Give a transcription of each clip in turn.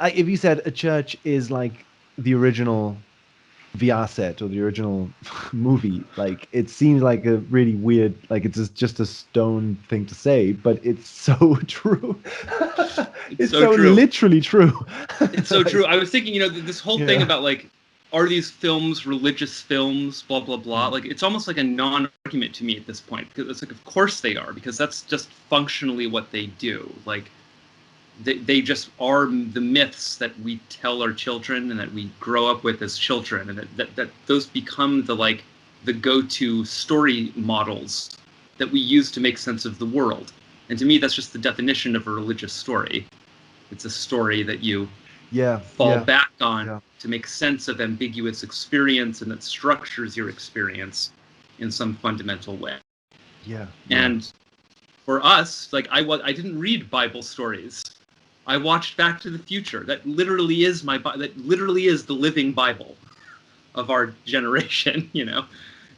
like if you said a church is like the original VR set or the original movie, like it seems like a really weird, like it's just a stone thing to say, but it's so true. It's It's so so true. literally true. It's so true. Like, I was thinking, this whole thing yeah, about like, are these films religious films? Blah blah blah. mm, Like, it's almost like a non-argument to me at this point because it's like, of course they are, because that's just functionally what they do. Like, they just are the myths that we tell our children and that we grow up with as children, and that those become the like the go-to story models that we use to make sense of the world. And to me, that's just the definition of a religious story. It's a story that you yeah, fall yeah, back on yeah, to make sense of ambiguous experience, and that structures your experience in some fundamental way. yeah, yeah, And for us, like I didn't read Bible stories. I watched Back to the Future. That literally is that literally is the living Bible of our generation.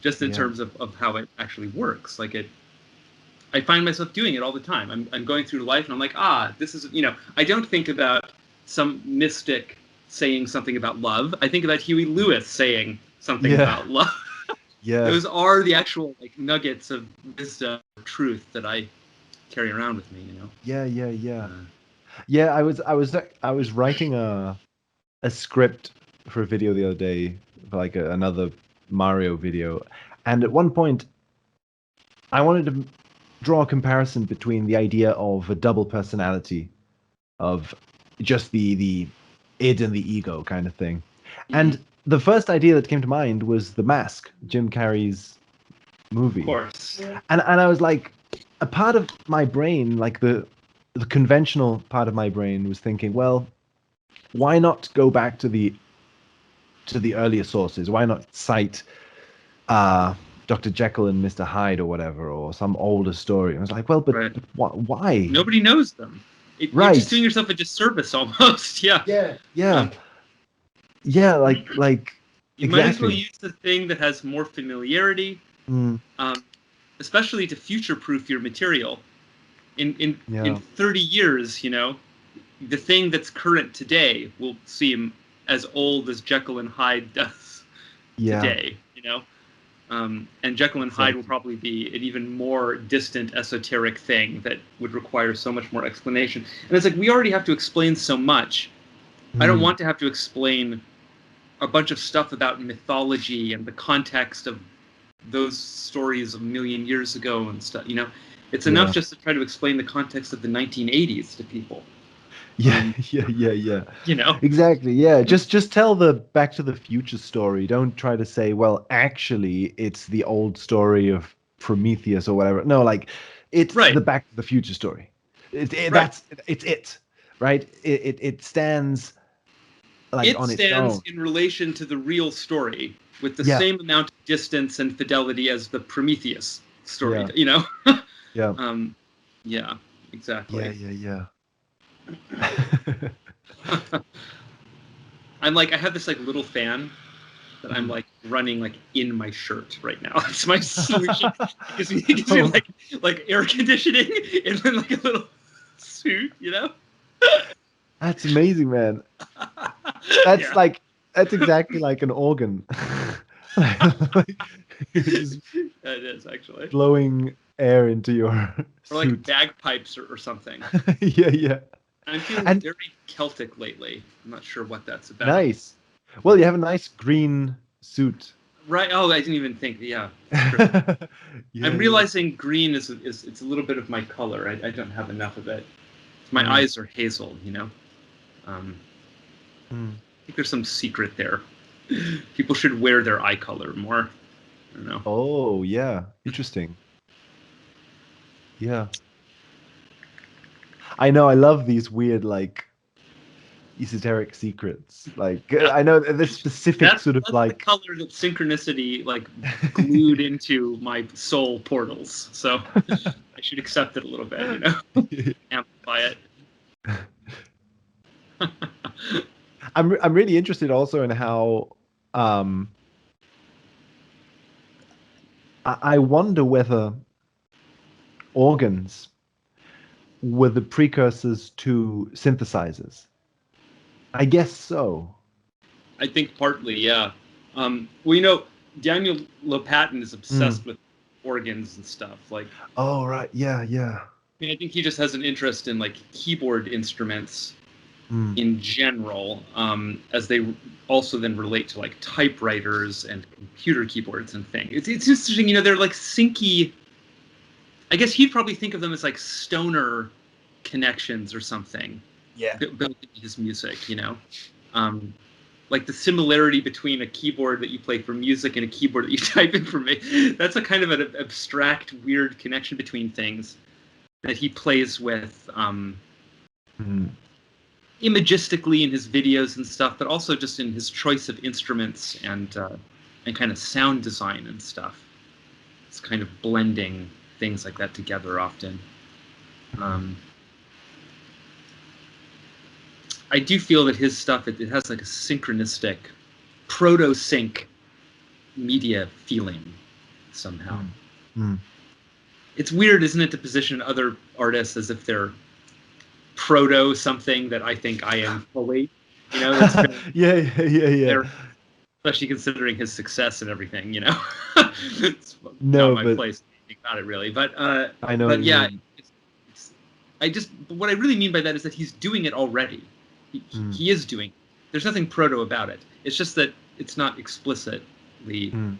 Just in yeah. terms of how it actually works. I find myself doing it all the time. I'm going through life and I'm like, this is, I don't think about some mystic saying something about love. I think about Huey Lewis saying something Yeah, about love. yeah, Those are the actual like nuggets of wisdom, truth that I carry around with me. yeah, yeah, yeah. Uh, Yeah, I was writing a script for a video the other day, for like another Mario video, and at one point I wanted to draw a comparison between the idea of a double personality, of just the id and the ego kind of thing. mhm. And the first idea that came to mind was The Mask, Jim Carrey's Of movie. course. And I was like, a part of my brain, like the conventional part of my brain was thinking, well, why not go back to the earlier sources? Why not cite uh Dr. Jekyll and Mr. Hyde or whatever, or some older story? I was like, well, but Right. but why? Nobody knows them. You're just Right. doing yourself a disservice almost. Yeah. Yeah. Yeah. Um, Yeah, like you might as well exactly. use the thing that has more familiarity, Mm, um, especially to future-proof your material. In yeah. 30 years, the thing that's current today will seem as old as Jekyll and Hyde does Yeah. today. And Jekyll and Hyde will Exactly. probably be an even more distant, esoteric thing that would require so much more explanation. And it's like, we already have to explain so much. I don't Mm, want to have to explain a bunch of stuff about mythology and the context of those stories a million years ago and stuff. It's enough yeah. just to try to explain the context of the 1980s to people. Yeah, Um, yeah, yeah, yeah. you know, Exactly. Yeah. Just tell the Back to the Future story. Don't try to say, well, actually, it's the old story of Prometheus or whatever. No, like it's right, the Back to the Future story. right. It's it, right? It stands like It on its stands own. in relation to the real story with the Yeah, same amount of distance and fidelity as the Prometheus story. yeah, yeah, um, yeah, yeah, exactly. yeah, yeah. I'm like, I have this like little fan that I'm Mm. like running like in my shirt right now. It's my solution. It gives me Oh, like air conditioning and then like a little suit. that's amazing, man. That's Yeah, like that's exactly like an organ. Like, you're just it is actually. blowing air into your Or like suit. bagpipes or something. Yeah, yeah. I'm feeling And very Celtic lately. I'm not sure what that's about. nice. Well, you have a nice green suit. Right? Oh, I didn't even think. Yeah, it's true. Yeah, I'm yeah. realizing green is it's a little bit of my color. I don't have enough of it. My Mm, eyes are hazel. mm. I think there's some secret there. People should wear their eye color more. I don't know. Oh, yeah. Interesting. Yeah. I know. I love these weird, like, esoteric secrets. Like, Yeah, I know this specific that's sort of that's the like. color that synchronicity like glued into my soul portals. So I should accept it a little bit. Amplify it. I'm really interested also in how um I wonder whether organs were the precursors to synthesizers. I guess so. I think partly, yeah. Well, you know, Daniel Lopatin is Mm. obsessed with organs and stuff. Like, Oh, right. Yeah, yeah. I mean, I think he just has an interest in like keyboard instruments Mm. in general, as they also then relate to like typewriters and computer keyboards and things. It's interesting, you know, they're like syncy. I guess he'd probably think of them as like stoner connections or something Yeah. built into his music, you know. Um, like the similarity between a keyboard that you play for music and a keyboard that you type in for me. That's a kind of an abstract, weird connection between things that he plays with Mm. imagistically in his videos and stuff, but also just in his choice of instruments and kind of sound design and stuff. It's kind of blending things like that together often. Um, I do feel that his stuff it has like a synchronistic, proto-sync media feeling somehow. Mm. Mm. It's weird, isn't it, to position other artists as if they're proto something that I think I am fully. You know, that's very Yeah, yeah, yeah, yeah. there, especially considering his success and everything. You know, it's not No, my but place to think about it really. I know what But you yeah, mean. it's I just what I really mean by that is that he's doing it already. Mm. He is doing it. There's nothing proto about it. It's just that it's not explicitly Mm.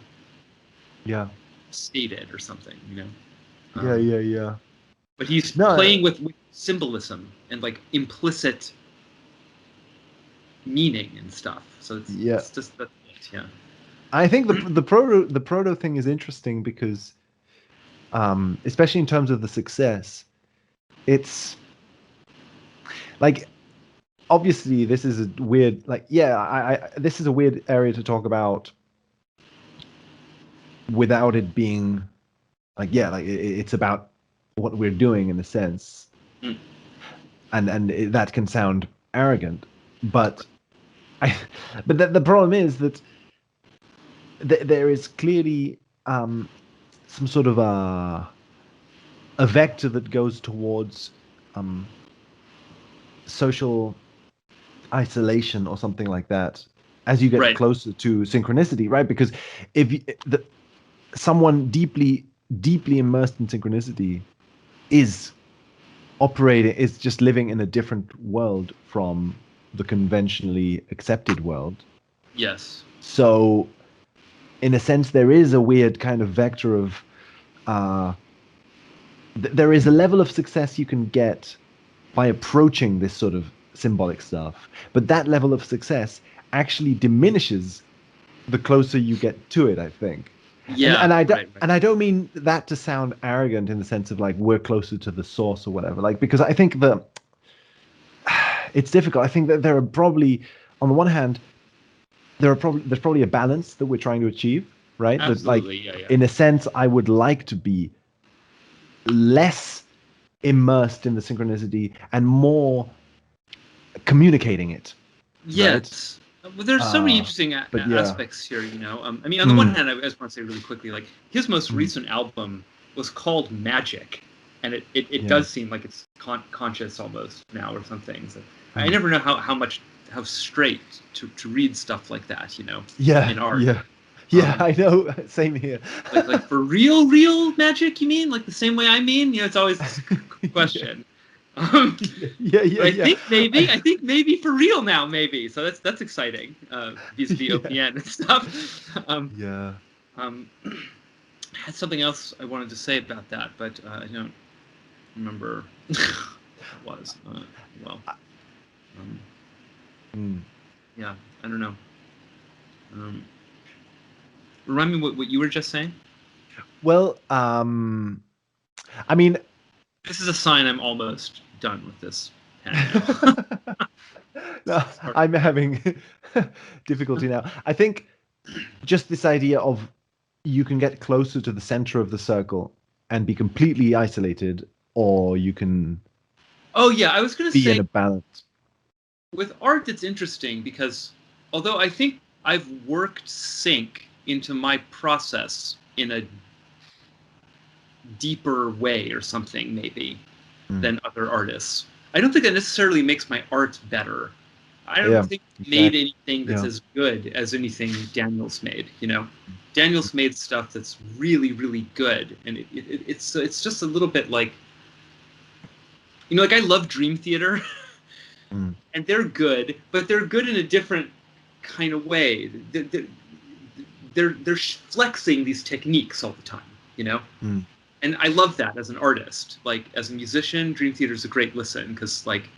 Yeah. stated or something. You know. Yeah, yeah, yeah. But he's No, playing with symbolism and like implicit meaning and stuff. So yeah. it's just that, yeah. I think the proto thing is interesting because especially in terms of the success, it's like obviously this is a weird like yeah, I this is a weird area to talk about without it being like yeah, like it's about what we're doing in a sense. Mm. That can sound arrogant, but I but the problem is that there is clearly some sort of a vector that goes towards um, social isolation or something like that as you get Right. closer to synchronicity, right? Because if someone deeply immersed in synchronicity is is just living in a different world from the conventionally accepted world. Yes. So, in a sense, there is a weird kind of vector of uh, there is a level of success you can get by approaching this sort of symbolic stuff, but that level of success actually diminishes the closer you get to it, I think. Yeah. Right. Right. And I don't mean that to sound arrogant in the sense of like we're closer to the source or whatever. Like because I think the it's difficult. I think that there are probably on the one hand there's probably a balance that we're trying to achieve, right? That like Absolutely. Yeah. Yeah. in a sense I would like to be less immersed in the synchronicity and more communicating it, right? Yes. Well, there's so many interesting But yeah. aspects here. You know, I mean, on the one Mm, hand, I just want to say really quickly, like his most mm, recent album was called Magic, and it yeah. does seem like it's conscious almost now or something. So I Mm. never know how straight to read stuff like that. You know, Yeah, in art. yeah. Yeah, Um, I know. Same here. like for real magic, you mean? Like the same way I mean? You know, it's always this Yeah, question. Um, yeah, yeah, but yeah. I think maybe for real now, maybe. So that's exciting. Vis-a-vis Yeah, OPN and stuff. yeah. I had something else I wanted to say about that, but I don't remember what it was. Well, um, Mm. yeah, I don't know. Um, Remind me what you were just saying. Well, I mean, This is a sign I'm almost done with this pen now. no, Sorry. I'm having difficulty now. I think just this idea of you can get closer to the center of the circle and be completely isolated, or you can Oh yeah, I was gonna be say in a balance. with art it's interesting because although I think I've worked sync into my process in a deeper way or something maybe Mm. than other artists, I don't think that necessarily makes my art better. I don't Yeah, think he made exactly. anything that's Yeah. as good as anything Daniel's made. You know, Daniel's made stuff that's really, really good, and it's just a little bit like, you know, like I love Dream Theater, Mm, and they're good, but they're good in a different kind of way. They're flexing these techniques all the time. You know, mm. and I love that as an artist. Like as a musician, Dream Theater is a great listen because like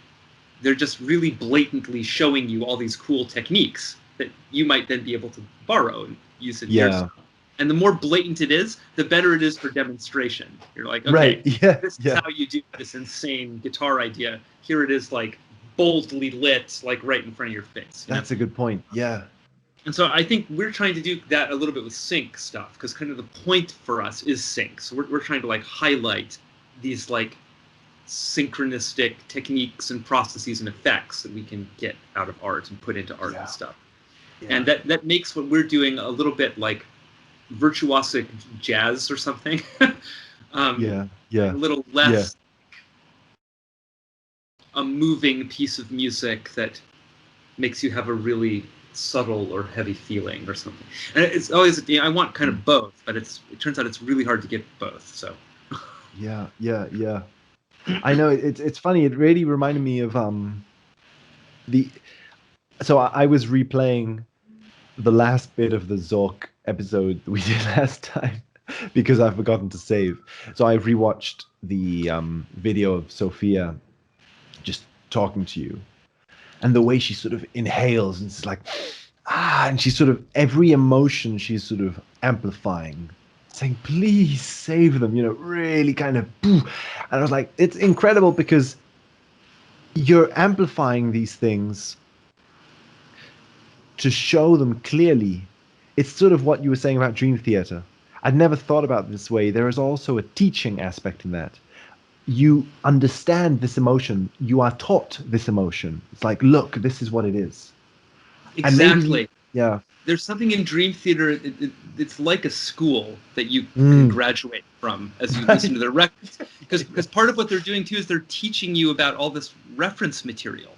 they're just really blatantly showing you all these cool techniques that you might then be able to borrow and use in your Yeah. stuff. And the more blatant it is, the better it is for demonstration. You're like, Right. okay, Yeah. this is Yeah. how you do this insane guitar idea. Here it is, like boldly lit, like right in front of your face. You know? That's a good point. Yeah. And so I think we're trying to do that a little bit with sync stuff because kind of the point for us is sync. So we're trying to like highlight these like synchronistic techniques and processes and effects that we can get out of art and put into art Yeah. and stuff. Yeah. And that makes what we're doing a little bit like virtuosic jazz or something. Yeah. Yeah. A little Yeah. less a moving piece of music that makes you have a really subtle or heavy feeling or something. And it's always, you know, I want kind of both, but it turns out it's really hard to get both. So Yeah. Yeah. Yeah. I know it's funny. It really reminded me of the. So I was replaying the last bit of the Zork episode we did last time because I've forgotten to save. So I've rewatched the video of Sophia just talking to you, and the way she sort of inhales and it's like and she's sort of every emotion she's sort of amplifying, saying please save them, you know, really kind of. And I was like, it's incredible because you're amplifying these things to show them clearly. It's sort of what you were saying about Dream Theater. I'd never thought about it this way. There is also a teaching aspect in that. You understand this emotion. You are taught this emotion. It's like, look, this is what it is. And maybe, exactly. yeah. There's something in Dream Theater. It's like a school that you can Mm. graduate from as you Right. listen to their records. Because part of what they're doing too is they're teaching you about all this reference material.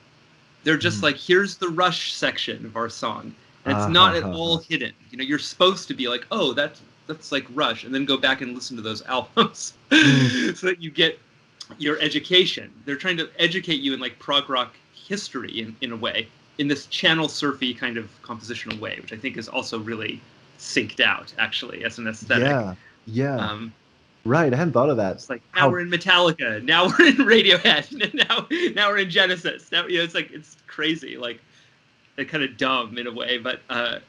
They're just like, here's the Rush section of our song, and it's not at all hidden. You know, you're supposed to be like, oh, that's like Rush, and then go back and listen to those albums so that you get your education. They're trying to educate you in like prog rock history in a way, in this channel surfy kind of compositional way, which I think is also really synced out actually as an aesthetic. Yeah. Yeah. Um, Right. I hadn't thought of that. it's like now How we're in Metallica, now we're in Radiohead, and now we're in Genesis. Now, you know, it's like it's crazy, like they're kind of dumb in a way, but I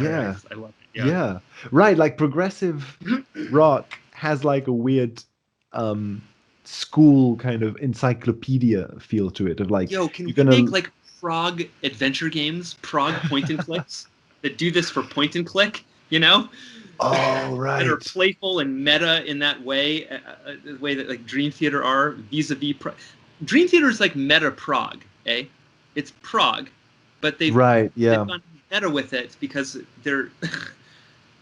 yeah. love it. Yeah. Yeah. Right. Like progressive rock has like a weird school kind of encyclopedia feel to it of like Yo, can you're we gonna make like prog adventure games, prog point and clicks that do this for point and click? You know, oh that are right. playful and meta in that way, the way that like Dream Theater are vis-a-vis. Dream Theater is like meta prog, eh? It's prog, but they've gone meta with it because they're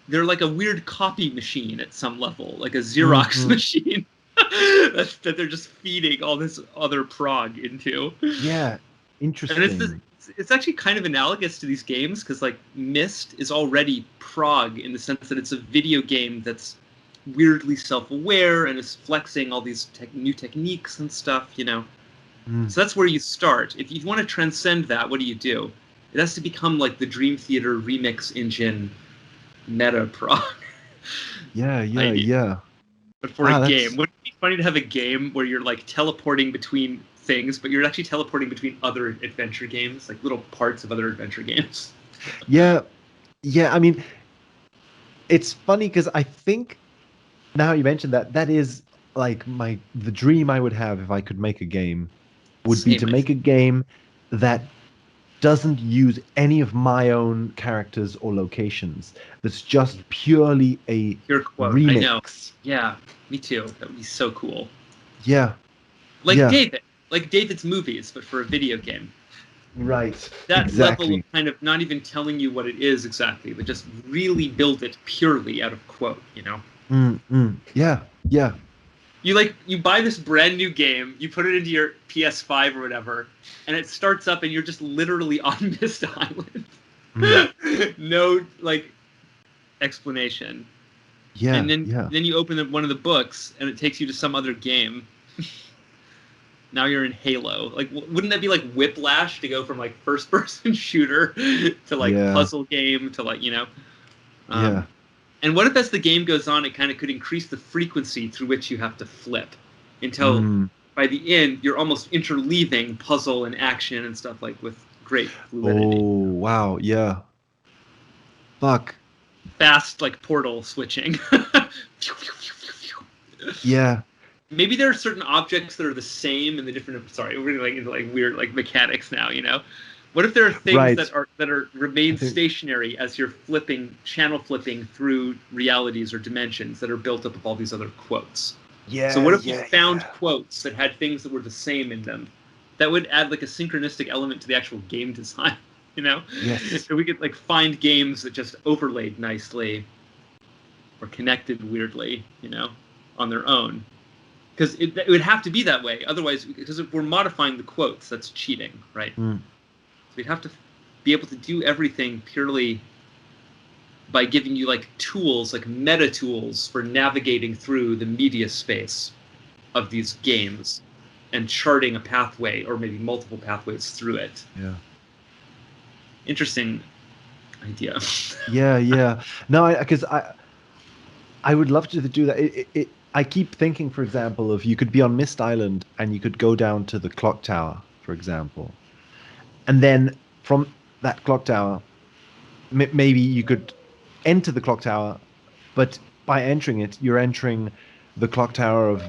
they're like a weird copy machine at some level, like a Xerox machine that they're just feeding all this other prog into. Yeah. Interesting. And it's actually kind of analogous to these games because like Myst is already prog in the sense that it's a video game that's weirdly self-aware and is flexing all these new techniques and stuff, you know. So that's where you start. If you want to transcend that, what do? It has to become like the Dream Theater remix engine meta prog. Yeah. But for a game, wouldn't it be funny to have a game where you're like teleporting between things, but you're actually teleporting between other adventure games, like little parts of other adventure games? Yeah. I mean, it's funny because I think now you mentioned that is like the dream I would have if I could make a game would be to make a game that doesn't use any of my own characters or locations. That's just purely a Pure quote. remix. I know. Yeah, me too. That would be so cool. Yeah. Like David's movies, but for a video game. Right. That level of kind of not even telling you what it is exactly, but just really build it purely out of quote, you know? Yeah. You buy this brand new game, you put it into your PS5 or whatever, and it starts up, and you're just literally on Mist Island. Mm. No like explanation. Yeah, And then yeah. then you open one of the books, and it takes you to some other game. Now you're in Halo. Like, wouldn't that be like Whiplash to go from like first-person shooter to like Yeah, puzzle game to like yeah. Um, and what if as the game goes on, it kind of could increase the frequency through which you have to flip until Mm. by the end you're almost interleaving puzzle and action and stuff like with great fluidity. Oh, wow. Yeah. Fuck. Fast like portal switching. Yeah. Maybe there are certain objects that are the same in the different. Sorry, we're getting like into like weird like mechanics now. What if there are things Right. that I remain think. stationary as you're channel flipping through realities or dimensions that are built up of all these other quotes? So Yeah, what if we yeah, found yeah. quotes that had things that were the same in them? That would add like a synchronistic element to the actual game design. You know, Yes. so we could like find games that just overlaid nicely or connected weirdly. On their own. Because it would have to be that way. Otherwise, because if we're modifying the quotes, that's cheating, right? Mm. So we'd have to be able to do everything purely by giving you like tools, like meta tools for navigating through the media space of these games and charting a pathway or maybe multiple pathways through it. Yeah. Interesting idea. Yeah, yeah. No, because I would love to do that. I keep thinking, for example, of you could be on Mist Island and you could go down to the clock tower, for example, and then from that clock tower, maybe you could enter the clock tower, but by entering it, you're entering the clock tower of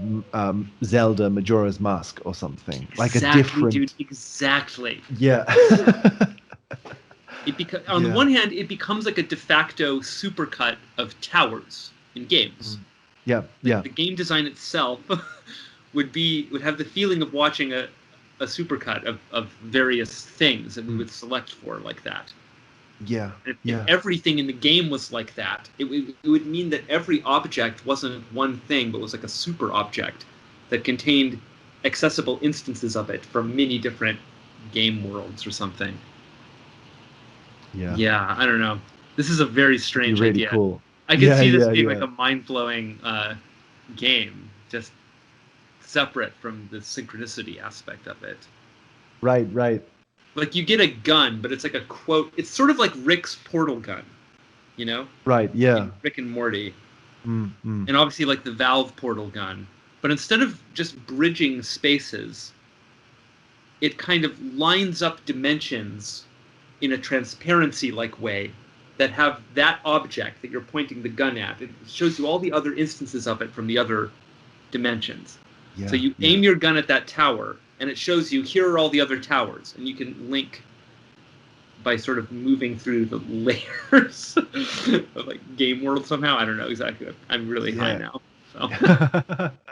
Zelda Majora's Mask or something like a Exactly, dude. different. Exactly. Yeah. On the Yeah. one hand, it becomes like a de facto supercut of towers in games. Mm. Yeah. the, Yeah. the game design itself would have the feeling of watching a supercut of various things that we Mm. would select for like that. Yeah. If Yeah. everything in the game was like that, it would mean that every object wasn't one thing, but was like a super object that contained accessible instances of it from many different game worlds or something. Yeah. Yeah, I don't know. This is a very It'd be strange really idea. cool. I could Yeah. see this Yeah. being like Yeah. a mind-blowing game, just separate from the synchronicity aspect of it. Right. Right. Like you get a gun, but it's like a quote. It's sort of like Rick's portal gun, you know, Right. Yeah. in Rick and Morty, Mm. Mm. and obviously like the Valve portal gun. But instead of just bridging spaces, it kind of lines up dimensions in a transparency-like way that have that object that you're pointing the gun at. It shows you all the other instances of it from the other dimensions. So Yeah. you Yeah. aim your gun at that tower, and it shows you here are all the other towers, and you can link by sort of moving through the layers of like game world somehow. I don't know exactly. I'm really high Yeah. now. So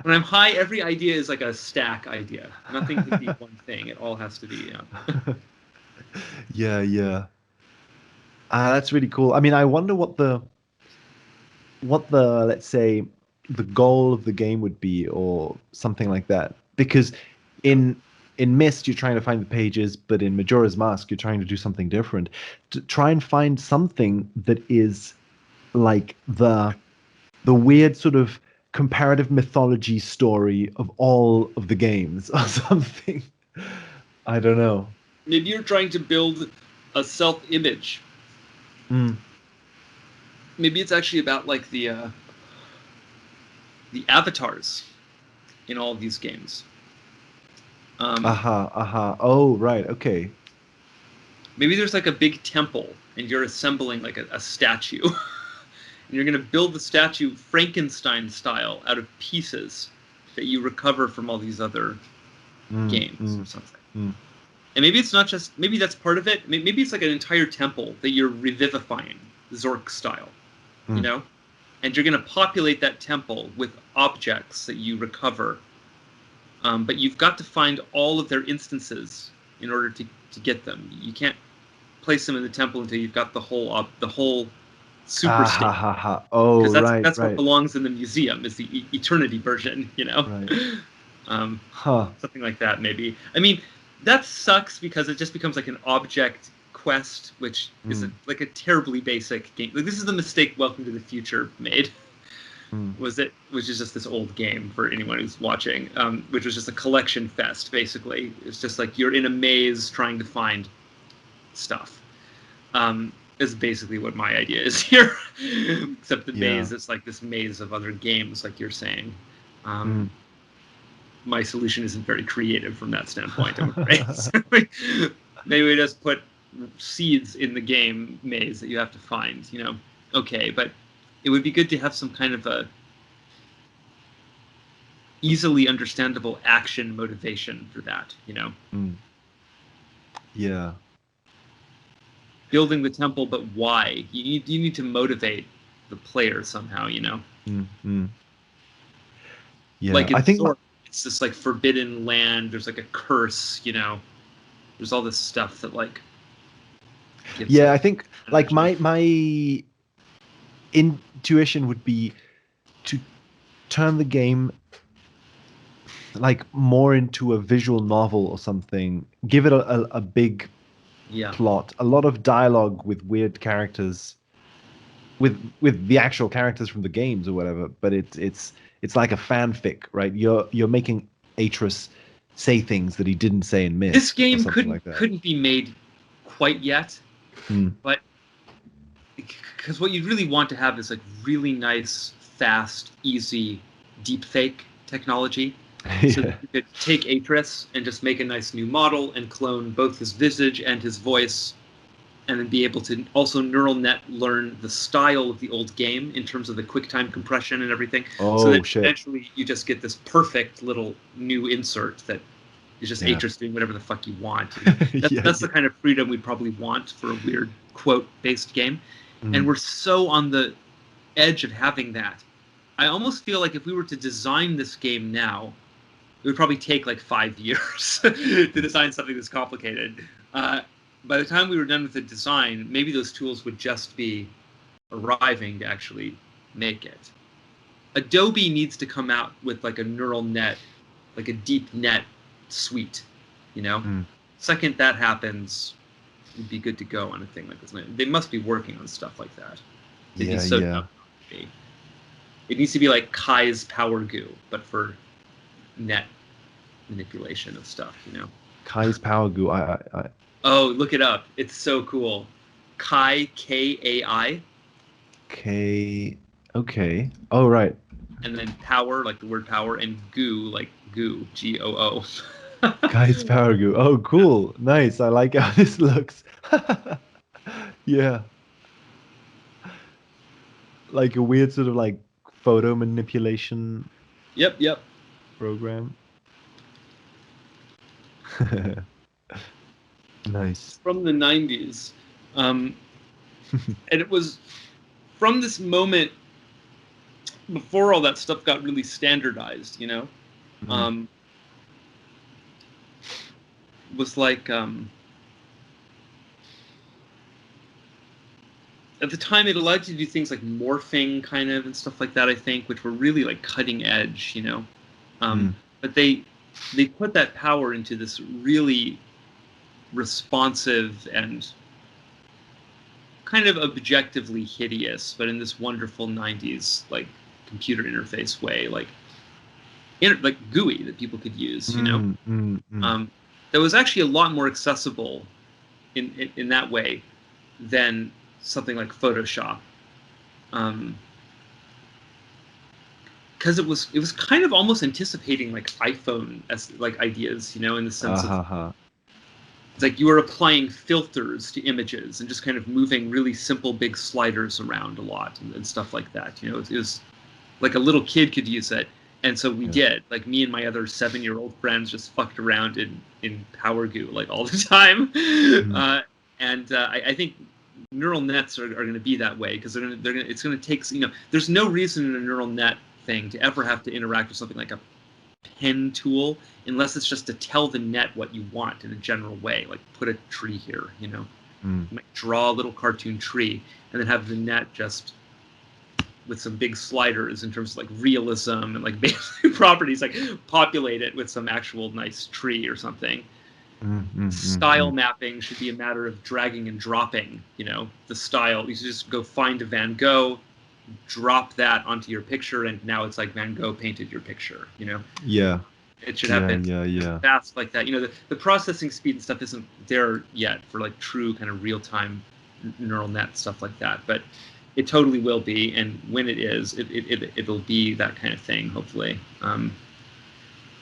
when I'm high, every idea is like a stack idea. Nothing can be one thing. It all has to be. Yeah. Yeah. That's really cool. I mean, I wonder what the let's say the goal of the game would be or something like that. Because in Myst you're trying to find the pages, but in Majora's Mask you're trying to do something different. To try and find something that is like the weird sort of comparative mythology story of all of the games or something. I don't know. Maybe you're trying to build a self-image. Mm. Maybe it's actually about like the avatars in all of these games. Aha, aha. Oh, right. Okay. Maybe there's like a big temple and you're assembling like a statue. And you're going to build the statue Frankenstein style out of pieces that you recover from all these other Mm, games or mm, something. mm. And maybe it's not just, maybe that's part of it. Maybe it's like an entire temple that you're revivifying, Zork style, you Mm. know? And you're going to populate that temple with objects that you recover. But you've got to find all of their instances in order to get them. You can't place them in the temple until you've got the whole super Ah ha stable, ha ha. Oh because right, that's what right, belongs in the museum is the eternity version, you know. right. um, Huh. Something like that maybe. I mean, that sucks because it just becomes like an object quest, which is Mm, like a terribly basic game. Like this is the mistake Welcome to the Future made. mm. Which is just this old game for anyone who's watching, which was just a collection fest basically. It's just like you're in a maze trying to find stuff. Is basically what my idea is here. Except the Yeah. maze is like this maze of other games, like you're saying. Mm. My solution isn't very creative from that standpoint, I'm afraid. So maybe we just put seeds in the game maze that you have to find, you know. Okay, but it would be good to have some kind of a easily understandable action motivation for that, you know. Mm. Yeah. Building the temple, but why? You need to motivate the player somehow, you know. Mm. Mm. Yeah. Like I in think Zork, it's this like forbidden land. There's like a curse, you know. There's all this stuff that like gives yeah, it I think like energy. my intuition would be to turn the game like more into a visual novel or something. Give it a big Yeah, plot, a lot of dialogue with weird characters, with the actual characters from the games or whatever. But it's like a fanfic, right? You're making Atreus say things that he didn't say in this Myst or game something like that. couldn't be made quite yet, Mm. but because what you really want to have is like really nice, fast, easy deep fake technology. So that Yeah. you could take Atreus and just make a nice new model and clone both his visage and his voice, and then be able to also neural net learn the style of the old game in terms of the QuickTime compression and everything. So that Oh shit. eventually you just get this perfect little new insert that is just Yeah. Atreus doing whatever the fuck you want. You know, Yeah. that's Yeah. the kind of freedom we probably want for a weird quote-based game, and Mm. we're so on the edge of having that. I almost feel like if we were to design this game now, it would probably take like 5 years to design something this complicated. By the time we were done with the design, maybe those tools would just be arriving to actually make it. Adobe needs to come out with like a neural net, like a deep net suite, you know? Mm. Second that happens, we'd be good to go on a thing like this. They must be working on stuff like that. They'd be Yeah. so dumb Yeah. not to be. It needs to be like Kai's Power Goo, but for net manipulation of stuff, you know? Kai's Power Goo. Oh, look it up. It's so cool. Kai, Kai, K. Okay. Oh right. and then power, like the word power, and goo, like goo, Goo. Kai's Power Goo. Oh cool. Nice. I like how this looks. Yeah. Like a weird sort of like photo manipulation Yep, yep. program. It's Nice. from the 90s. And it was from this moment before all that stuff got really standardized, you know? Mm. Um, was like, at the time it allowed you to do things like morphing kind of and stuff like that, I think, which were really like cutting edge, you know? Mm. But they put that power into this really responsive and kind of objectively hideous, but in this wonderful 90s like computer interface way, like like GUI that people could use, you know. Mm. Mm. Mm. That was actually a lot more accessible in that way than something like Photoshop. Because it was kind of almost anticipating like iPhone as like ideas, you know, in the sense of Ha. it's like you were applying filters to images and just kind of moving really simple big sliders around a lot and stuff like that. You know, it was like a little kid could use it, and so we Yeah. did. Like me and my other 7-year-old friends just fucked around in Power Goo like all the time, Mm. I think neural nets are going to be that way because it's going to take, you know, there's no reason in a neural net thing to ever have to interact with something like a pen tool unless it's just to tell the net what you want in a general way, like put a tree here, you know. Mm. You might draw a little cartoon tree and then have the net just with some big sliders in terms of like realism and like basic properties, like populate it with some actual nice tree or something. Style mapping should be a matter of dragging and dropping, the style. You should just go find a Van Gogh, drop that onto your picture, and now it's like Van Gogh painted your picture, Yeah. It should Yeah. happen Yeah. fast like that. The processing speed and stuff isn't there yet for like true kind of real-time neural net stuff like that, but it totally will be, and when it is, it'll be that kind of thing, hopefully. And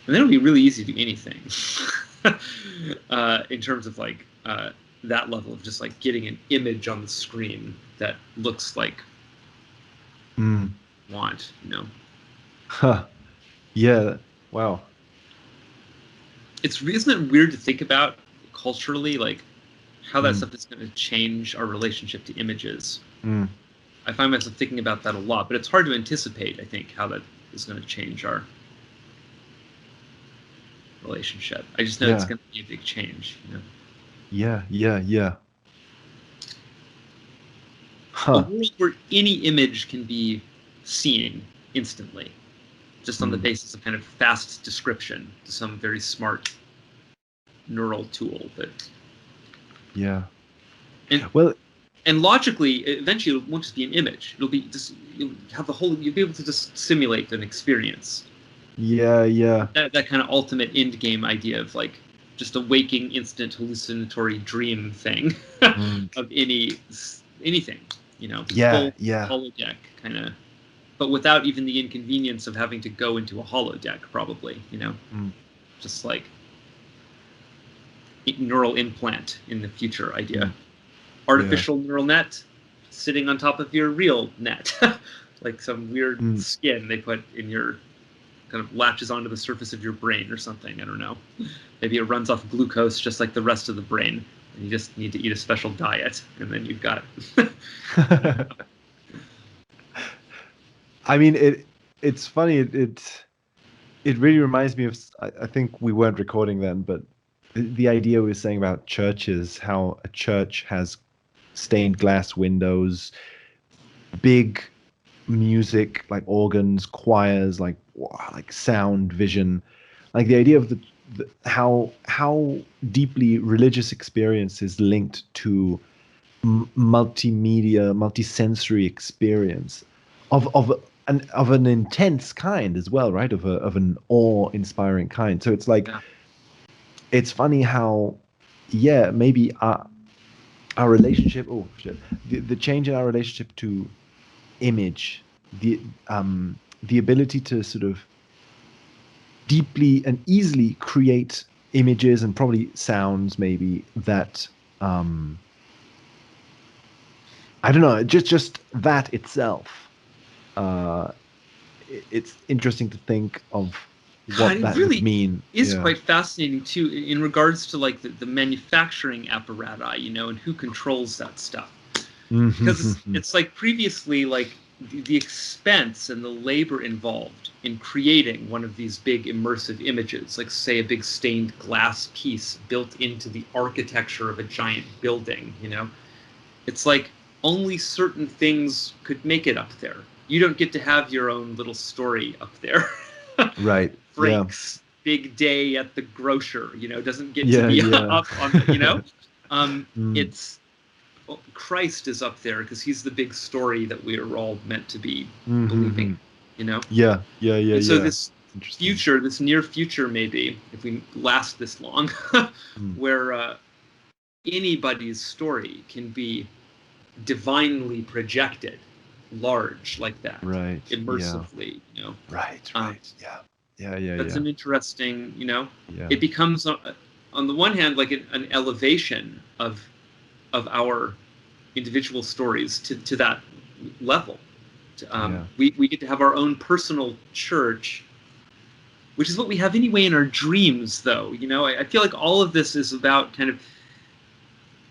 then it'll be really easy to do anything in terms of like that level of just like getting an image on the screen that looks like want, Huh. Yeah. Wow. Isn't it weird to think about culturally, like how that stuff is going to change our relationship to images? I find myself thinking about that a lot, but it's hard to anticipate, I think, how that is going to change our relationship. I just know it's going to be a big change. Yeah. Yeah. Yeah. A Huh. world where any image can be seen instantly, just on the basis of kind of fast description to some very smart neural tool. But Yeah. and Well, and logically, eventually, it won't just be an image. It'll be just you'll have the whole. You'll be able to just simulate an experience. yeah. Yeah. That kind of ultimate end game idea of like just a waking instant hallucinatory dream thing of anything, Yeah. full Yeah. holodeck kind of, but without even the inconvenience of having to go into a holodeck, probably, just like neural implant in the future idea. Artificial neural net sitting on top of your real net, like some weird skin they put in your kind of latches onto the surface of your brain or something. I don't know. Maybe it runs off glucose just like the rest of the brain, and you just need to eat a special diet, and then you've got. I mean, it's funny. It really reminds me of. I think we weren't recording then, but the idea we were saying about churches, how a church has stained glass windows, big music like organs, choirs, like sound, vision, like the idea of how deeply religious experience is linked to multimedia, multisensory experience of an intense kind as well, right? Of an awe-inspiring kind. So it's like it's funny how, yeah, maybe our relationship. Oh shit, the change in our relationship to image, the ability to sort of deeply and easily create images and probably sounds maybe that I don't know, just that itself. Uh, it's interesting to think of God, what it that would really mean. is Yeah. quite fascinating too, in regards to like the manufacturing apparatus, and who controls that stuff. Because it's like previously, like the expense and the labor involved in creating one of these big immersive images, like say a big stained glass piece built into the architecture of a giant building, it's like only certain things could make it up there. You don't get to have your own little story up there. Right. Yeah. Frank's big day at the grocer, doesn't get to Yeah. be Yeah. up on the, Mm. it's Christ is up there because he's the big story that we are all meant to be believing, Yeah. Yeah. Yeah. And so Yeah. this Interesting. future, this near future, maybe if we last this long, Mm. where anybody's story can be divinely projected, large like that, Right. Yeah. immersively, Right. Right. Yeah. Yeah. Yeah. That's Yeah. an interesting, Yeah. it becomes on the one hand like an elevation of our individual stories to that level. Yeah. We get to have our own personal church, which is what we have anyway in our dreams, though. I feel like all of this is about kind of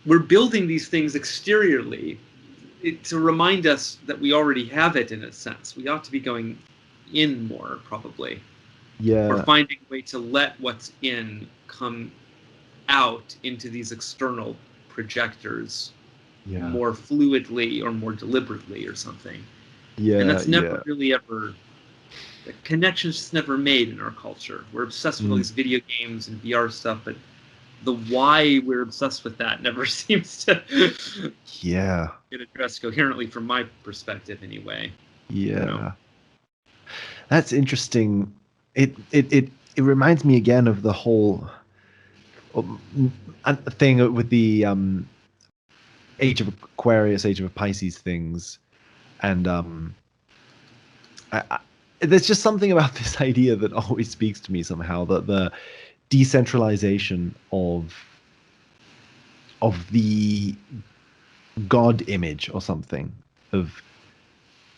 we're building these things exteriorly to remind us that we already have it in a sense. We ought to be going in more, probably, or Yeah. finding a way to let what's in come out into these external projectors Yeah. more fluidly or more deliberately or something. Yeah. And that's never really ever, the connection's just never made in our culture. We're obsessed with all these video games and VR stuff, but the why we're obsessed with that never seems to get addressed coherently from my perspective anyway. Yeah. You know? That's interesting. It reminds me again of the whole thing with the Age of Aquarius, Age of Pisces things, and there's just something about this idea that always speaks to me somehow, that the decentralization of the God image or something of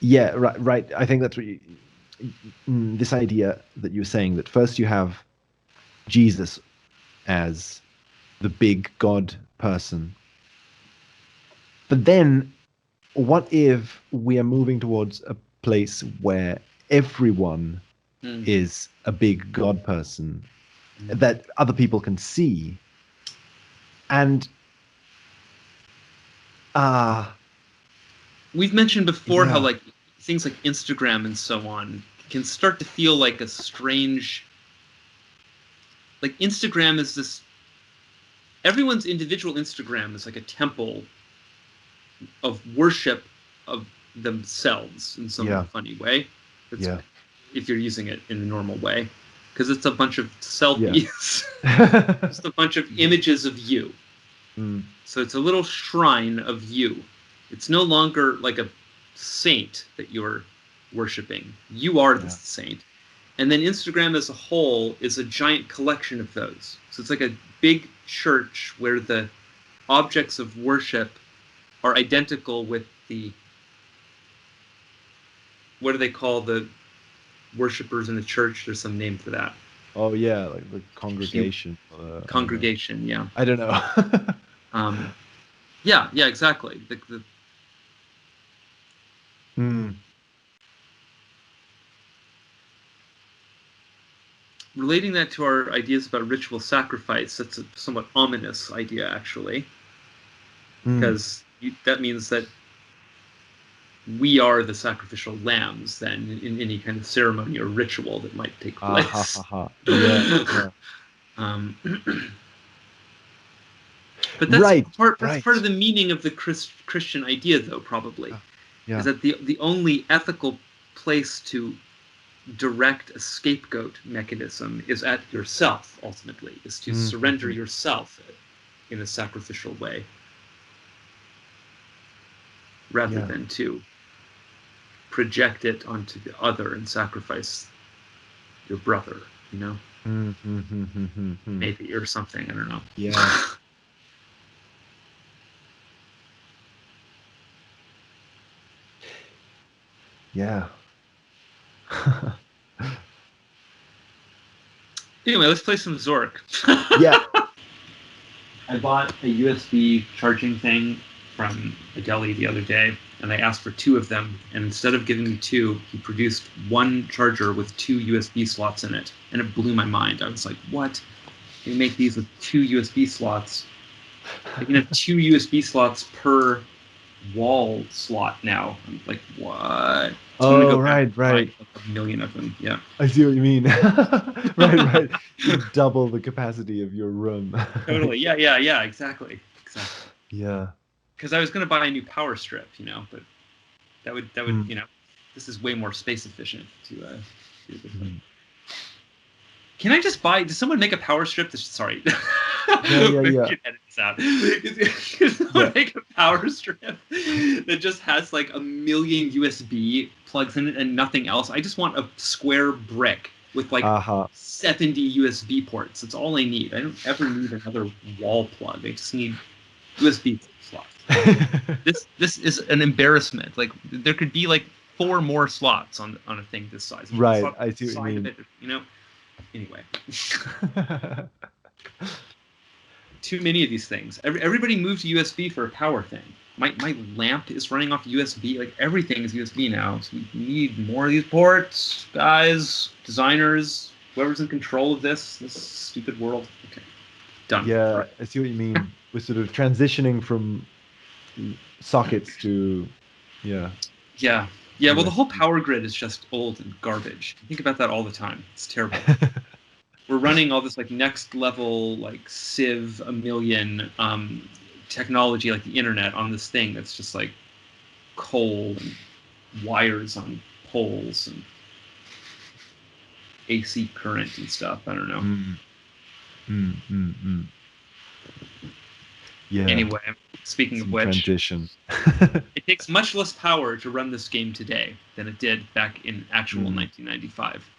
right. I think that's what this idea that you were saying, that first you have Jesus as the big God person, but then what if we are moving towards a place where everyone is a big God person that other people can see, and we've mentioned before how like things like Instagram and so on can start to feel like a strange, like Instagram is this, everyone's individual Instagram is like a temple of worship of themselves in some funny way. If you're using it in a normal way, because it's a bunch of selfies, just a bunch of images of you. So it's a little shrine of you. It's no longer like a saint that you're worshiping. You are the saint. And then Instagram as a whole is a giant collection of those. So it's like a big church where the objects of worship are identical with the, what do they call the worshippers in the church? There's some name for that. Oh yeah, like the congregation. Congregation, yeah. I don't know. Yeah, exactly. Relating that to our ideas about ritual sacrifice, that's a somewhat ominous idea, actually, because that means that we are the sacrificial lambs then in any kind of ceremony or ritual that might take place. But that's part of the meaning of the Christian idea, though, probably, is that the only ethical place to direct a scapegoat mechanism is at yourself, ultimately, is to surrender yourself in a sacrificial way, rather than to project it onto the other and sacrifice your brother, you know? Maybe, or something, I don't know. Anyway, let's play some Zork. I bought a USB charging thing from a deli the other day, and I asked for 2 of them, and instead of giving me 2, he produced 1 charger with 2 USB slots in it, and it blew my mind. I was like, what? They make these with 2 USB slots. You can have 2 USB slots per wall slot now. I'm like, what? Right. Like a million of them. Yeah. I see what you mean. right. You double the capacity of your room. Totally. Yeah. Exactly. Yeah. Because I was going to buy a new power strip, you know, but that would you know, this is way more space efficient to do this thing. Can I just buy? Does someone make a power strip? Sorry. Yeah. Edit this out. Can someone make a power strip that just has like a million USB plugs in it and nothing else? I just want a square brick with like 70 USB ports. That's all I need. I don't ever need another wall plug. I just need USB slots. This is an embarrassment. Like there could be like 4 more slots on a thing this size. Right. I see what you mean. You know. Anyway, too many of these things. Everybody moved to USB for a power thing. My lamp is running off USB. Like everything is USB now. So we need more of these ports, guys, designers, whoever's in control of this stupid world. Okay. done Yeah, for. I see what you mean. We're sort of transitioning from sockets to, yeah, Yeah. Yeah, well, the whole USB. power grid is just old and garbage. I think about that all the time. It's terrible. We're running all this like next level like Civ a million technology like the internet on this thing that's just like coal and wires on poles and AC current and stuff. I don't know. Mm, mm. Yeah, Anyway, speaking of some which, transition. it takes much less power to run this game today than it did back in actual 1995.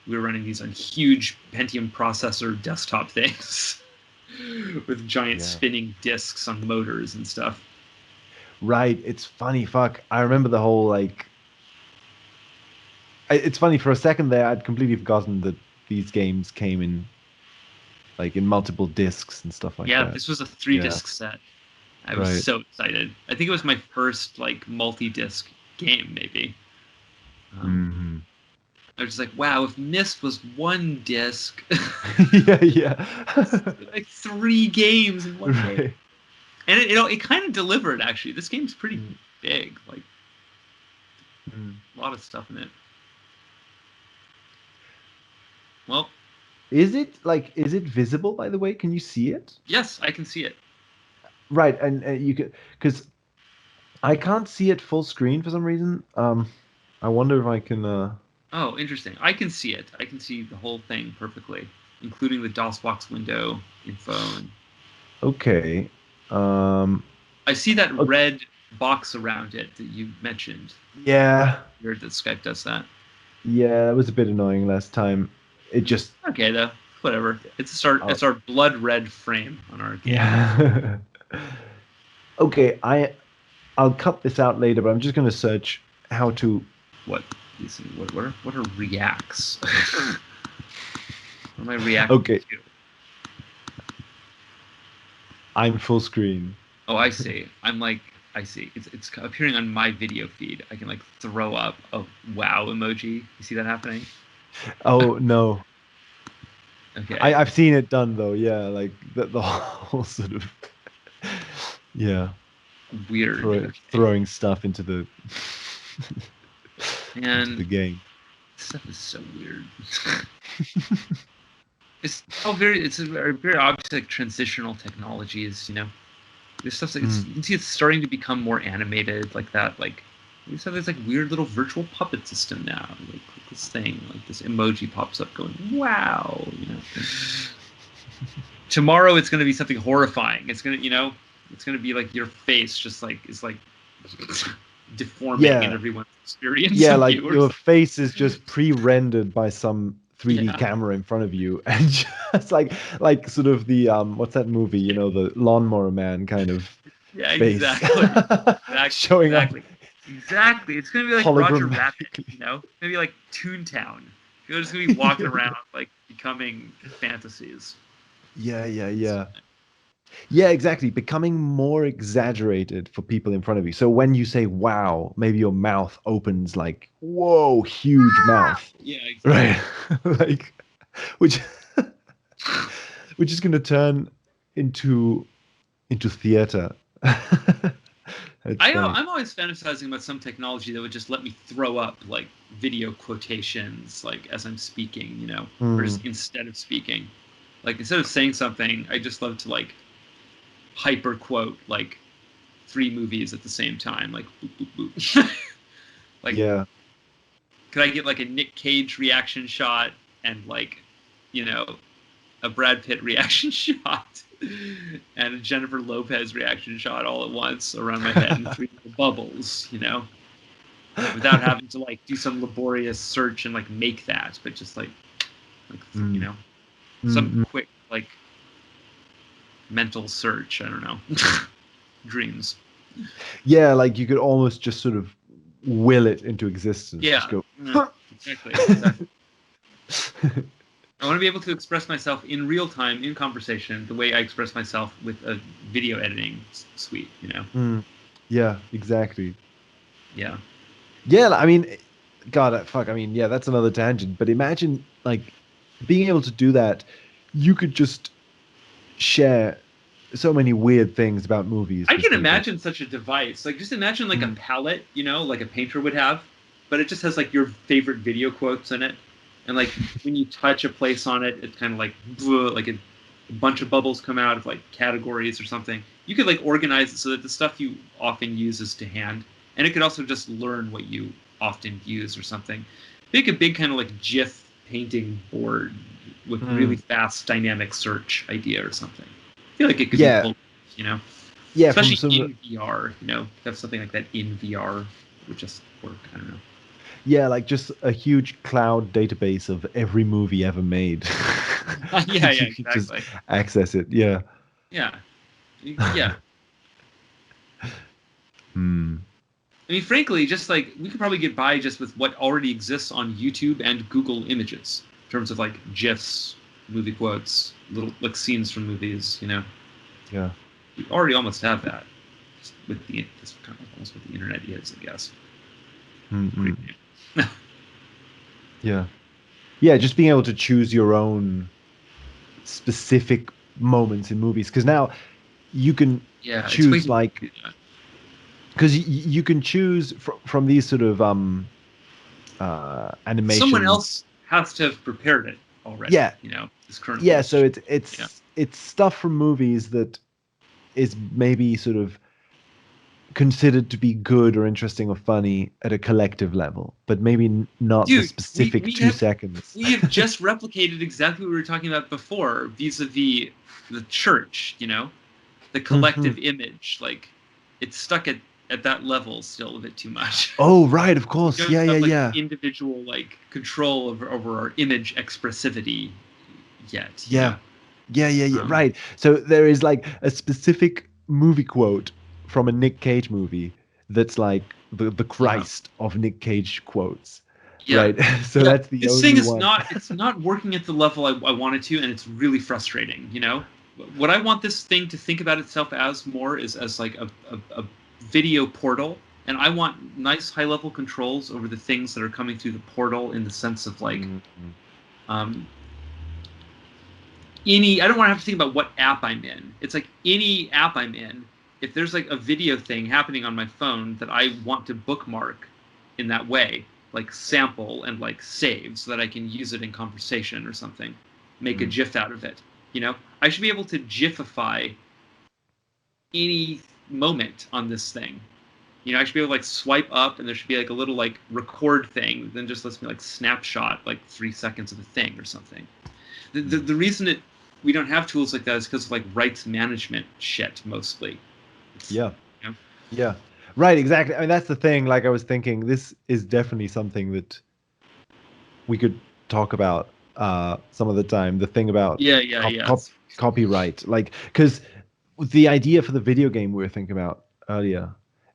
We were running these on huge Pentium processor desktop things with giant Yeah. spinning discs on motors and stuff. Right. It's funny. Fuck. I remember the whole like. It's funny for a second there. I'd completely forgotten that these games came in like in multiple discs and stuff like Yeah, that. this was a Yeah. three-disc set. I was Right. so excited. I think it was my first like multi-disc game, maybe. Um, Hmm. I was just like, wow, if Myst was one disc, Yeah. Yeah. like 3 games in one game, Right. and it kind of delivered actually. This game's pretty Mm, big, like mm. a lot of stuff in it. Well, Is it like? Is it visible? By the way, can you see it? yes, I can see it. Right. And you could because I can't see it full screen for some reason. I wonder if I can. Oh, interesting. I can see it. I can see the whole thing perfectly, including the DOSBox window info. And Okay. Um. I see that o- red box around it that you mentioned. Yeah. Weird that Skype does that. Yeah. That was a bit annoying last time. It just. Okay, though. Whatever. Oh, It's our blood red frame on our game. yeah. Okay. I'll cut this out later, but I'm just gonna search how to. What? What are reacts? What am I reacting Okay. to? I'm full screen. Oh, I see. I see. It's appearing on my video feed. I can like throw up a wow emoji. You see that happening? Oh no. Okay. I've seen it done though. Yeah. Like the whole sort of. Yeah. Weird. Okay. Throwing stuff into the into And the game. this stuff is so weird. It's a very obvious like transitional technologies, you know. This stuff's like Mm. you can see it's starting to become more animated like that. Like we just have this like weird little virtual puppet system now. Like this thing, like this emoji pops up going, wow, you know. Tomorrow it's gonna be something horrifying. It's gonna, you know, it's gonna be like your face just like is like deforming in Yeah. everyone's experience Yeah, of like you or your something. face is just pre-rendered by some 3D Yeah. camera in front of you, and just like sort of the what's that movie? You know, the Lawnmower Man kind of Yeah, face exactly. showing up Exactly. Exactly. It's gonna be like Roger Rabbit, you hologrammatically. know? It's gonna be like Toontown. You're just gonna be walking Yeah, around like becoming fantasies. yeah, yeah, yeah. Yeah, exactly. Becoming more exaggerated for people in front of you. So when you say "wow," maybe your mouth opens like "whoa," huge mouth, Yeah, right? exactly. Like, which which is going to turn into theater. It's funny. I'm always fantasizing about some technology that would just let me throw up like video quotations like as I'm speaking, you know, or Mm, just instead of speaking. Like instead of saying something, I just love to like hyper quote like 3 movies at the same time, like boop boop boop. Like yeah. could I get like a Nick Cage reaction shot and like, you know, a Brad Pitt reaction shot and a Jennifer Lopez reaction shot all at once around my head in 3 bubbles, you know, without having to like do some laborious search and like make that, but just like you Mm, know, some mm, mm. quick like mental search. I don't know, dreams. Yeah, like you could almost just sort of will it into existence. Just Yeah, go. yeah, exactly, exactly. I want to be able to express myself in real time in conversation the way I express myself with a video editing suite, you know? Mm, yeah, exactly. Yeah. Yeah, I mean, God, fuck. I mean, yeah, that's another tangent. But imagine like being able to do that. You could just share so many weird things about movies I with can people. imagine such a device. Like, just imagine like a Mm. palette, like a painter would have, but it just has like your favorite video quotes in it, and like when you touch a place on it, it kind of like like a bunch of bubbles come out of like categories or something. You could like organize it so that the stuff you often use is to hand, and it could also just learn what you often use or something. Make a big kind of like GIF painting board with really Mm. fast dynamic search idea or something. I feel like it could be Yeah, cool, you know yeah. From especially some, in VR. Have something like that in VR would just work. I don't know. yeah, like just a huge cloud database of every movie ever made. Yeah, And yeah, you could just exactly. access it. Yeah. Yeah, yeah. Hmm. I mean, frankly, just like we could probably get by just with what already exists on YouTube and Google Images in terms of like GIFs, movie quotes, little like scenes from movies. Yeah. We already almost have that just with that's kind of almost what the internet is, I guess. Mm-mm. Pretty. Yeah. Yeah. Just being able to choose your own specific moments in movies, because now you can Yeah, it's way choose too easy like to do that. because you can choose from these sort of Someone animation. else has to have prepared it already. Yeah. This current Yeah. So host. it's Yeah. it's it's stuff from movies that is maybe sort of considered to be good or interesting or funny at a collective level, but maybe not the Dude, specific we two have seconds. we have just replicated exactly what we were talking about before, vis-a-vis the church. The Hmm. collective image. Like, it's stuck at that level still a bit too much. Oh, right, of We course. don't Yeah, yeah, have like yeah. individual like control over our image expressivity yet. Yeah. Yeah, yeah, yeah. Um, Right. So there is like a specific movie quote from a Nick Cage movie that's like the yeah. Christ of Nick Cage quotes. Yeah. Right. So Yeah. that's the This thing only is one. not working at the level I wanted to, and it's really frustrating. What I want this thing to think about itself as more is as like a video portal, and I want nice high level controls over the things that are coming through the portal in the sense of like Mhm. um, I don't want to have to think about what app I'm in. It's like any app I'm in, if there's like a video thing happening on my phone that I want to bookmark in that way, like sample and like save so that I can use it in conversation or something, make a Mm. GIF out of it. I should be able to GIFify any moment on this thing. I should be able to like swipe up and there should be like a little like record thing that then just lets me like snapshot like 3 seconds of a thing or something. The reason we don't have tools like that is because of like rights management shit mostly. It's, Yeah. you know? Yeah. Right, exactly. I mean, that's the thing. Like I was thinking, this is definitely something that we could talk about some of the time. The thing about Yeah, yeah, yeah. copyright, like, because the idea for the video game we were thinking about earlier,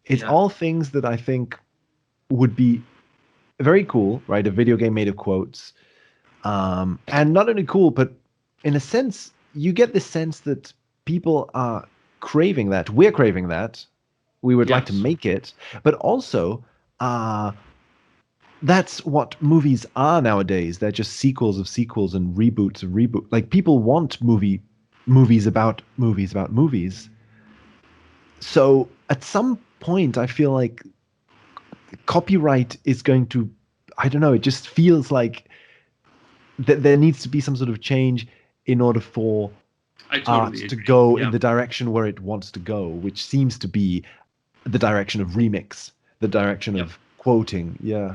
it's Yeah. all things that I think would be very cool, right? A video game made of quotes, and not only cool, but in a sense, you get this sense that people are craving that. We're craving that. We would like to Yes. make it, but also, uh, that's what movies are nowadays. They're just sequels of sequels and reboots of reboot. Like people want movies about movies about movies. So at some point, I feel like copyright is going to, I don't know, it just feels like there needs to be some sort of change in order for I art totally to agree. go in Yeah. the direction where it wants to go, which seems to be the direction of remix, the direction Yep. of quoting. Yeah.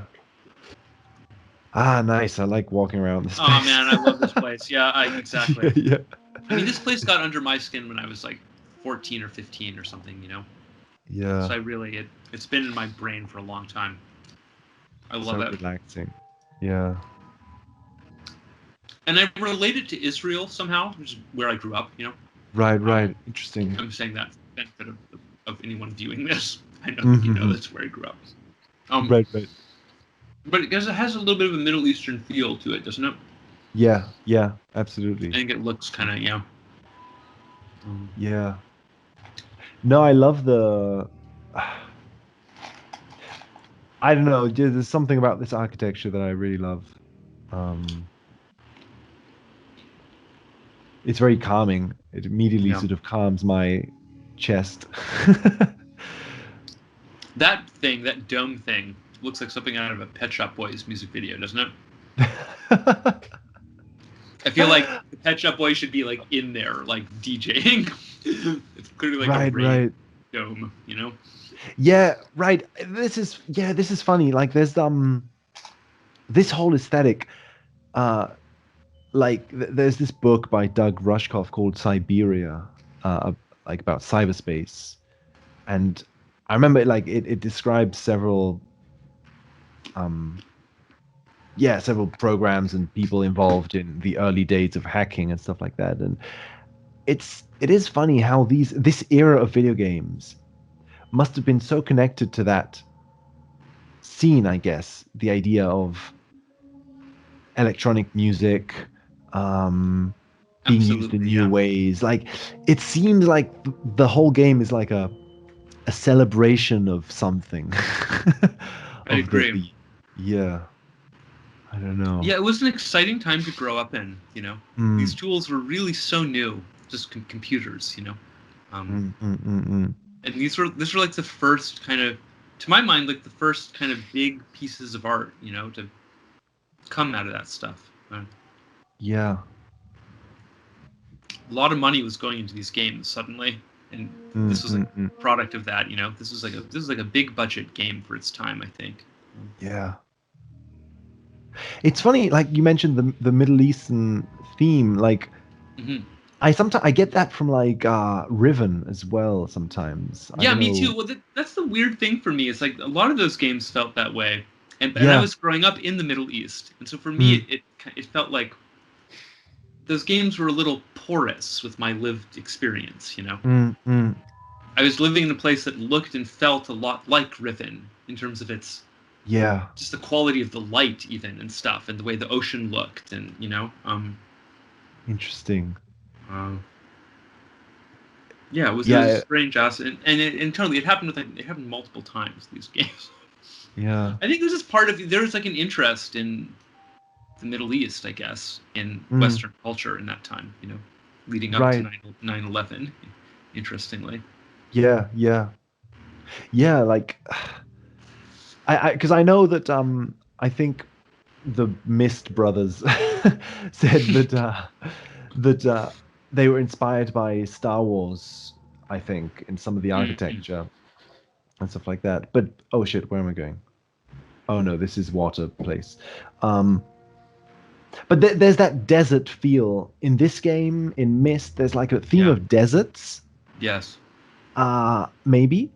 Ah, nice. I like walking around this Oh space. man, I love this place. Yeah, Yeah, exactly. yeah. I mean, this place got under my skin when I was like 14 or 15 or something. Yeah. So I really it's been in my brain for a long time. I So love it. relaxing. Yeah. And I relate it to Israel somehow, which is where I grew up. Right, Um, right. Interesting. I'm saying that for the benefit of anyone viewing this. I know that Hmm. that's where I grew up. Um, Right, right. but because it has a little bit of a Middle Eastern feel to it, doesn't it? Yeah, yeah, I absolutely. think it looks kind of Yeah. No, I love the I don't know, there's something about this architecture that I really love. Um It's very calming. It immediately Yeah. sort of calms my chest. That thing, that dome thing, looks like something out of a Pet Shop Boys music video, doesn't it? I feel like the Pet Shop Boys should be like in there, like DJing. It's clearly like a Right, rave right. dome, you know? Yeah, right. This is funny. Like there's this whole aesthetic. Uh, there's this book by Doug Rushkoff called Siberia, uh, like about cyberspace, and I remember it describes several um several programs and people involved in the early days of hacking and stuff like that. And it is funny how this era of video games must have been so connected to that scene, I guess, the idea of electronic music being used in Absolutely, new yeah. ways. Like it seems like the whole game is like a celebration of something. I Of agree. the yeah, I don't know. Yeah, it was an exciting time to grow up in, you know? These Mm, tools were really so new, just computers, you know? Um, mm, mm, mm, mm. and these were like the first kind of, to my mind, like the first kind of big pieces of art, you know, to come out of that stuff. Yeah. A lot of money was going into these games suddenly, and Mm, this was a mm, mm. product of that. You know, this was like a big budget game for its time, I think. Yeah. It's funny, like you mentioned the Middle Eastern theme. Like Hmm. I get that from like Riven as well sometimes. I Yeah, don't me know. too. Well, that's the weird thing for me. Is like a lot of those games felt that way, and I Yeah. was growing up in the Middle East, and so for me, Mm, it felt like those games were a little porous with my lived experience. You know, mm, mm. I was living in a place that looked and felt a lot like Riven in terms of its Yeah. just the quality of the light even and stuff and the way the ocean looked and Interesting. uh, yeah, it was a Yeah. strange ass and totally it happened multiple times these games. Yeah. I think this is part of there was like an interest in the Middle East, I guess, in Mm, Western culture in that time, you know, leading up to right. 9/11. Interestingly. Yeah. Yeah. Yeah. Like because I know that I think the Mist brothers said that they were inspired by Star Wars. I think in some of the Mm-hmm. architecture and stuff like that. But oh shit, where am I going? Oh no, this is water place. Um, but there's that desert feel in this game. In Mist, there's like a theme Yeah. of deserts. Yes. Maybe.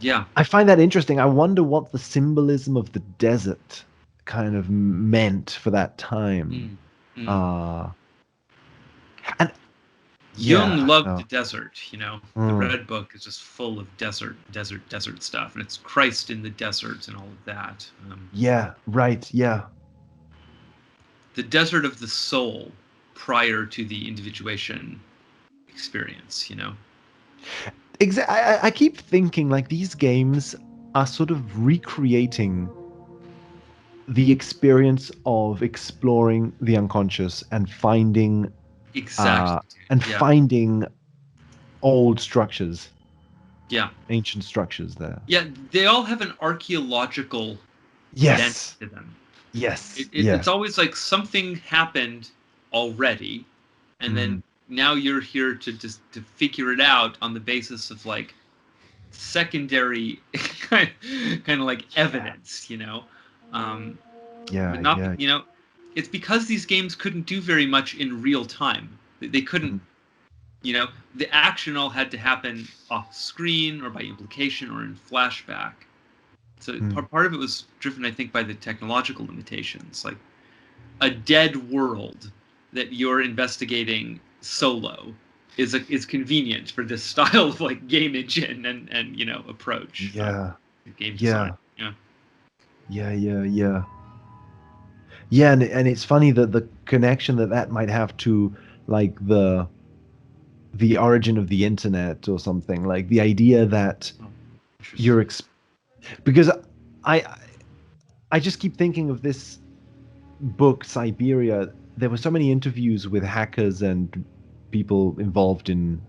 Yeah. I find that interesting. I wonder what the symbolism of the desert kind of meant for that time. Mm. Mm. Uh, and Jung yeah, loved the no. desert, you know. The Mm, Red Book is just full of desert stuff, and it's Christ in the desert and all of that. yeah, right, yeah. The desert of the soul prior to the individuation experience, you know. I keep thinking like these games are sort of recreating the experience of exploring the unconscious uh, Exactly, and dude. Yeah, finding old structures, yeah, ancient structures there. yeah. They all have an archaeological bent Yes, to them. yes, It's yes. always like something happened already, and Mm, then now you're here to just to figure it out on the basis of like secondary kind of like yeah, evidence, you know. Um, yeah, but not, yeah. you know, it's because these games couldn't do very much in real time. They couldn't, Mm, you know, the action all had to happen off screen or by implication or in flashback. So mm, part of it was driven, I think, by the technological limitations, like a dead world that you're investigating solo is convenient for this style of like game engine and you know approach yeah, game design. yeah, Yeah. yeah, yeah, yeah. Yeah, and it's funny that the connection that that might have to like the origin of the internet or something, like the idea that Oh, interesting. you're because I I just keep thinking of this book Siberia. There were so many interviews with hackers and people involved in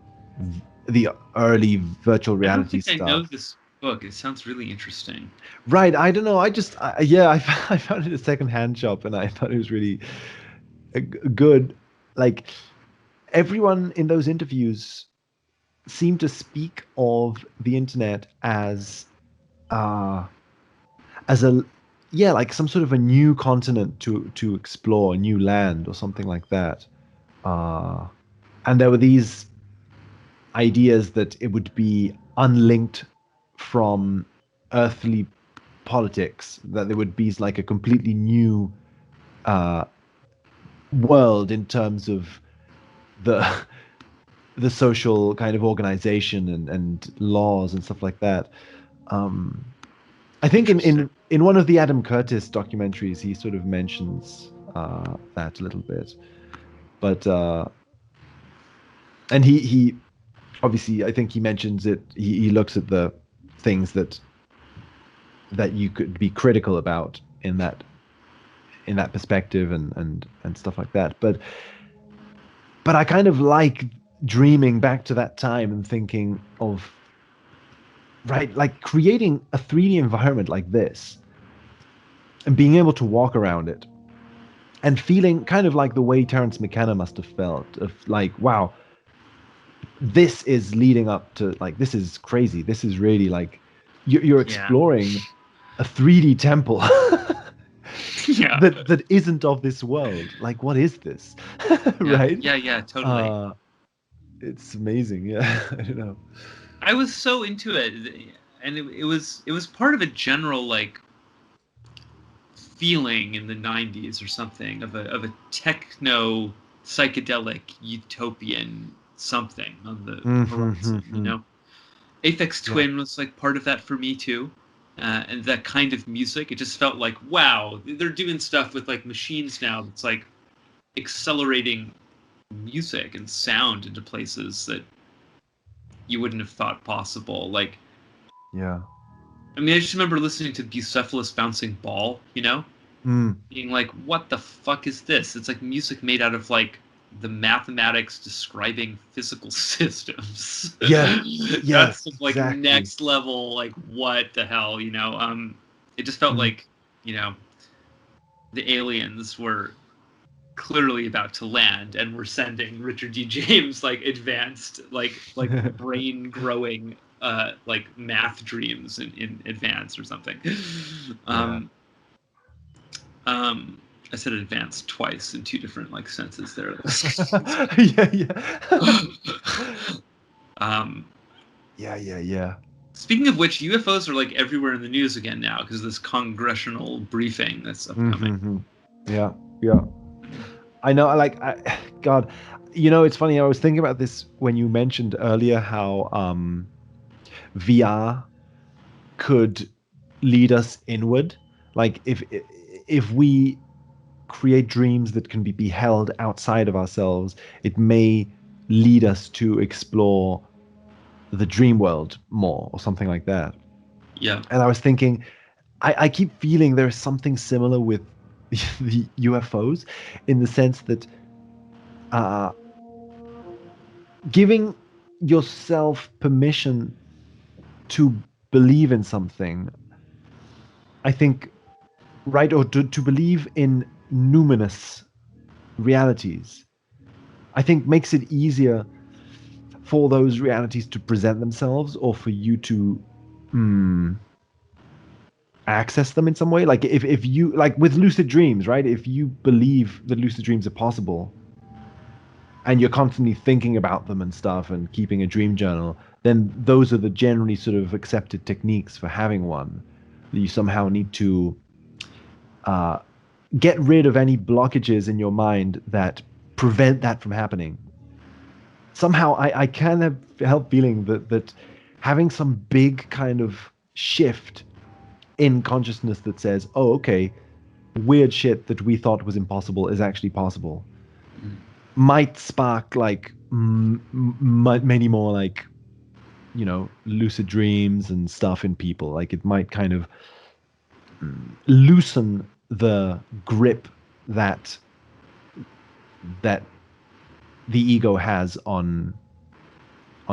the early virtual I don't reality think I know stuff. this book. It sounds really interesting. Right. I don't know. Yeah, I found it at a secondhand shop and I thought it was really good. Like everyone in those interviews seemed to speak of the internet uh, as a yeah, like some sort of a new continent to explore, a new land or something like that. Uh, and there were these ideas that it would be unlinked from earthly politics, that there would be like a completely new uh, world in terms of the the social kind of organization and laws and stuff like that. Um, I think Interesting. in one of the Adam Curtis documentaries, he sort of mentions that a little bit, but and he obviously I think he mentions it. He looks at the things that you could be critical about in that perspective and stuff like that. But I kind of like dreaming back to that time and thinking of right like creating a 3D environment like this and being able to walk around it and feeling kind of like the way Terence McKenna must have felt of like, wow, this is leading up to like this is crazy. This is really like you're Yeah. exploring a 3D temple Yeah. that isn't of this world. Like, what is this? Yeah. Right? Yeah. Yeah. Totally. Uh, it's amazing. Yeah, I don't know. I was so into it, and it was part of a general like feeling in the '90s or something of a techno psychedelic utopian something on the horizon. You Mm-hmm. know, Aphex Yeah. Twin was like part of that for me too. And that kind of music, it just felt like, wow, they're doing stuff with like machines now that's like accelerating music and sound into places that you wouldn't have thought possible. Like, Yeah. I mean, I just remember listening to Bucephalus Bouncing Ball, you know, Mm. being like, what the fuck is this? It's like music made out of like the mathematics describing physical systems. Yeah. Yeah. That's like Exactly. next level, like what the hell, you know? It just felt Mm. like, you know, the aliens were clearly about to land and we're sending Richard D. James like advanced like brain growing like math dreams in advance or something. Yeah. Um um I said advanced twice in two different like senses there. Yeah. Yeah. um Yeah. Yeah. Yeah. Speaking of which, UFOs are like everywhere in the news again now because of this congressional briefing that's upcoming. Mm-hmm. Yeah. Yeah. I know. God, you know, it's funny. I was thinking about this when you mentioned earlier how VR could lead us inward. Like if we create dreams that can be beheld outside of ourselves, it may lead us to explore the dream world more or something like that. Yeah. And I was thinking, I keep feeling there's something similar with the UFOs in the sense that uh, giving yourself permission to believe in something, I think, right, or to believe in numinous realities, I think makes it easier for those realities to present themselves or for you to mm, access them in some way. Like if you like with lucid dreams, right? If you believe that lucid dreams are possible and you're constantly thinking about them and stuff and keeping a dream journal, then those are the generally sort of accepted techniques for having one. You somehow need to uh, get rid of any blockages in your mind that prevent that from happening. Somehow I can't help feeling that having some big kind of shift in consciousness that says, oh, okay, weird shit that we thought was impossible is actually possible, might spark like many more like, you know, lucid dreams and stuff in people. Like it might kind of loosen the grip that that the ego has on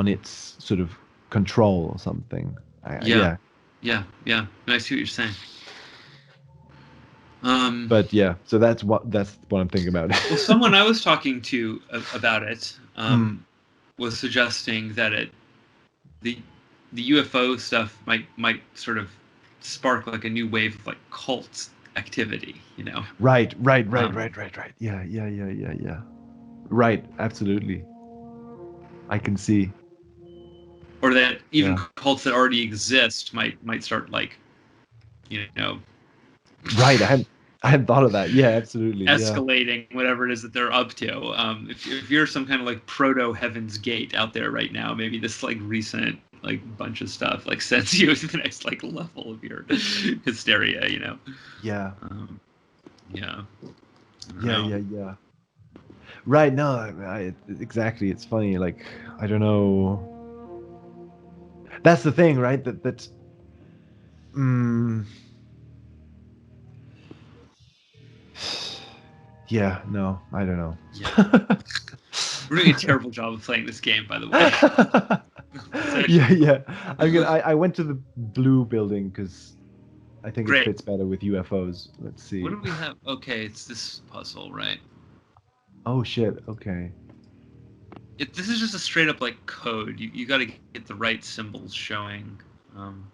its sort of control or something. Yeah. Yeah. Yeah. I see what you're saying. But yeah, so that's what I'm thinking about. Well, someone I was talking to about it Mm. was suggesting that the UFO stuff might sort of spark like a new wave of like cult activity, you know? Right. Um, Yeah. Right, absolutely. I can see. or that even Yeah. cults that already exist might start like, you know, Right. I hadn't thought of that. Yeah, absolutely. Yeah. escalating whatever it is that they're up to. If you're some kind of like proto Heaven's Gate out there right now, maybe this like recent like bunch of stuff like sends you to the next like level of your hysteria, you know? Yeah. Yeah. I don't Yeah, know. yeah, yeah. Right. No, exactly. It's funny. Like, I don't know. That's the thing, right? That. Mm, yeah. No, I don't know. Yeah. We're doing a terrible job of playing this game, by the way. It's Yeah, actually yeah. I went to the blue building because I think it great. fits better with UFOs. Let's What see. do we have? Okay, it's this puzzle, right? Oh shit. Okay. This is just a straight up like code. You got to get the right symbols showing. Um,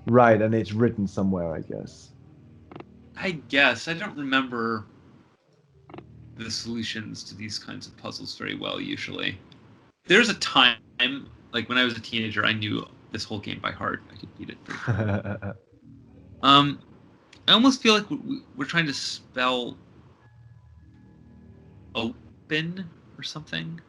Right, and it's written somewhere, I guess. I guess I don't remember the solutions to these kinds of puzzles very well. Usually, there's a time like when I was a teenager, I knew this whole game by heart. I could beat it pretty quickly. Um, I almost feel like we're trying to spell open or something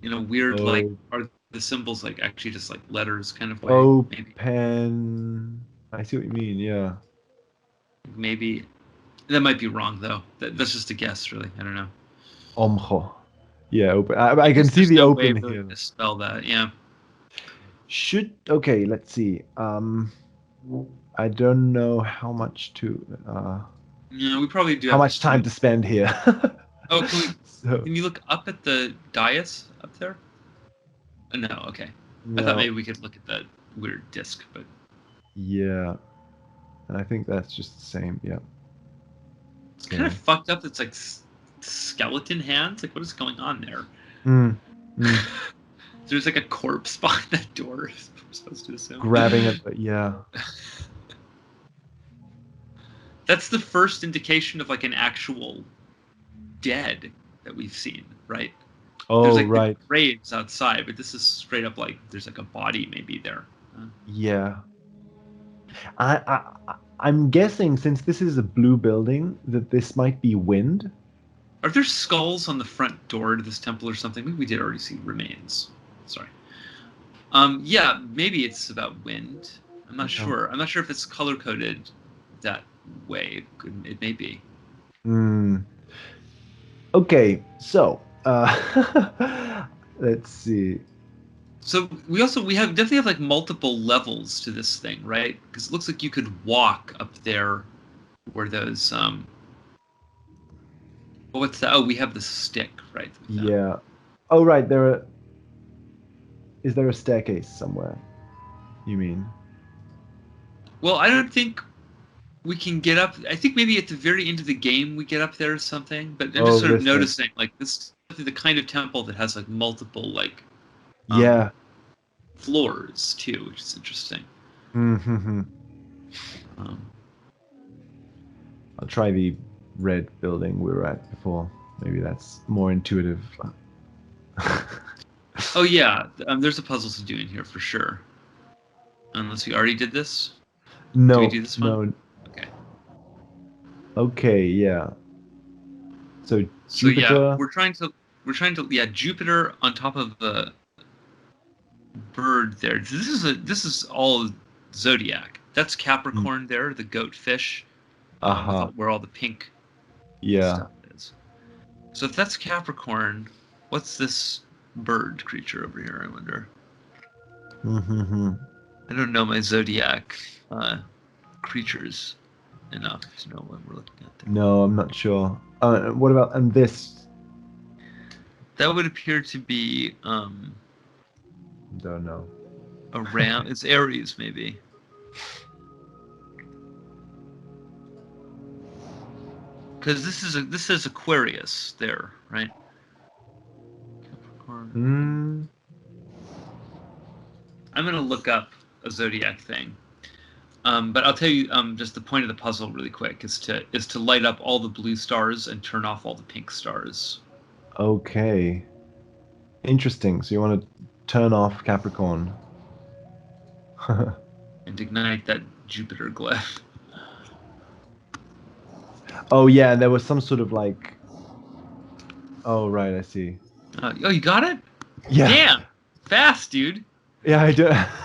in a weird like Oh, are the symbols like actually just like letters kind of way maybe open. I see what you mean. Yeah. maybe that might be wrong though that's just a guess really I don't know Omho. Yeah, open. I can because see there's the no way open really here. to spell that yeah Should okay. Let's see. I don't know how much to. we probably do How have to much time spend to spend here. oh So can you look up at the dais up there no okay I thought no. maybe we could look at that weird disc but Yeah, and I think that's just the same. Yeah. it's kind of Okay. fucked up it's like skeleton hands like what is going on there Mm, mm. there's like a corpse behind that door I'm supposed to assume Grabbing it, but yeah. that's the first indication of like an actual dead that we've seen, right? There's Oh, like the right. graves outside, but this is straight up like there's like a body maybe there. Yeah. I'm guessing since this is a blue building that this might be wind. Are there skulls on the front door to this temple or something? Maybe we did already see remains. Sorry. Yeah, maybe it's about wind. I'm not Yeah. sure. I'm not sure if it's color coded that way. It may be. Hmm. Okay, so let's see. So we have definitely have like multiple levels to this thing, right? Because it looks like you could walk up there where those what's that? Oh, we have the stick, right? We found. Yeah. Oh, right. Is there a staircase somewhere? You mean? Well, I don't think we can get up. I think maybe at the very end of the game we get up there or something. But I'm just Oh, sort of this thing. noticing like this is the kind of temple that has like multiple like um, Yeah. floors too, which is interesting. Mm-hmm. Um, I'll try the red building we were at before. Maybe that's more intuitive. oh yeah, there's a puzzle to do in here for sure. Unless we already did this. Do we No, do this one? no. Okay. Okay, yeah. So So yeah, Jupiter. we're trying to yeah Jupiter on top of the bird there. This is all zodiac. That's Capricorn there, the goat fish, Uh-huh. where all the pink Yeah. stuff is. So if that's Capricorn, what's this bird creature over here? I wonder. Mm-hmm. I don't know my zodiac creatures enough to know what we're looking at there. No, I'm not sure. What about and this? That would appear to be Don't know. a ram. It's Aries, maybe. Because this is Aquarius there, right? Capricorn. Hmm. I'm gonna look up a zodiac thing. But I'll tell you just the point of the puzzle really quick is to light up all the blue stars and turn off all the pink stars. Okay. Interesting. So you want to turn off Capricorn. And ignite that Jupiter glyph. Oh yeah, and there was some sort of like. Oh right, I see. Oh, you got it? Yeah. Damn! Fast, dude! Yeah, I do.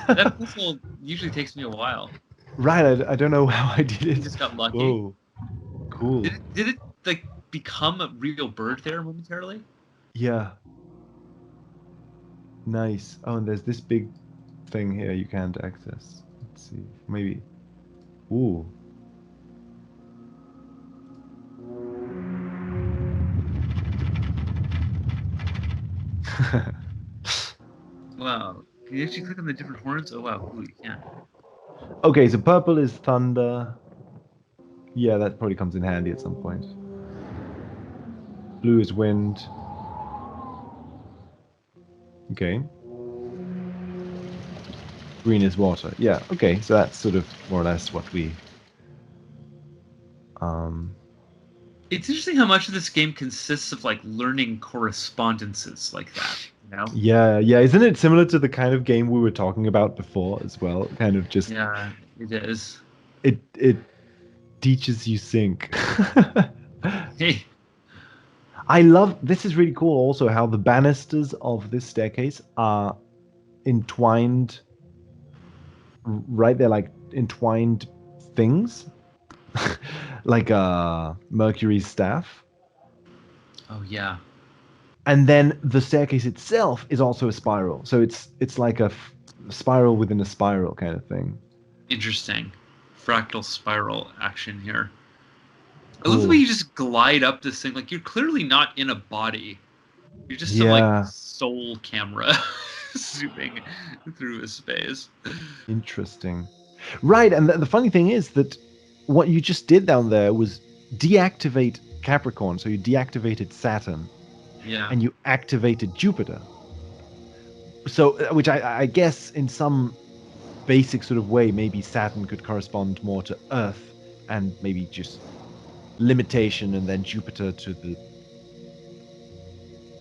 That puzzle usually takes me a while. Right, I don't know how I did You it. just got lucky. Whoa, cool. Did it like become a real bird there momentarily? Yeah, nice. Oh, and there's this big thing here you can't access. Let's see, maybe. Ooh. Wow. Can you actually click on the different horns? Oh wow, cool, you can. Okay, so purple is thunder. Yeah, that probably comes in handy at some point. Blue is wind. Okay. Green is water. Yeah, okay, so that's sort of more or less what we um It's interesting how much of this game consists of like learning correspondences like that, you know? yeah, isn't it similar to the kind of game we were talking about before as well? Kind of just Yeah, it is. it teaches you sync. Hey, I love this is really cool also how the banisters of this staircase are entwined right there like entwined things like Mercury's staff. oh yeah. And then the staircase itself is also a spiral. So it's like a spiral within a spiral kind of thing. Interesting. Fractal spiral action here. I love the way Cool. you just glide up this thing. Like you're clearly not in a body. You're just some like Yeah, soul camera zooming through a space. interesting. Right, and the funny thing is that what you just did down there was deactivate Capricorn. So you deactivated Saturn Yeah. and you activated Jupiter. So, which I guess in some basic sort of way, maybe Saturn could correspond more to Earth and maybe just limitation, and then Jupiter to the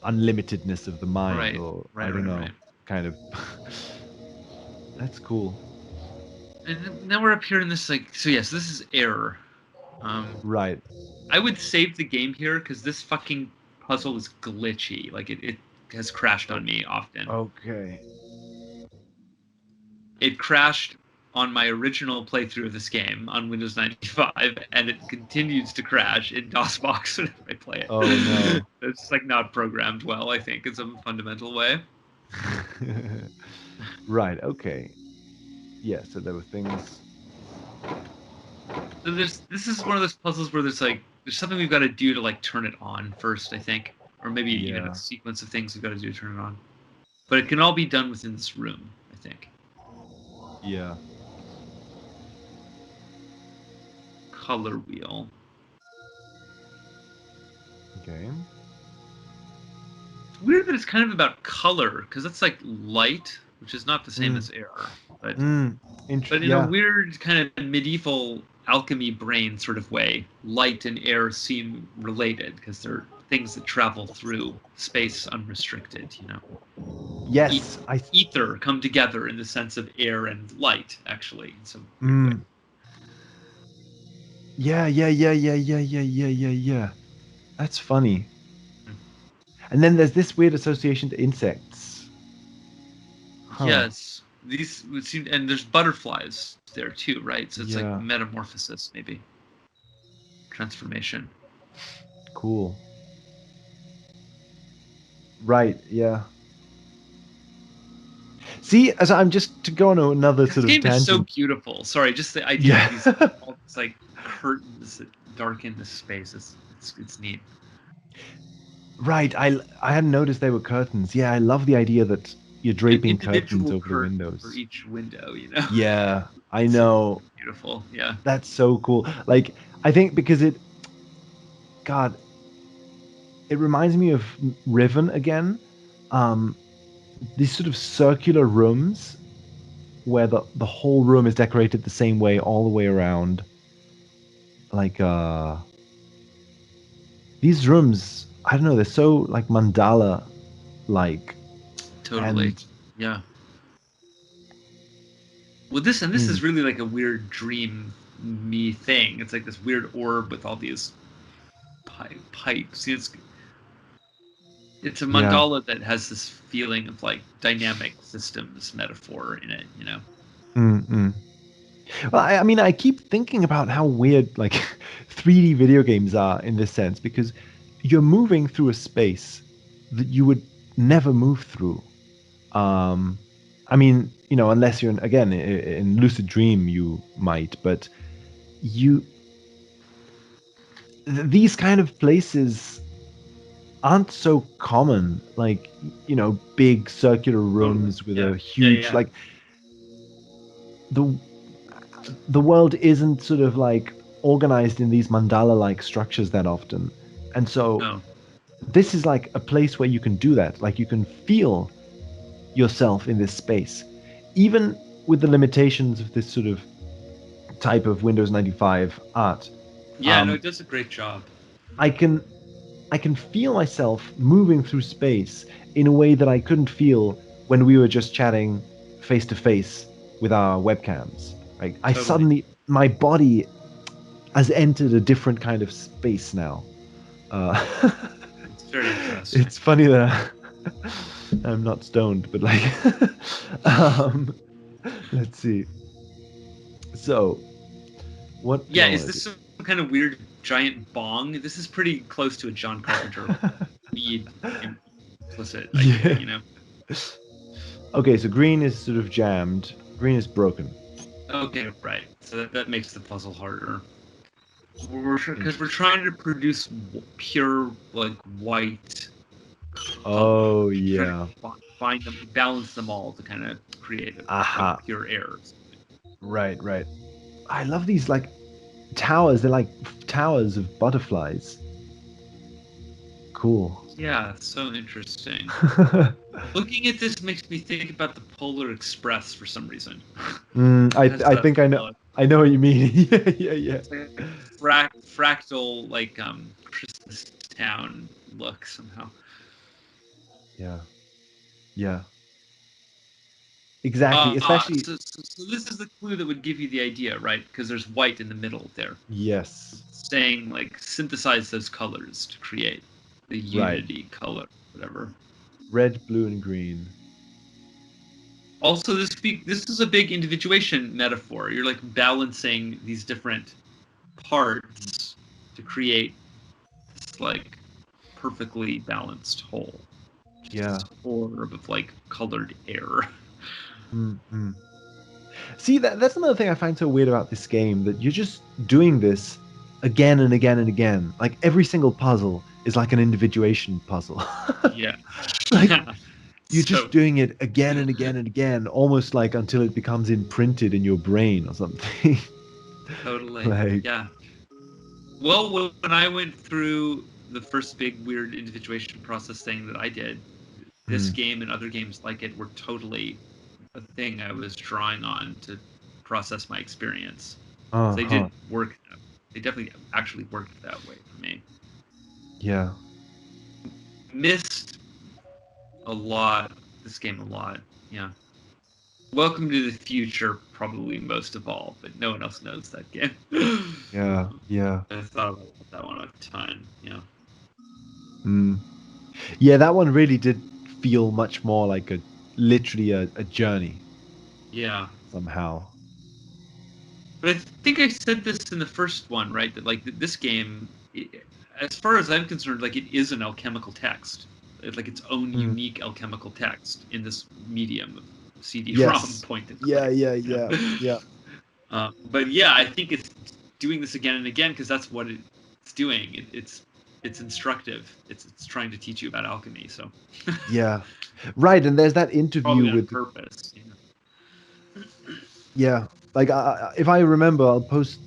unlimitedness of the mind, Right. or I Right. don't Right. know, Right. kind of. That's cool. And now we're up here in this like. So yes, this is error. Right. I would save the game here because this fucking puzzle is glitchy. Like it has crashed on me often. Okay. It crashed on my original playthrough of this game on Windows 95, and it continues to crash in DOSBox whenever I play it. Oh no. It's like not programmed well, I think, in some fundamental way. Right. Okay. Yeah. So there were things. So this is one of those puzzles where there's something we've got to do to like turn it on first, I think, or maybe even Yeah. a sequence of things we've got to do to turn it on. But it can all be done within this room, I think. Yeah. Color wheel. Okay. It's weird that it's kind of about color because that's like light, which is not the same as air, but in a Yeah. weird kind of medieval alchemy brain sort of way, light and air seem related because they're things that travel through space unrestricted, you know. Yes. Ether come together in the sense of air and light, actually, in some weird way. Yeah. That's funny. And then there's this weird association to insects. Huh. Yes, these would seem, and there's butterflies there too, right? So it's like Yeah. metamorphosis, maybe transformation. Cool. Right. Yeah. See, as I'm just to go on another This sort of game is so tangent. beautiful. Sorry, just the idea Yeah. of these all these like curtains that darken the space. It's neat. Right. I hadn't noticed they were curtains. Yeah, I love the idea that you're An draping curtains individual over the curtain for windows. each window, you know. Yeah, I It's know. beautiful. Yeah. That's so cool. Like, I think because God, it reminds me of Riven again. Um, these sort of circular rooms where the whole room is decorated the same way all the way around. Like, these rooms, I don't know, they're so like mandala like. Totally. And Yeah. Well, this mm, is really like a weird dream me thing. It's like this weird orb with all these pipes. It's a yeah. mandala that has this feeling of like dynamic systems metaphor in it, you know. Mm. Well, I mean, I keep thinking about how weird like 3D video games are in this sense because you're moving through a space that you would never move through. Um, I mean, unless you're again in lucid dream, you might, but you these kind of places aren't so common. Like, big circular Totally. rooms with Yeah. a Yeah. huge Yeah. like the the world isn't sort of like organized in these mandala like structures that often. And so No. this is like a place where you can do that. Like you can feel yourself in this space, even with the limitations of this sort of type of Windows 95 art. Yeah. No, Um, it does a great job. I can I can feel myself moving through space in a way that I couldn't feel when we were just chatting face to face with our webcams. Like I Totally. suddenly my body has entered a different kind of space now. Uh, It's very interesting. it's funny that I'm not stoned, but like, um, let's see. So, what do Yeah. I Is want this to some kind of weird giant bong? This is pretty close to a John Carpenter do? weed implicit idea, Yeah. you know. Okay, so green is sort of jammed. Green is broken. Okay, right. So that makes the puzzle harder. Because we're Interesting. trying to produce pure like white color. Oh Trying to yeah. find them, balance them all to kind of create a Aha. pure air. Right, right. I love these like towers. They're like towers of butterflies. Cool. Yeah, so interesting. Looking at this makes me think about the Polar Express for some reason. I It has I the think I know what you mean. Yeah, yeah, yeah. it's like a fractal like Christmas town look somehow. Yeah. Yeah. Exactly. Especially So this is the clue that would give you the idea, right? Because there's white in the middle there, yes. saying like synthesize those colors to create the Right. unity color, whatever. Red, blue, and green. Also, this is a big individuation metaphor. You're like balancing these different parts to create this like perfectly balanced whole. Just Yeah. this orb of like colored air. Mm. See, that's another thing I find so weird about this game that you're just doing this again and again and again. Like every single puzzle is like an individuation puzzle. Yeah. Like you're So just doing it again and again and again, almost like until it becomes imprinted in your brain or something. totally. Like, Yeah. Well, when I went through the first big weird individuation process thing that I did, this mm, game and other games like it were totally a thing I was drawing on to process my experience. So they uh-huh. did work. They definitely actually worked that way for me. Yeah. Missed a lot. This game a lot. Yeah. Welcome to the Future, probably most of all, but no one else knows that game. Yeah. Yeah. I thought about that one a ton. Yeah. Mm. Yeah, that one really did feel much more like literally a journey Yeah. somehow. But I think I said this in the first one, right? That like this game, as far as I'm concerned, like it is an alchemical text. It's like its own Mm. unique alchemical text in this medium of CD-ROM Yes. point and Yeah, click. yeah, You yeah, know? yeah. But yeah, I think it's doing this again and again because that's what it's doing. It's it's instructive. It's trying to teach you about alchemy. So Yeah. Right, and there's that interview probably on with purpose. yeah, like if I remember, I'll post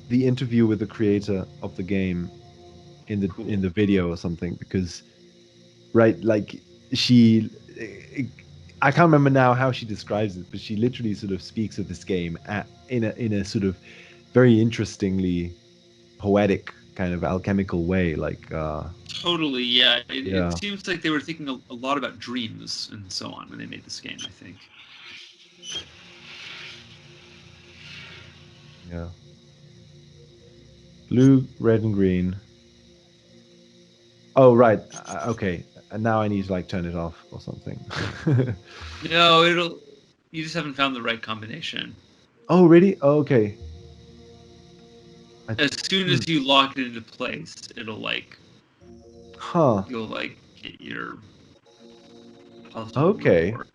the interview with the creator of the game Cool. in the video or something because right, like she I can't remember now how she describes it, but she literally sort of speaks of this game in a sort of very interestingly poetic kind of alchemical way like Totally, yeah. It yeah. seems like they were thinking a lot about dreams and so on when they made this game, I think. Yeah. Blue, red, and green. Oh, right. Okay. And now I need to like turn it off or something. No, you just haven't found the right combination. Oh, really? Oh, okay. I, As soon hmm. as you lock it into place, Huh. you'll like get your puzzle Okay. report.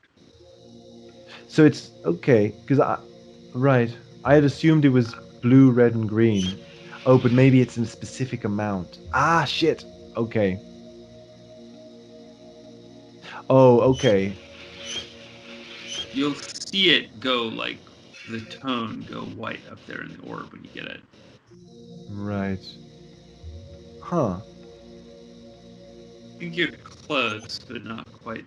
So it's okay because right. I had assumed it was blue, red, and green. Oh, but maybe it's in a specific amount. Ah, shit. Okay. Oh, okay. You'll see it go like the tone go white up there in the orb when you get it. Right. Huh. I think you're close, but not quite.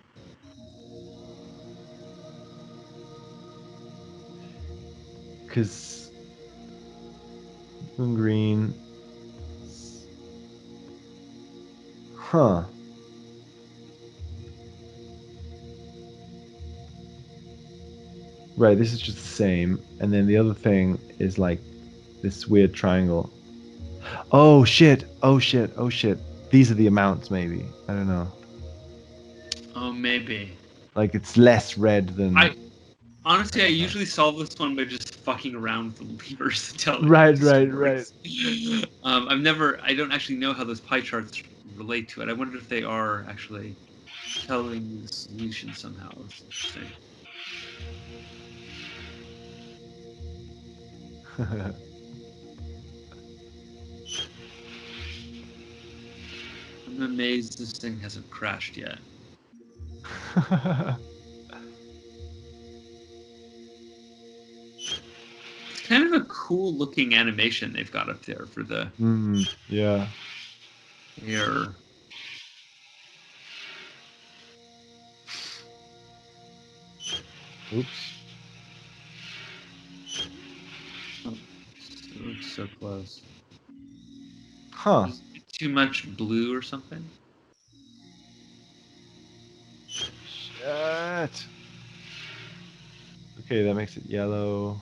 Because blue and green. Huh. Right, this is just the same. And then the other thing is like this weird triangle. Oh shit. Oh shit. Oh shit. These are the amounts maybe. I don't know. Oh, maybe. Like it's less red than I honestly, I usually solve this one by just fucking around with the levers until it right, just right, right. works. I don't actually know how those pie charts relate to it. I wonder if they are actually telling you the solution somehow. It's interesting. I'm amazed this thing hasn't crashed yet. It's kind of a cool looking animation they've got up there for the Yeah. air. Oops. Oh, it looks so close. Huh. Is it too much blue or something? Shit. Okay, that makes it yellow.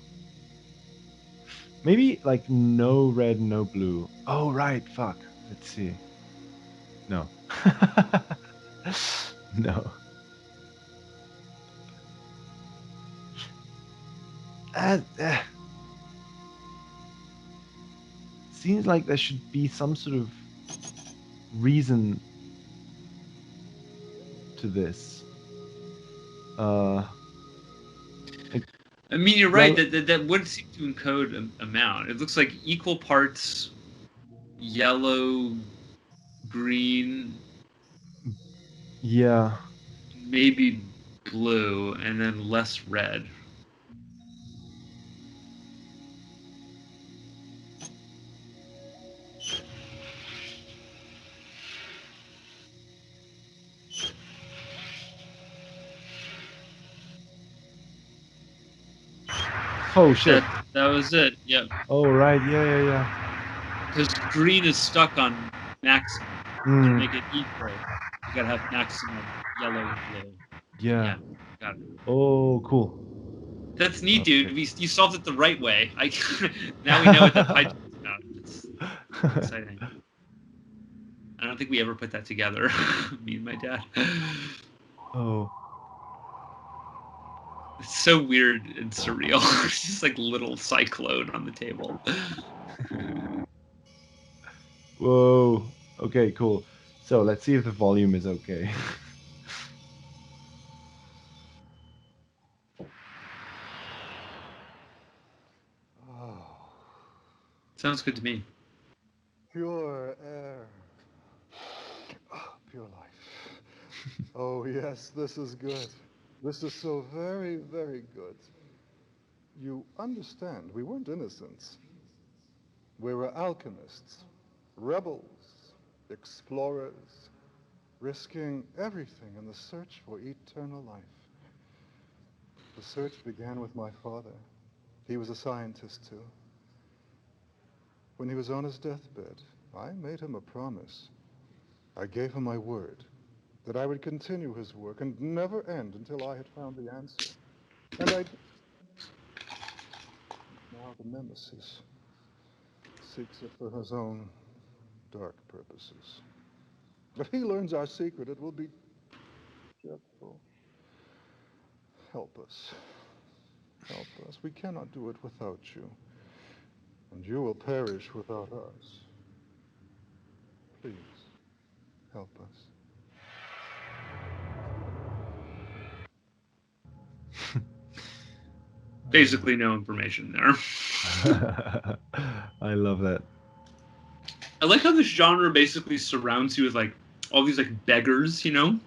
Maybe like no red, no blue. Oh, right. Fuck. Let's see. No. No. Uh, uh, seems like there should be some sort of reason to this. Uh, like I mean, you're right. yellow. That would seem to encode amount. It looks like equal parts yellow, green, Yeah. maybe blue, and then less red. Oh shit. That was it. Yep. Oh right. Yeah, yeah, yeah. Because green is stuck on maximum. So to Mm, make it equal, you gotta have maximum yellow and blue. yeah. Yeah, got it. Oh, cool. That's neat, dude. Okay. You solved it the right way. Now we know what that pie chart's about. It's exciting. I don't think we ever put that together. Me and my dad. Oh. It's so weird and surreal. It's just like little cyclone on the table. Whoa. Okay, cool. So let's see if the volume is okay. Sounds good to me. Pure air. Oh, yes, this is good. This is so very, very good. You understand, we weren't innocents. We were alchemists, rebels, explorers, risking everything in the search for eternal life. The search began with my father. He was a scientist, too. When he was on his deathbed, I made him a promise. I gave him my word that I would continue his work and never end until I had found the answer. And I did. Now the Nemesis seeks it for his own dark purposes. If he learns our secret, it will be dreadful. Help us. Help us. We cannot do it without you. And you will perish without us. Please, help us. Basically, no information there. I love that. I like how this genre basically surrounds you with like all these like beggars, you know?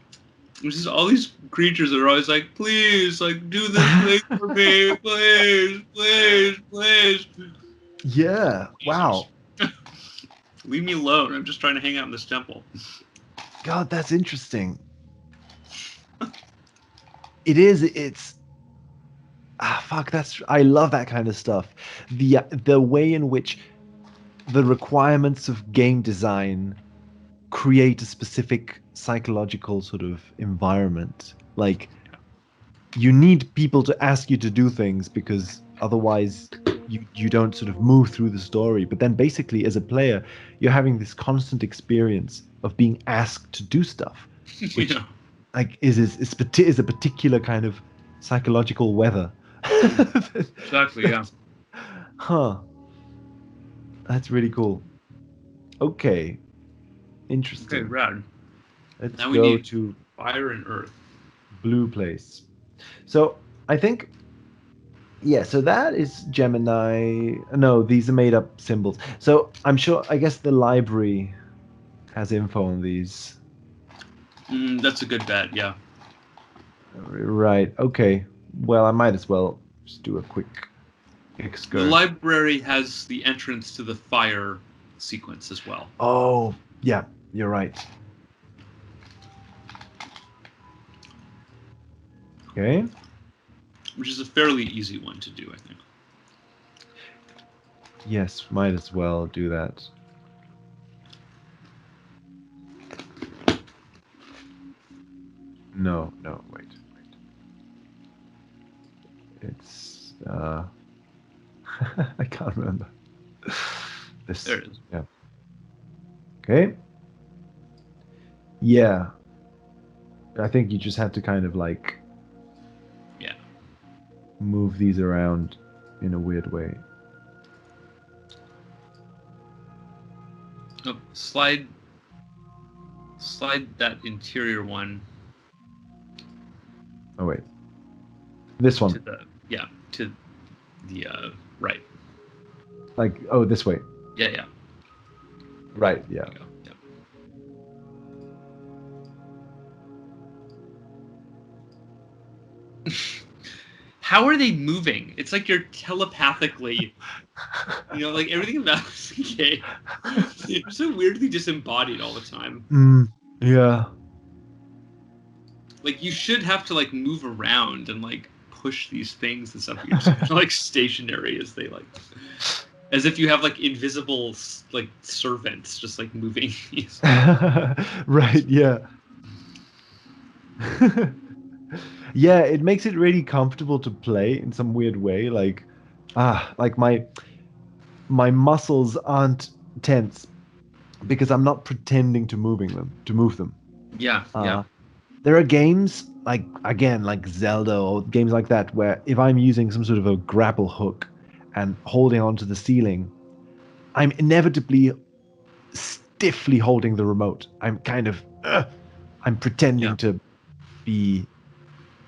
There's just all these creatures that are always like, please, like do this thing for me, please, please, please. Yeah. Jesus. Wow. Leave me alone. I'm just trying to hang out in this temple. God, that's interesting. It is. It's fuck. That's. I love that kind of stuff. The way in which the requirements of game design create a specific psychological sort of environment. Like you need people to ask you to do things because otherwise you don't sort of move through the story. But then basically as a player, you're having this constant experience of being asked to do stuff, which Yeah. like is a particular kind of psychological weather. Exactly, yeah. Huh. That's really cool. Okay. Okay, Interesting. rad. Let's Now we go need to fire and earth. blue place. So I think, yeah, so that is Gemini. No, these are made up symbols. So I'm sure, I guess the library has info on these. That's a good bet, yeah. Right. Okay. Well, I might as well just do a quick The excursion. library has the entrance to the fire sequence as well. Oh, yeah, you're right. Okay. Which is a fairly easy one to do, I think. Yes, might as well do that. No, no, wait, wait. It's I can't remember. This, There it is. yeah. Okay. Yeah. I think you just have to kind of like Yeah. move these around in a weird way. Oh, slide that interior one Oh wait. This one. to the right. Like oh this way. Yeah, yeah. Right, yeah. There you go. Yeah. How are they moving? It's like you're telepathically, like everything about this game. You're so weirdly disembodied all the time. Yeah. Like you should have to like move around and like push these things and stuff. But you're just kind of, like stationary as they like, as if you have like invisible like servants just like moving these. Right, yeah. Yeah, it makes it really comfortable to play in some weird way. Like my muscles aren't tense because I'm not pretending to move them. Yeah, yeah, Uh, there are games like again like Zelda or games like that where if I'm using some sort of a grapple hook and holding onto the ceiling, I'm inevitably stiffly holding the remote. I'm yeah. pretending to be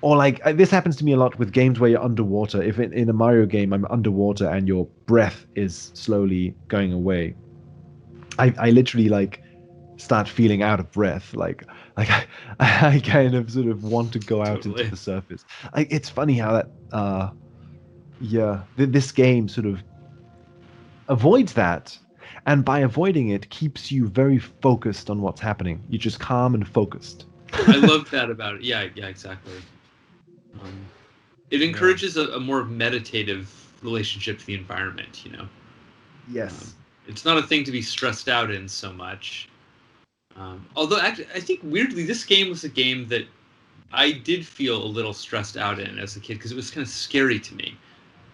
or like this happens to me a lot with games where you're underwater. If in a Mario game I'm underwater and your breath is slowly going away, I literally like start feeling out of breath. Like I kind of sort of want to go out into Totally. the surface. It's funny how that yeah, this game sort of avoids that, and by avoiding it, keeps you very focused on what's happening. You're just calm and focused. I love that about it. Yeah, yeah, exactly. It encourages a more meditative relationship to the environment, you know. Yes. It's not a thing to be stressed out in so much. Although, actually, I think weirdly, this game was a game that I did feel a little stressed out in as a kid because it was kind of scary to me.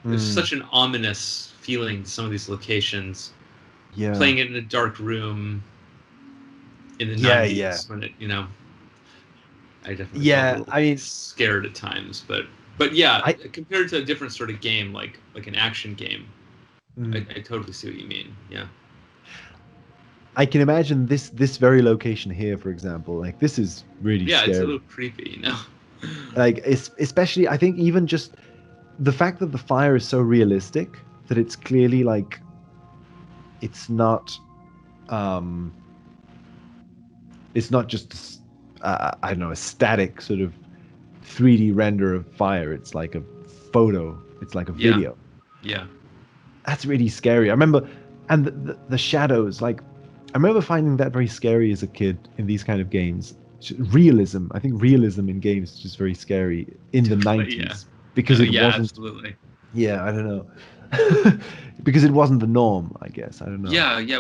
There's such an ominous feeling to some of these locations. Yeah. Playing it in a dark room in the Yeah, 90s yeah. when it, you know, I definitely felt a Yeah, little I mean, scared at times. But yeah, I compared to a different sort of game, like an action game, I mm, totally see what you mean. Yeah. I can imagine this very location here, for example. Like this is really Yeah, it's a scary. little creepy, you know? Like especially, I think even just the fact that the fire is so realistic that it's clearly like it's not um it's not just I don't know, a static sort of 3D render of fire. It's like a photo. It's like a Yeah. video. Yeah. That's really scary. I remember, and the shadows. Like, I remember finding that very scary as a kid in these kind of games. Realism. I think realism in games is just very scary in the Totally, yeah. 90s because No, it yeah, wasn't. absolutely. Yeah, I don't know. Because it wasn't the norm. I guess I don't know. Yeah, yeah,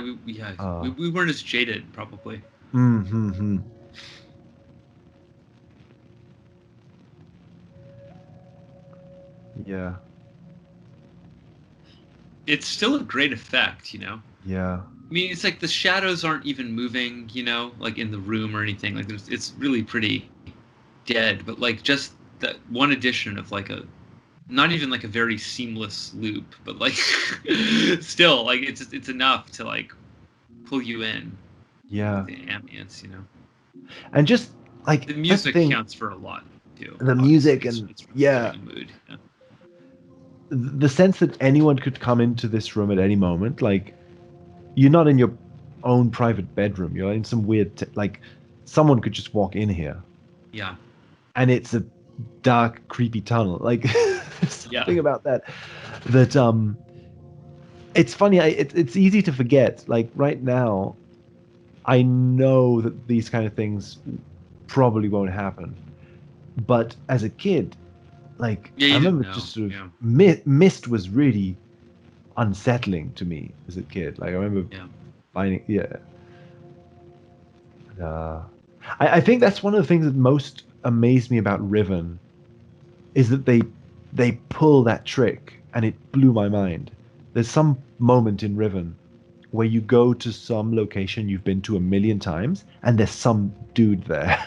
Uh, we weren't as jaded probably. mm-hmm. Yeah, It's still a great effect, you know. yeah, I mean, it's like the shadows aren't even moving, you know, like in the room or anything. Like it's really pretty dead, but like just that one addition of like a not even like a very seamless loop, but like still like it's enough to like pull you in yeah. with the ambience, you know. And just like The that's the music thing. counts for a lot too. The Obviously, music and it's really yeah, setting a mood. Yeah. the sense that anyone could come into this room at any moment. Like you're not in your own private bedroom. You're in some weird like someone could just walk in here, Yeah. and it's a dark, creepy tunnel. Like Yeah. something about that. That it's funny. It's easy to forget. Like right now, I know that these kind of things probably won't happen. But as a kid, like Yeah, I you didn't remember know. just sort of Yeah. mist was really unsettling to me as a kid. Like I remember Yeah. finding yeah. Uh, I think that's one of the things that most amazed me about Riven is that they pull that trick and it blew my mind. There's some moment in Riven where you go to some location you've been to a million times and there's some dude there.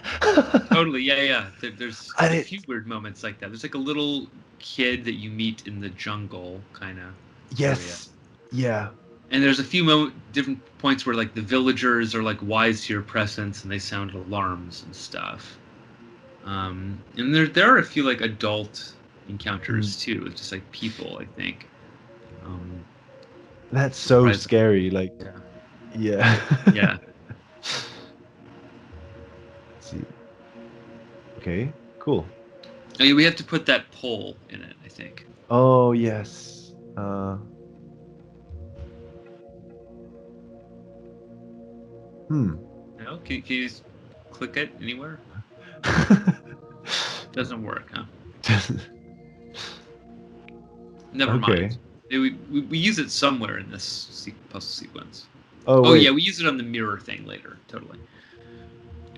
Totally. Yeah, yeah. There's And a it few weird moments like that. There's like a little kid that you meet in the jungle kind of area. yes. Yeah. And there's a few different points where like the villagers are like wise to your presence and they sound alarms and stuff. And there are a few like adult Mm. encounters too, with just like people. I think. Um, That's so surprising. scary. Like Yeah. yeah. Yeah. Let's see. Okay. Cool. Oh, yeah, we have to put that pole in it. I think. Oh yes. Hmm. No, can you just click it anywhere? Doesn't work, huh? Never Okay. mind. We use it somewhere in this puzzle sequence. Oh Oh wait. yeah, we use it on the mirror thing later. Totally.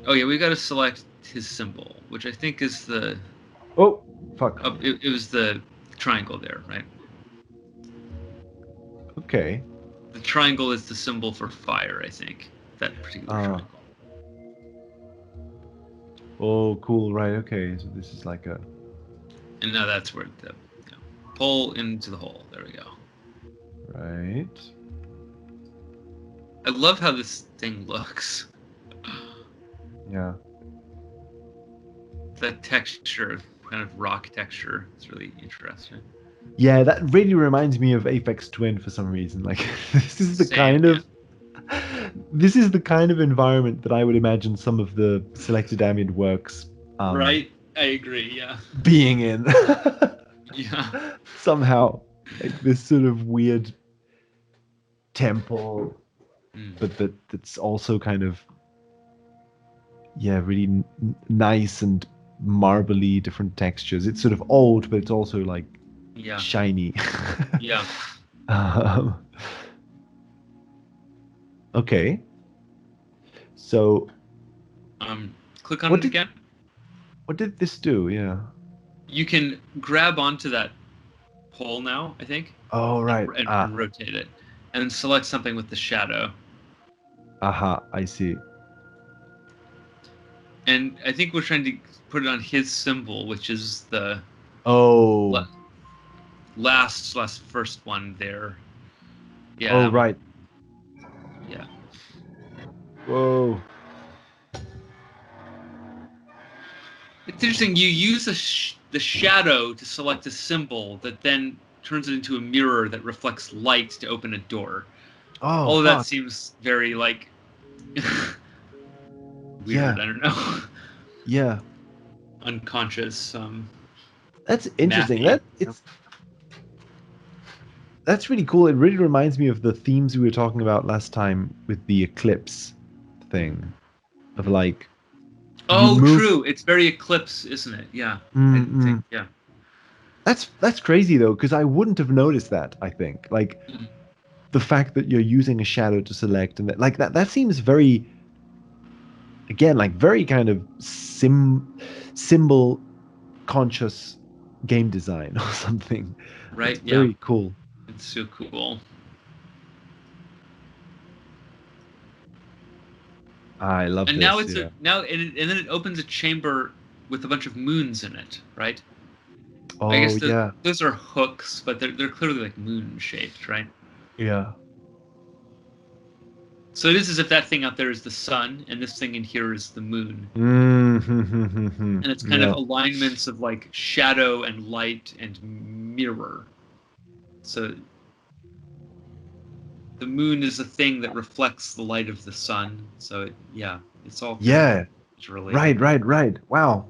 Oh yeah, we got to select his symbol, which I think is the. Oh fuck. It was the triangle there, right? Okay. The triangle is the symbol for fire, I think. That particular triangle. Oh cool. Right. Okay. So this is like a. And now that's where the pull into the hole. There we go. Right. I love how this thing looks. Yeah. That texture, kind of rock texture, is really interesting. Yeah, that really reminds me of Apex Twin for some reason. Like this is the Same, kind yeah. of This is the kind of environment that I would imagine some of the selected ambient works Right? I agree. Yeah. being in. Yeah. Somehow, like this sort of weird temple, Mm. but that's also kind of really nice and marbly, different textures. It's sort of old, but it's also like Yeah. shiny. Yeah. um, okay, so Click on what it did again. what did this do? Yeah. You can grab onto that pole now, I think, Oh right. and rotate it, and select something with the shadow. Aha. I see. And I think we're trying to put it on his symbol, which is the Oh. last first one there. Yeah, Oh that one. right. Yeah. Whoa. It's interesting. You use the shadow to select a symbol that then turns it into a mirror that reflects light to open a door. Oh All of that fuck. seems very like Yeah. weird. I don't know. Yeah. Unconscious, That's interesting. mathy. That's really cool. It really reminds me of the themes we were talking about last time with the eclipse thing of like you Oh, move. true. It's very Eclipse, isn't it? Yeah. I didn't think. Mm-mm. Yeah. That's crazy though, because I wouldn't have noticed that. I think like Mm. the fact that you're using a shadow to select and that seems very again like very kind of symbol conscious game design or something. That's Right. Yeah. very cool. It's so cool. I love And now this. it's a Yeah. now and then it opens a chamber with a bunch of moons in it, right? I Oh guess yeah. those are hooks, but they're clearly like moon shaped, right? Yeah. So it is as if that thing out there is the sun, and this thing in here is the moon, Mm-hmm. and it's kind of Yeah. alignments of like shadow and light and mirror. So the moon is a thing that reflects the light of the sun. So it's all kind of Yeah. interrelated. Right. Wow.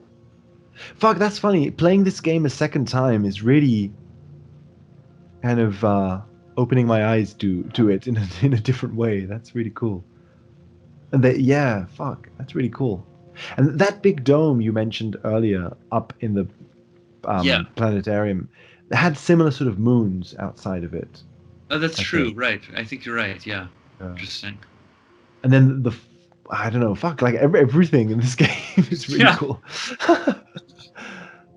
Fuck, that's funny. Playing this game a second time is really kind of opening my eyes to it in in a different way. That's really cool. And yeah, fuck, that's really cool. And that big dome you mentioned earlier up in the Yeah. planetarium had similar sort of moons outside of it, Oh, that's I true. think. Right. I think you're right. Yeah. Yeah. Interesting. And then I don't know, fuck, like everything in this game is really Yeah. cool.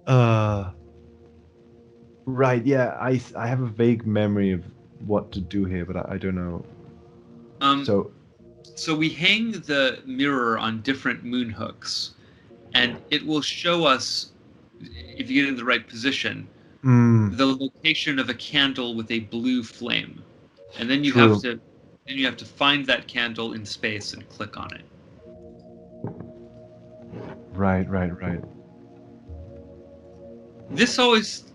uh, right, yeah, I have a vague memory of what to do here, but I don't know. Um. So, So we hang the mirror on different moon hooks, and it will show us, if you get in the right position, mm, the location of a candle with a blue flame, and then true. you have to find that candle in space and click on it. Right.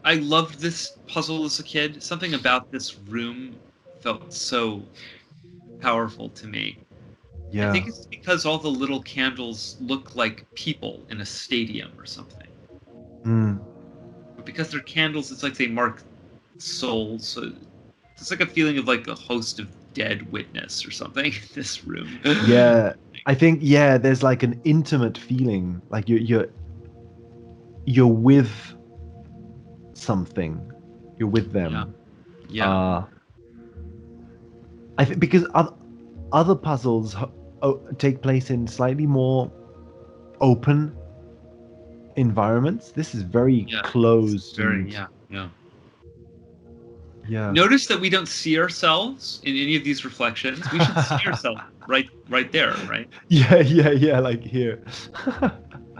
I loved this puzzle as a kid. Something about this room felt so powerful to me. I Yeah. think it's because all the little candles look like people in a stadium or something. Mm. But because they're candles, it's like they mark souls. So it's like a feeling of like a host of dead witness or something in this room. Yeah, I think there's like an intimate feeling, like you're with something, you're with Yeah. them. Yeah. Uh, I think because other puzzles take place in slightly more open environments. This is very Yeah. closed Very. and Yeah. yeah. Notice that we don't see ourselves in any of these reflections. We should see ourselves right there, right? Yeah, like here.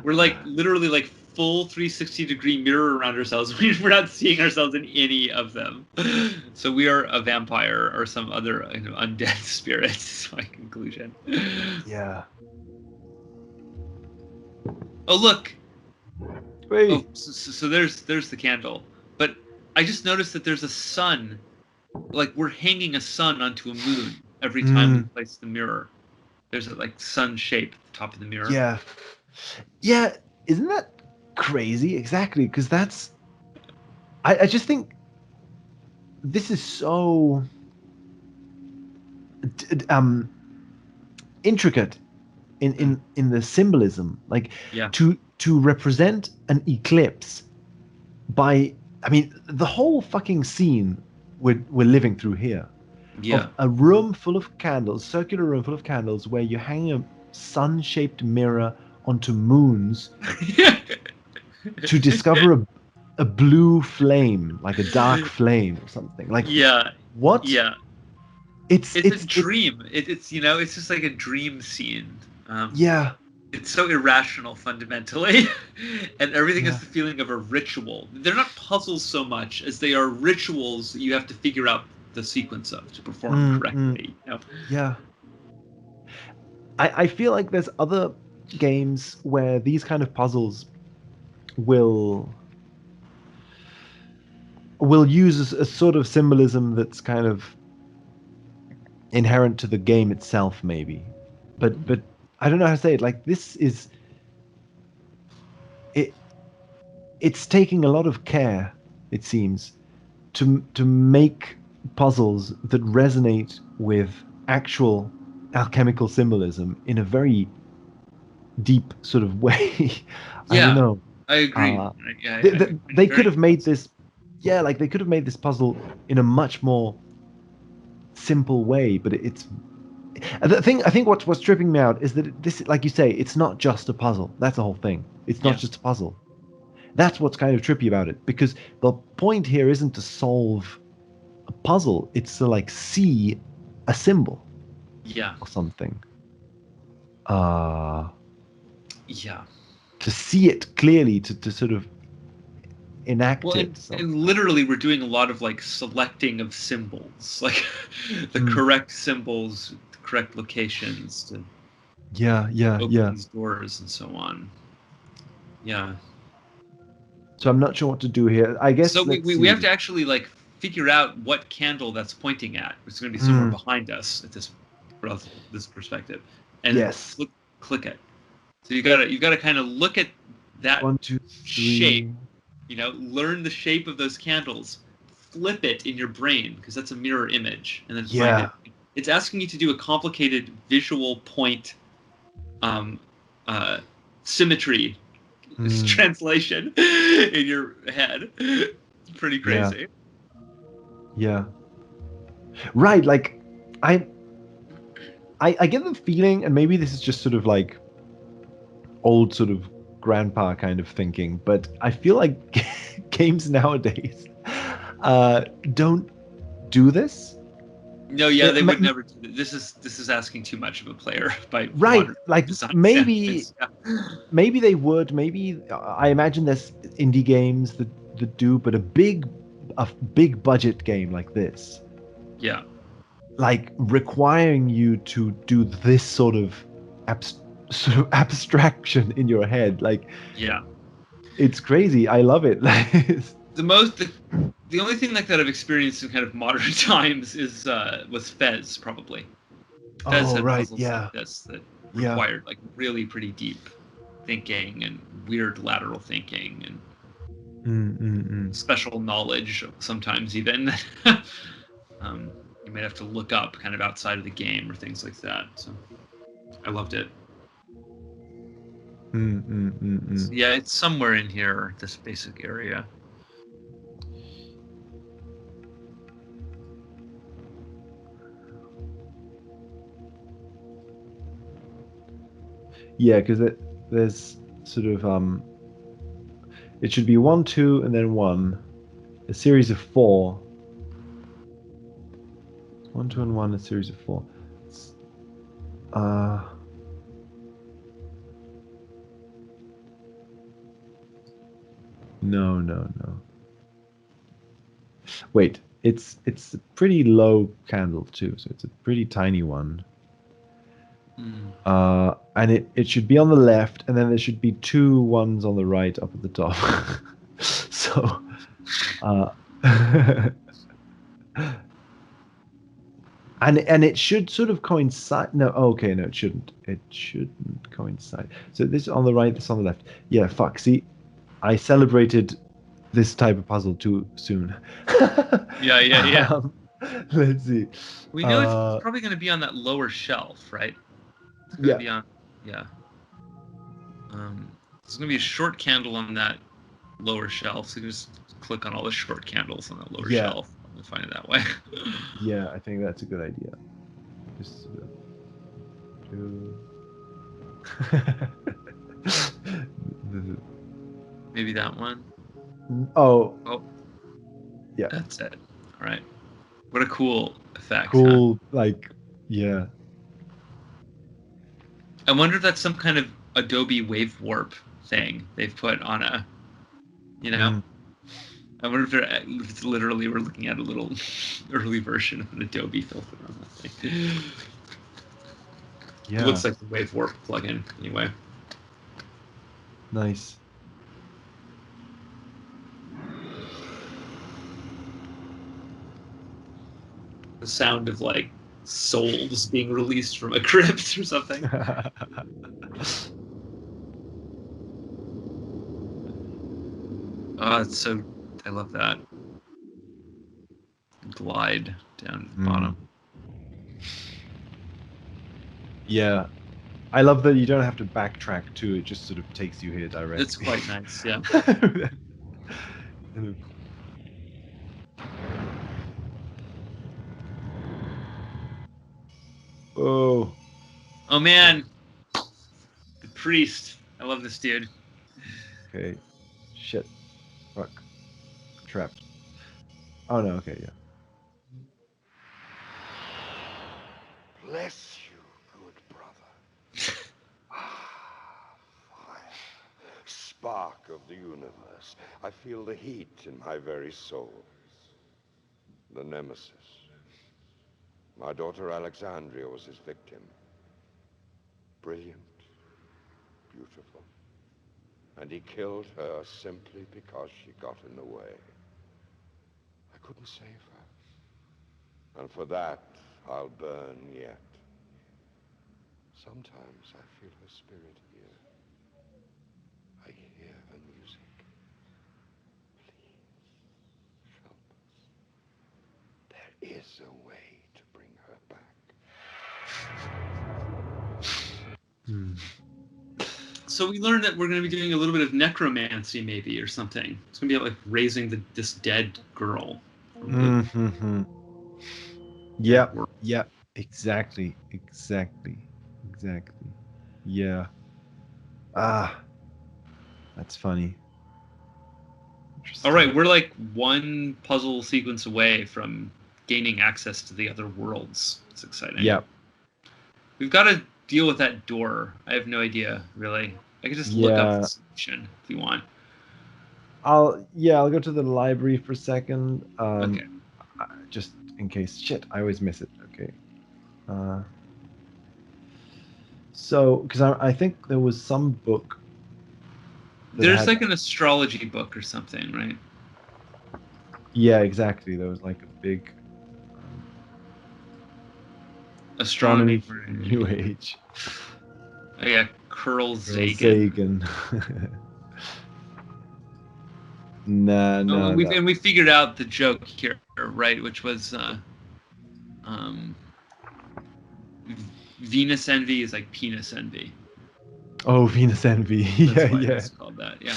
We're like literally like full 360-degree mirror around ourselves. We're not seeing ourselves in any of them. So we are a vampire or some other undead spirit, is my conclusion. Yeah. Oh, look. Oh, Wait. so there's the candle. But I just noticed that there's a sun. Like we're hanging a sun onto a moon. every time we place the mirror. There's a like sun shape at the top of the mirror. Yeah. Yeah. Isn't that crazy? Exactly. Because that's. I just think this is so intricate in the symbolism. Like Yeah. to represent an eclipse by. I mean, the whole fucking scene we're living through here. Yeah. Of a room full of candles, circular room full of candles, where you hang a sun-shaped mirror onto moons to discover a blue flame, like a dark flame or something. Like, Yeah. what? Yeah. It's a dream. It's it's just like a dream scene. Yeah. It's so irrational fundamentally, and everything Yeah. has the feeling of a ritual. They're not puzzles so much as they are rituals that you have to figure out the sequence of to perform correctly. You know? Yeah. I feel like there's other games where these kind of puzzles will use a sort of symbolism that's kind of inherent to the game itself, maybe. But I don't know how to say it. Like, this is it's taking a lot of care, it seems, to make puzzles that resonate with actual alchemical symbolism in a very deep sort of way. I don't Yeah, know. I agree. They could have made this, yeah, like they could have made this puzzle in a much more simple way, but it's the thing. I think what's tripping me out is that this, like you say, it's not just a puzzle. That's the whole thing. It's not just a puzzle. That's what's kind of trippy about it, because the point here isn't to solve a puzzle; it's to like see a symbol, or something. Yeah. To see it clearly, to sort of enact it. And literally, we're doing a lot of like selecting of symbols, like the correct symbols, the correct locations to open these doors and so on. Yeah. So I'm not sure what to do here. I guess so we have to actually like figure out what candle that's pointing at. It's going to be somewhere behind us at this perspective, and click it. So you gotta kind of look at that 1, 2, 3. shape. You know, learn the shape of those candles, flip it in your brain because that's a mirror image, and then find it. It's asking you to do a complicated visual point symmetry translation in your head. Pretty crazy. Yeah. Right, like I get the feeling, and maybe this is just sort of like old sort of grandpa kind of thinking, but I feel like games nowadays don't do this. No, they would never do this. This is asking too much of a player by like maybe maybe they would. Maybe I imagine there's indie games that do, but a big budget game like this, like requiring you to do this sort of abstraction in your head, like it's crazy. I love it. The only thing like that I've experienced in kind of modern times is was Fez, probably. Fez had puzzles like this that required like really pretty deep thinking and weird lateral thinking and special knowledge sometimes even. You might have to look up kind of outside of the game or things like that. So I loved it. So, yeah, it's somewhere in here, this basic area. Yeah, because there's sort of it should be 1, 2, and then 1, a series of 4. 1, 2, and 1, a series of 4. No. Wait, it's a pretty low candle too, so it's a pretty tiny one. And it should be on the left, and then there should be 2 ones on the right up at the top. So And it should sort of coincide. No, okay, no, it shouldn't. It shouldn't coincide. So this on the right, this on the left. Yeah, fuck. See, I celebrated this type of puzzle too soon. Yeah. Um, let's see. We know it's probably going to be on that lower shelf, right? It's going to be on, yeah. There's going to be a short candle on that lower shelf, so you just click on all the short candles on that lower shelf. We'll find it that way. Yeah, I think that's a good idea. Just do... Maybe that one. Oh. Yeah. That's it. All right. What a cool effect. Cool, huh? like, yeah. I wonder if that's some kind of Adobe Wave Warp thing they've put on a, you know. I wonder if it's literally we're looking at a little early version of an Adobe filter on that thing. Yeah. It looks like the Wave Warp plugin, anyway. Nice. The sound of like souls being released from a crypt or something. Oh, it's so. I love that. Glide down to the bottom. Yeah. I love that you don't have to backtrack too, it just sort of takes you here directly. It's quite nice, yeah. Oh. Oh man. The priest. I love this dude. Okay. Shit. Fuck. Trapped. Oh no, okay, yeah. Bless you, good brother. Fire. Spark of the universe. I feel the heat in my very soul. The Nemesis. My daughter Alexandria was his victim. Brilliant. Beautiful. And he killed her simply because she got in the way. I couldn't save her. And for that, I'll burn yet. Sometimes I feel her spirit here. I hear her music. Please, help us. There is a way to bring her back. So we learned that we're going to be doing a little bit of necromancy, maybe, or something. It's going to be like raising this dead girl. Yep. Yep. Exactly. Yeah. Ah. That's funny. All right, we're like one puzzle sequence away from gaining access to the other worlds. It's exciting. Yep. We've got to deal with that door. I have no idea, really. I could just look up the solution if you want. I'll go to the library for a second. Okay. Just in case. Shit, I always miss it. Okay. So, because I think there was some book. There's like an astrology book or something, right? Yeah, exactly. There was like a big astronomy for New Age. Oh yeah, Carl Sagan. No. And we figured out the joke here, right? Which was Venus envy is like penis envy. Oh, Venus envy. That's why it's called that. Yeah.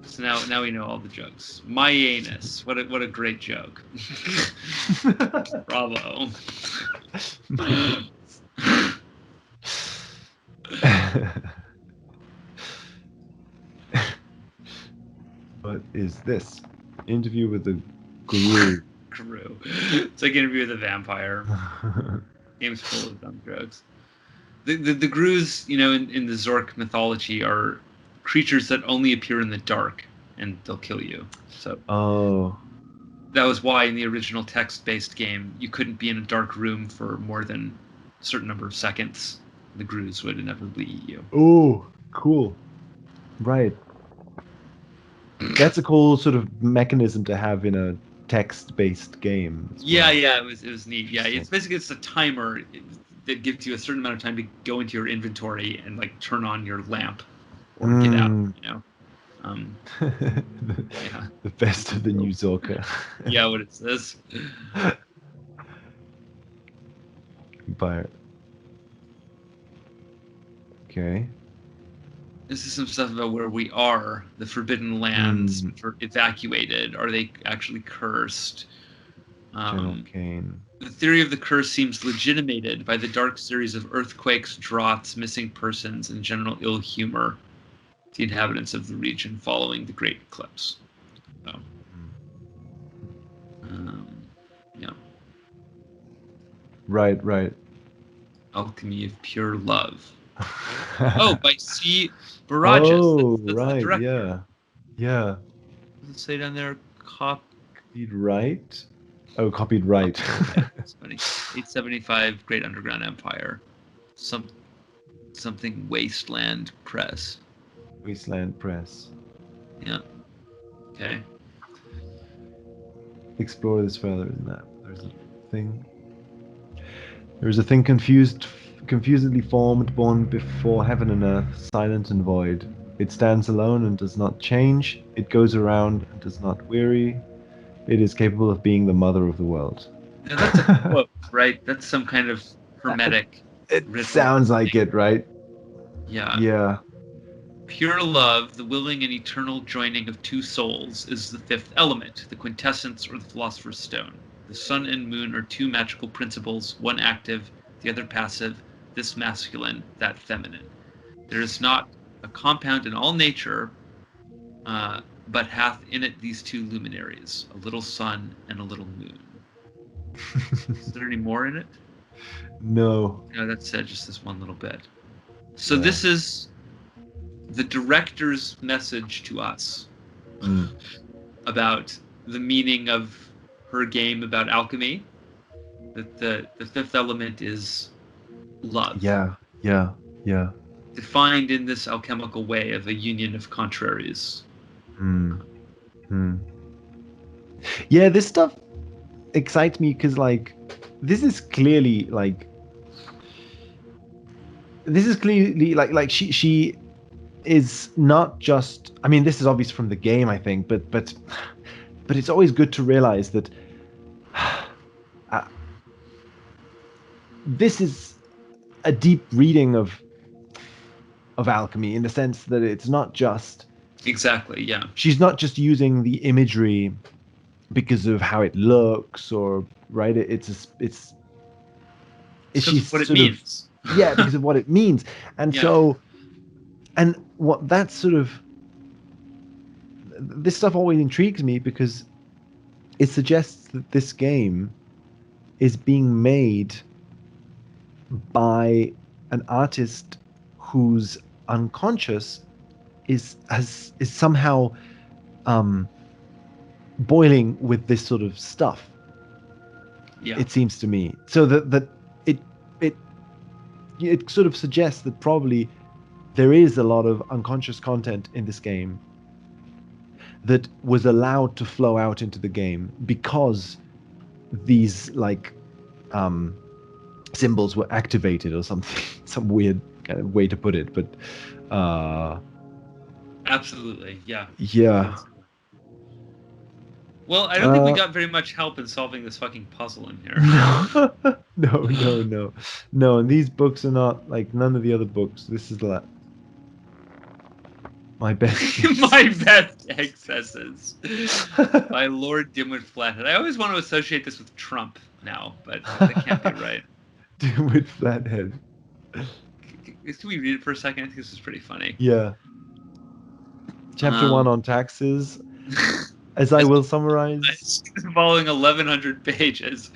So now we know all the jokes. My anus. What a great joke. Bravo. What is this? Interview with the guru. Guru. It's like interview with a vampire. Game's full of dumb jokes. The Grus, in the Zork mythology, are creatures that only appear in the dark, and they'll kill you. So. That was why in the original text-based game you couldn't be in a dark room for more than a certain number of seconds. The Grus would inevitably eat you. Oh, cool. Right. That's a cool sort of mechanism to have in text-based game. as Yeah, well. yeah, it was neat. Yeah, it's Interesting. basically it's a timer that gives you a certain amount of time to go into your inventory and like turn on your lamp or get out. Mm. You know, um, the, yeah, the best of the new Zorka. yeah. What it says. Empire. Okay. This is some stuff about where we are, the Forbidden Lands, Hmm. which are evacuated. Are they actually cursed? General Kane. The theory of the curse seems legitimated by the dark series of earthquakes, droughts, missing persons, and general ill humor to the inhabitants of the region following the Great Eclipse. So, yeah. Right. Alchemy of Pure Love. Oh, by C. Barajas. Oh, That's the right. director. Yeah. Does it say down there? Cop. Copied right. Oh, copied right. It's funny. 875 Great Underground Empire. Something Wasteland Press. Wasteland Press. Yeah. Okay. Explore this further in that. There's a thing. There is a thing confusedly formed, born before heaven and earth, silent and void. It stands alone and does not change. It goes around and does not weary. It is capable of being the mother of the world. Now that's a quote, right? That's some kind of hermetic It riddle. sounds like it, right? Yeah. Yeah. Pure love, the willing and eternal joining of two souls, is the fifth element, the quintessence or the philosopher's stone. The sun and moon are two magical principles, one active, the other passive, this masculine, that feminine. There is not a compound in all nature, but hath in it these two luminaries, a little sun and a little moon. Is there any more in it? No. No, that's just this one little bit. So Yeah. this is the director's message to us Mm. about the meaning of her game about alchemy. That the fifth element is love. Yeah. Defined in this alchemical way of a union of contraries. Mm. Yeah, this stuff excites me because, like, this is clearly like she is not just. I mean, this is obvious from the game, I think, but it's always good to realize that this is a deep reading of alchemy in the sense that it's not just. Exactly. Yeah. She's not just using the imagery because of how it looks, or right. It's she's what it sort means. of because of what it means, and Yeah. so, and what that sort of this stuff always intrigues me because it suggests that this game is being made by an artist whose unconscious is somehow boiling with this sort of stuff. Yeah. It seems to me so that it sort of suggests that probably there is a lot of unconscious content in this game that was allowed to flow out into the game because these like symbols were activated or something, some weird kind of way to put it, but Absolutely. Yeah. yeah. Well, I don't think we got very much help in solving this fucking puzzle in here. No, and these books are not like none of the other books. This is like my best My best excesses by Lord Dimwit Flathead. I always want to associate this with Trump now, but that can't be right. Dimwit Flathead. Can we read it for a second? I think this is pretty funny. Yeah. Chapter 1 on taxes. As I will summarize. Following 1,100 pages,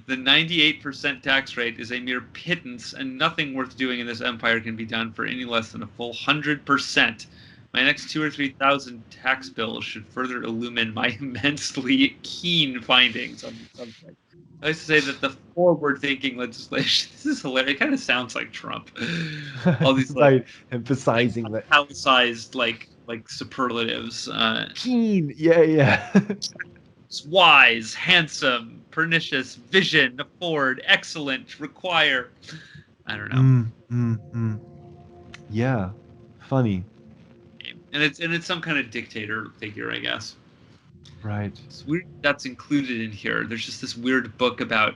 the 98% tax rate is a mere pittance, and nothing worth doing in this empire can be done for any less than a full 100%. My next 2,000 or 3,000 tax bills should further illumine my immensely keen findings on the subject. I used to say that the forward-thinking legislation. This is hilarious. It kind of sounds like Trump. All these by emphasizing that italicized like superlatives. keen. Yeah. wise, handsome, pernicious, vision, afford, excellent, require. I don't know. Yeah, funny. And it's some kind of dictator figure, I guess. Right. It's weird that's included in here. There's just this weird book about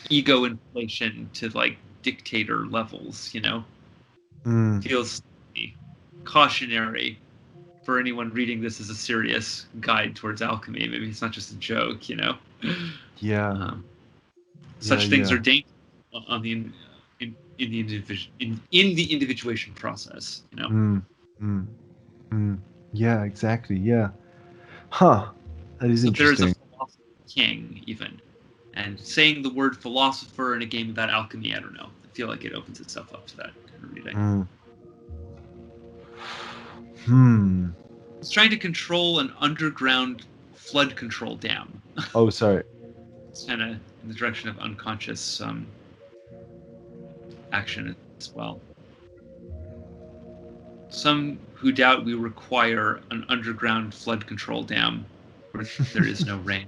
ego inflation to like dictator levels, you know? Feels cautionary for anyone reading this as a serious guide towards alchemy. Maybe it's not just a joke, you know? Yeah. Such things yeah. are dangerous on the in the individuation process, you know? Yeah, exactly. Yeah. Huh. That is So there is a interesting. philosopher king, even. And saying the word philosopher in a game about alchemy, I don't know. I feel like it opens itself up to that kind of reading. It's trying to control an underground flood control dam. Oh, sorry. It's kind of in the direction of unconscious action as well. Some who doubt we require an underground flood control dam where there is no rain.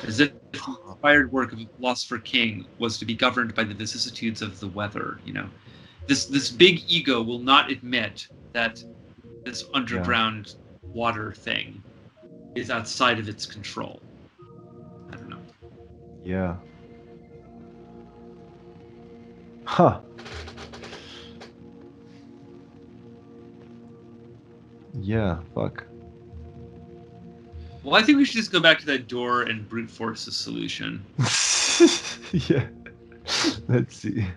As if the inspired work of a philosopher king was to be governed by the vicissitudes of the weather, you know. This big ego will not admit that this underground water thing is outside of its control. I don't know. Yeah. Huh. Yeah, fuck. Well, I think we should just go back to that door and brute force the solution. Yeah. Let's see.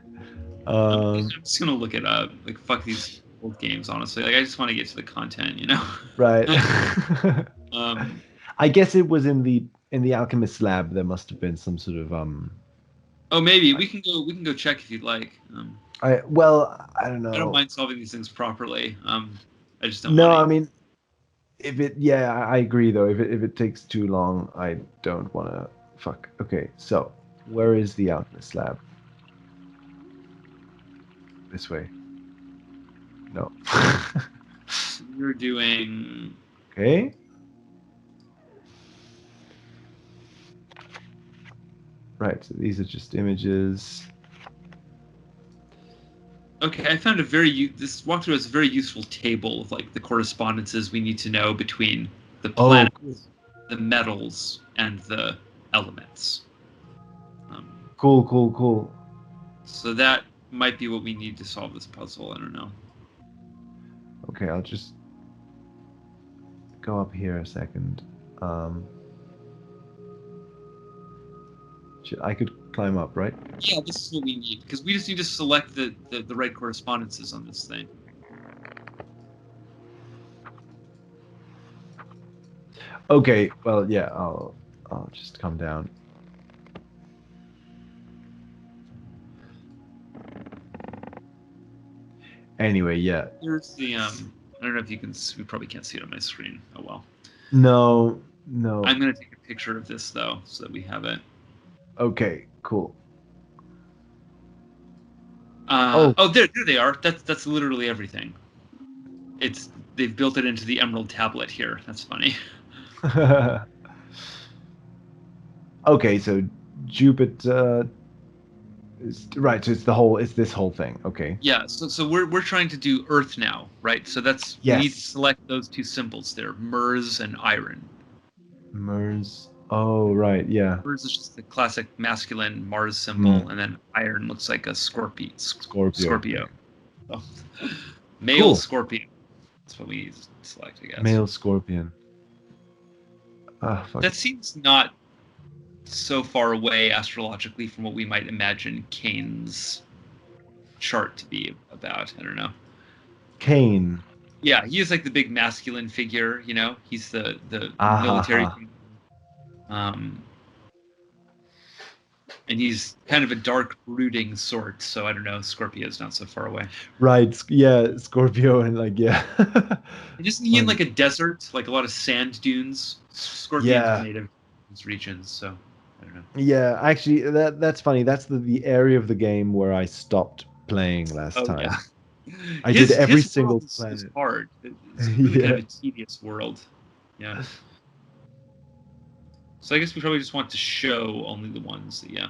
I'm just gonna look it up. Like, fuck these old games, honestly. Like, I just want to get to the content, you know? Right. Um, I guess it was in the alchemist lab. There must have been some sort of oh, maybe we can go check if you'd like. I don't know. I don't mind solving these things properly. I just don't No, want I to. mean, if it, yeah, I agree though. If it takes too long, I don't want to. Fuck. Okay, so where is the alchemist lab? This way. No. So you're doing. Okay. Right. So these are just images. Okay, I found this walkthrough has a very useful table of like the correspondences we need to know between the planets, the metals, and the elements. Cool. So that might be what we need to solve this puzzle. I don't know. Okay, I'll just go up here a second. I could climb up, right? Yeah, this is what we need because we just need to select the right correspondences on this thing. Okay. Well, yeah. I'll just come down. Anyway, yeah. Here's the I don't know if you can. We probably can't see it on my screen. Oh well. No. I'm gonna take a picture of this though, so that we have it. Okay. Cool. Oh, there they are. That's literally everything. They've built it into the emerald tablet here. That's funny. Okay, so Jupiter is right. So it's this whole thing. Okay. Yeah. So we're trying to do Earth now, right? So we need to select those two symbols there, Mers and Iron. Mers. Oh, right. Yeah. Mers is just the classic masculine Mars symbol, and then Iron looks like a Scorpio. Oh. Male Scorpio. That's what we need to select, I guess. Male Scorpion. Ah, fuck. That seems not so far away astrologically from what we might imagine Cain's chart to be about. I don't know. Cain. Yeah, he is like the big masculine figure, you know. He's the military. And he's kind of a dark, brooding sort. So I don't know. Scorpio's not so far away. Right. Yeah. Scorpio and like yeah. Isn't he in like a desert, like a lot of sand dunes? Scorpion's native to these regions, so I don't know. Yeah, actually, that's funny. That's the area of the game where I stopped playing last time. Yeah. I did every single planet. It's hard. It's really kind of a tedious world. Yeah. So I guess we probably just want to show only the ones that, yeah.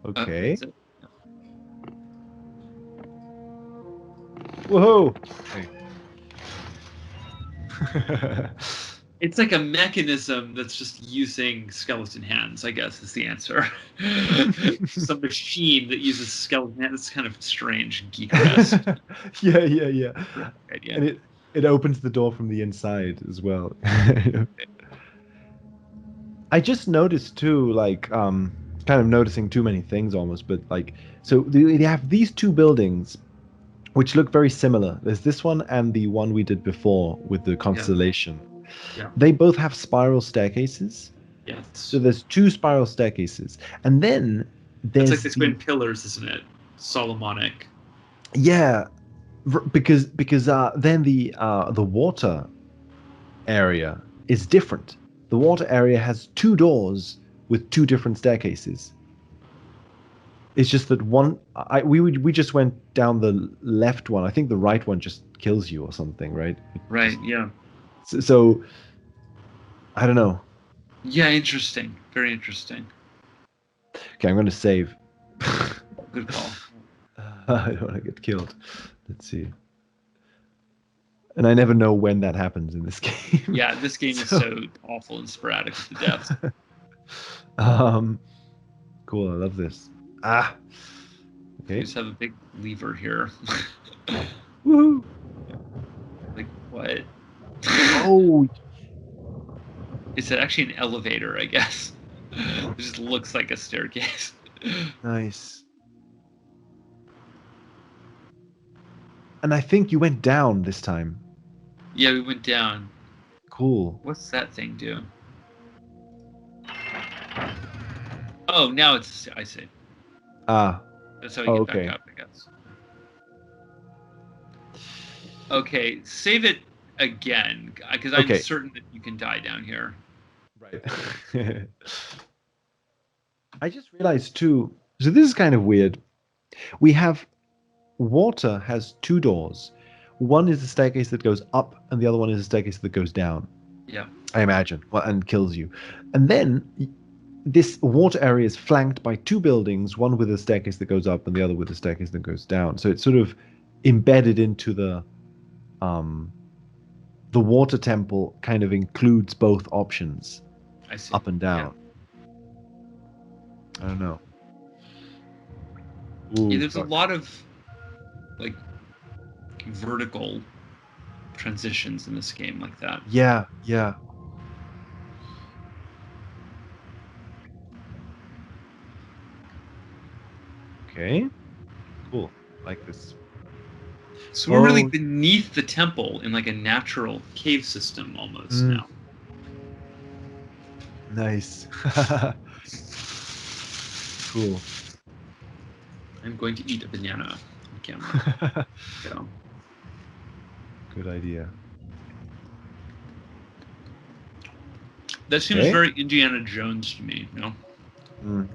Okay. That's it. Whoa. Okay. It's like a mechanism that's just using skeleton hands, I guess, is the answer. Some machine that uses skeleton hands. It's kind of strange, geek-esque Yeah. idea. And it opens the door from the inside as well. I just noticed too, like, kind of noticing too many things almost, but like, so you have these two buildings which look very similar. There's this one and the one we did before with the constellation. Yeah. They both have spiral staircases. Yes. So there's two spiral staircases, and then It's there's like the twin pillars, isn't it? Solomonic. yeah, because then the water area is different. The water area has two doors with two different staircases. It's just that we just went down the left one. I think the right one just kills you or something, right? Right, yeah. So I don't know. Yeah, interesting. Very interesting. Okay, I'm going to save. Good call. I don't want to get killed. Let's see. And I never know when that happens in this game. Yeah, this game is so awful and sporadic with the deaths. Cool. I love this. Ah. We Okay. just have a big lever here. Woohoo! Like, what? Oh. It's actually an elevator, I guess. It just looks like a staircase. Nice. And I think you went down this time. Yeah, we went down. Cool. What's that thing do? Oh, now it's... I see. Ah. That's how we get okay. back up, I guess. Okay, save it again, because I'm certain that you can die down here. Right. I just realized too, so this is kind of weird. We have water has two doors. One is the staircase that goes up, and the other one is the staircase that goes down. Yeah. I imagine. Well, and kills you. And then this water area is flanked by two buildings, one with a staircase that goes up and the other with a staircase that goes down. So it's sort of embedded into the water temple kind of includes both options. I see. Up and down. Yeah. I don't know. Ooh, Yeah, there's fuck. a lot of like vertical transitions in this game like that. Yeah. Okay. Cool. Like this. So we're really beneath the temple in like a natural cave system almost now. Nice. Cool. I'm going to eat a banana on camera. So. Good idea. That seems very Indiana Jones to me, you know?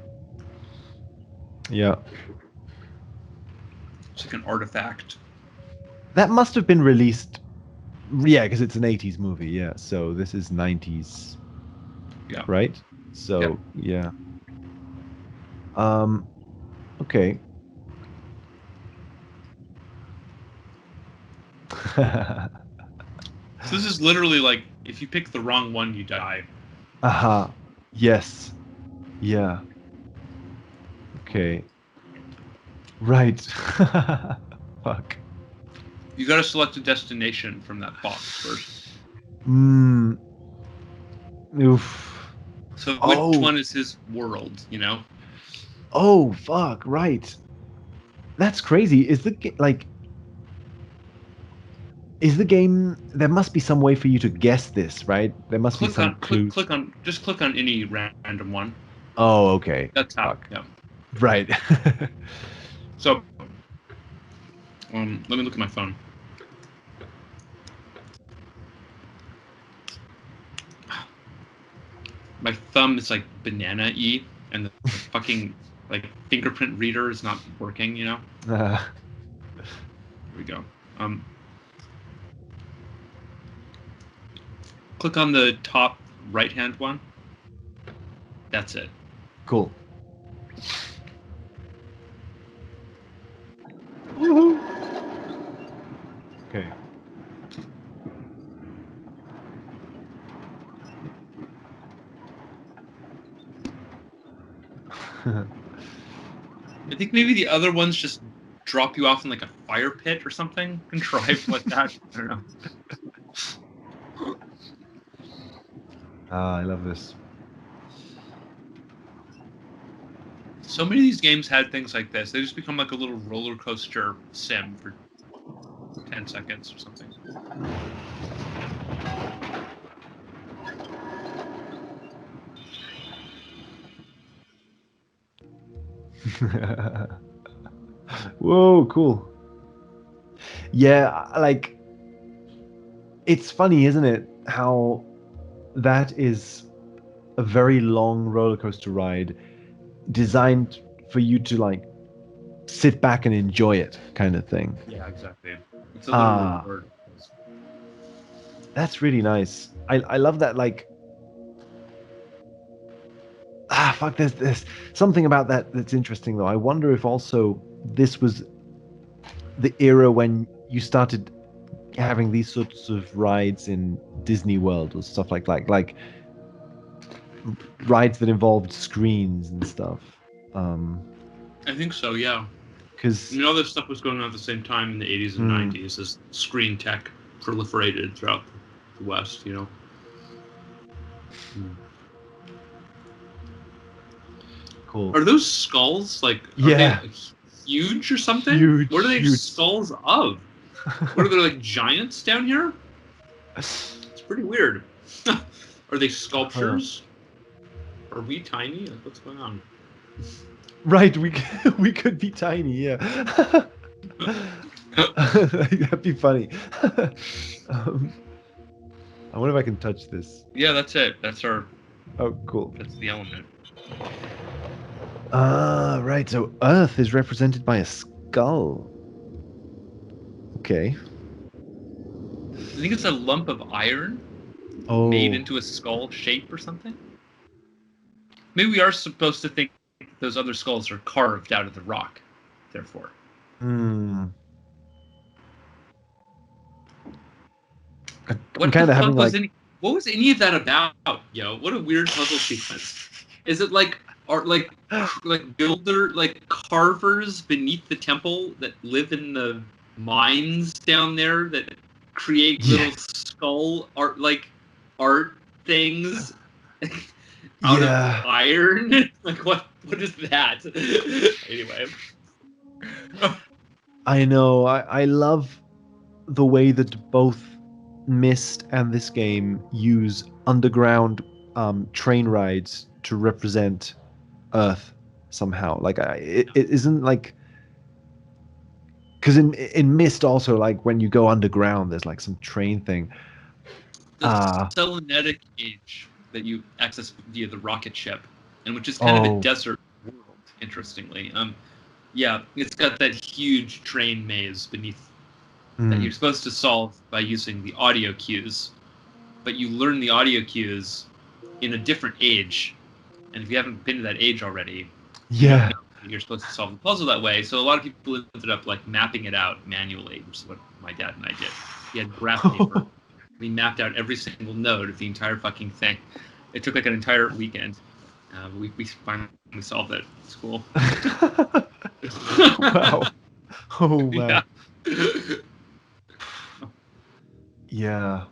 Yeah. It's like an artifact. That must have been released. Yeah, because it's an 80s movie. Yeah. So this is 90s. Yeah. Right? So, yeah. Okay. So this is literally like, if you pick the wrong one, you die. Aha. Yes. Yeah. Okay. Right. Fuck. You gotta select a destination from that box first. Oof. So which one is his world, you know? Oh, fuck. Right. That's crazy. Is the game? There must be some way for you to guess this, right? There must be some clue. Click on any random one. Oh, okay. That's how. Yeah. Right. So, let me look at my phone. My thumb is like banana-y, and the fucking like fingerprint reader is not working. You know. Here we go. Click on the top right-hand one. That's it. Cool. Woohoo! Okay. I think maybe the other ones just drop you off in like a fire pit or something contrived like that. I don't know. I love this. So many of these games had things like this. They just become like a little roller coaster sim for 10 seconds or something. Whoa, cool. Yeah, like, it's funny, isn't it? How that is a very long roller coaster ride designed for you to like sit back and enjoy it, kind of thing. Yeah, exactly. It's a little reward. That's really nice. I love that. Like, fuck. There's something about that that's interesting though. I wonder if also this was the era when you started having these sorts of rides in Disney World or stuff like rides that involved screens and stuff. I think so, yeah. Because all this stuff was going on at the same time in the 80s and 90s as screen tech proliferated throughout the West, Cool. Are those skulls like Yeah. they huge or something? Huge, What are they huge. skulls of? What are they, like giants down here? It's pretty weird. Are they sculptures? Are we tiny? Like, what's going on? Right, we could be tiny, yeah. That'd be funny. I wonder if I can touch this. Yeah, that's it. That's our. Oh, cool. That's the element. Right. So Earth is represented by a skull. Okay. I think it's a lump of iron made into a skull shape or something. Maybe we are supposed to think those other skulls are carved out of the rock, therefore. I'm kind of having like. What was any of that about, yo? What a weird puzzle sequence. Is it like builder, like carvers beneath the temple that live in the mines down there that create little skull art things out of iron? Like what is that? Anyway. I know. I love the way that both Myst and this game use underground train rides to represent Earth somehow. Like it isn't like, because in Myst also, like when you go underground, there's like some train thing. The selenetic age that you access via the rocket ship, and which is kind of a desert world, interestingly. Yeah, it's got that huge train maze beneath that you're supposed to solve by using the audio cues, but you learn the audio cues in a different age, and if you haven't been to that age already, you're supposed to solve the puzzle that way. So a lot of people ended up like mapping it out manually, which is what my dad and I did. He had graph paper. We mapped out every single node of the entire fucking thing. It took like an entire weekend. We finally solved it at school. Wow. Oh wow. Yeah.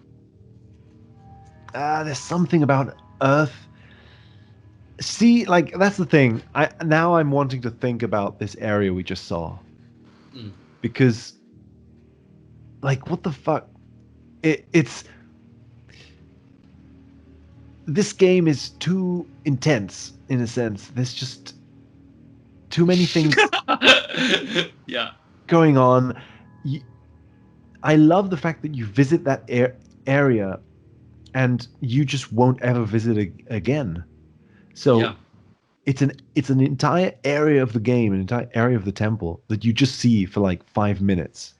There's something about Earth. See, like that's the thing. I'm wanting to think about this area we just saw, because, like, what the fuck? It's this game is too intense in a sense. There's just too many things. Going on. I love the fact that you visit that area and you just won't ever visit again. So it's an entire area of the game, an entire area of the temple that you just see for like 5 minutes.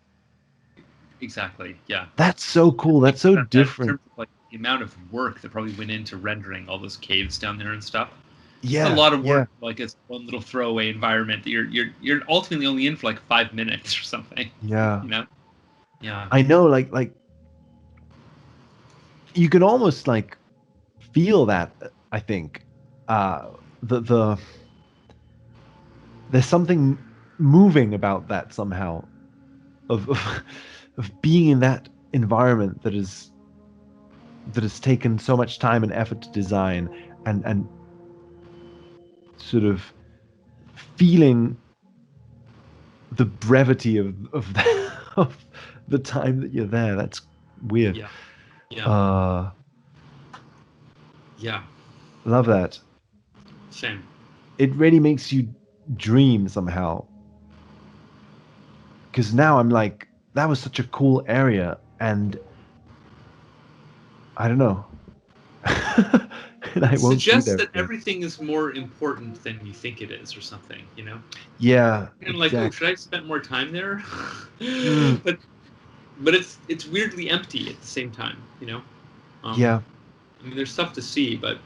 Exactly. Yeah. That's so cool. That's so different. Like the amount of work that probably went into rendering all those caves down there and stuff. Yeah, It's a lot of yeah, work, like it's one little throwaway environment that you're ultimately only in for like 5 minutes or something. yeah. You know? Yeah. I know, like you can almost like feel that. I think the there's something moving about that somehow of of being in that environment that has taken so much time and effort to design and sort of feeling the brevity of the time that you're there. That's weird. Yeah. Yeah. Uh, Yeah. love that. Same. It really makes you dream somehow. Because now I'm like, that was such a cool area, and I don't know. And I It won't be suggests there that again. everything is more important than you think it is, or something. You know? Yeah, Kind of like, oh, exactly. should I have spent more time there? Mm, but it's weirdly empty at the same time. You know? yeah. I mean, there's stuff to see, but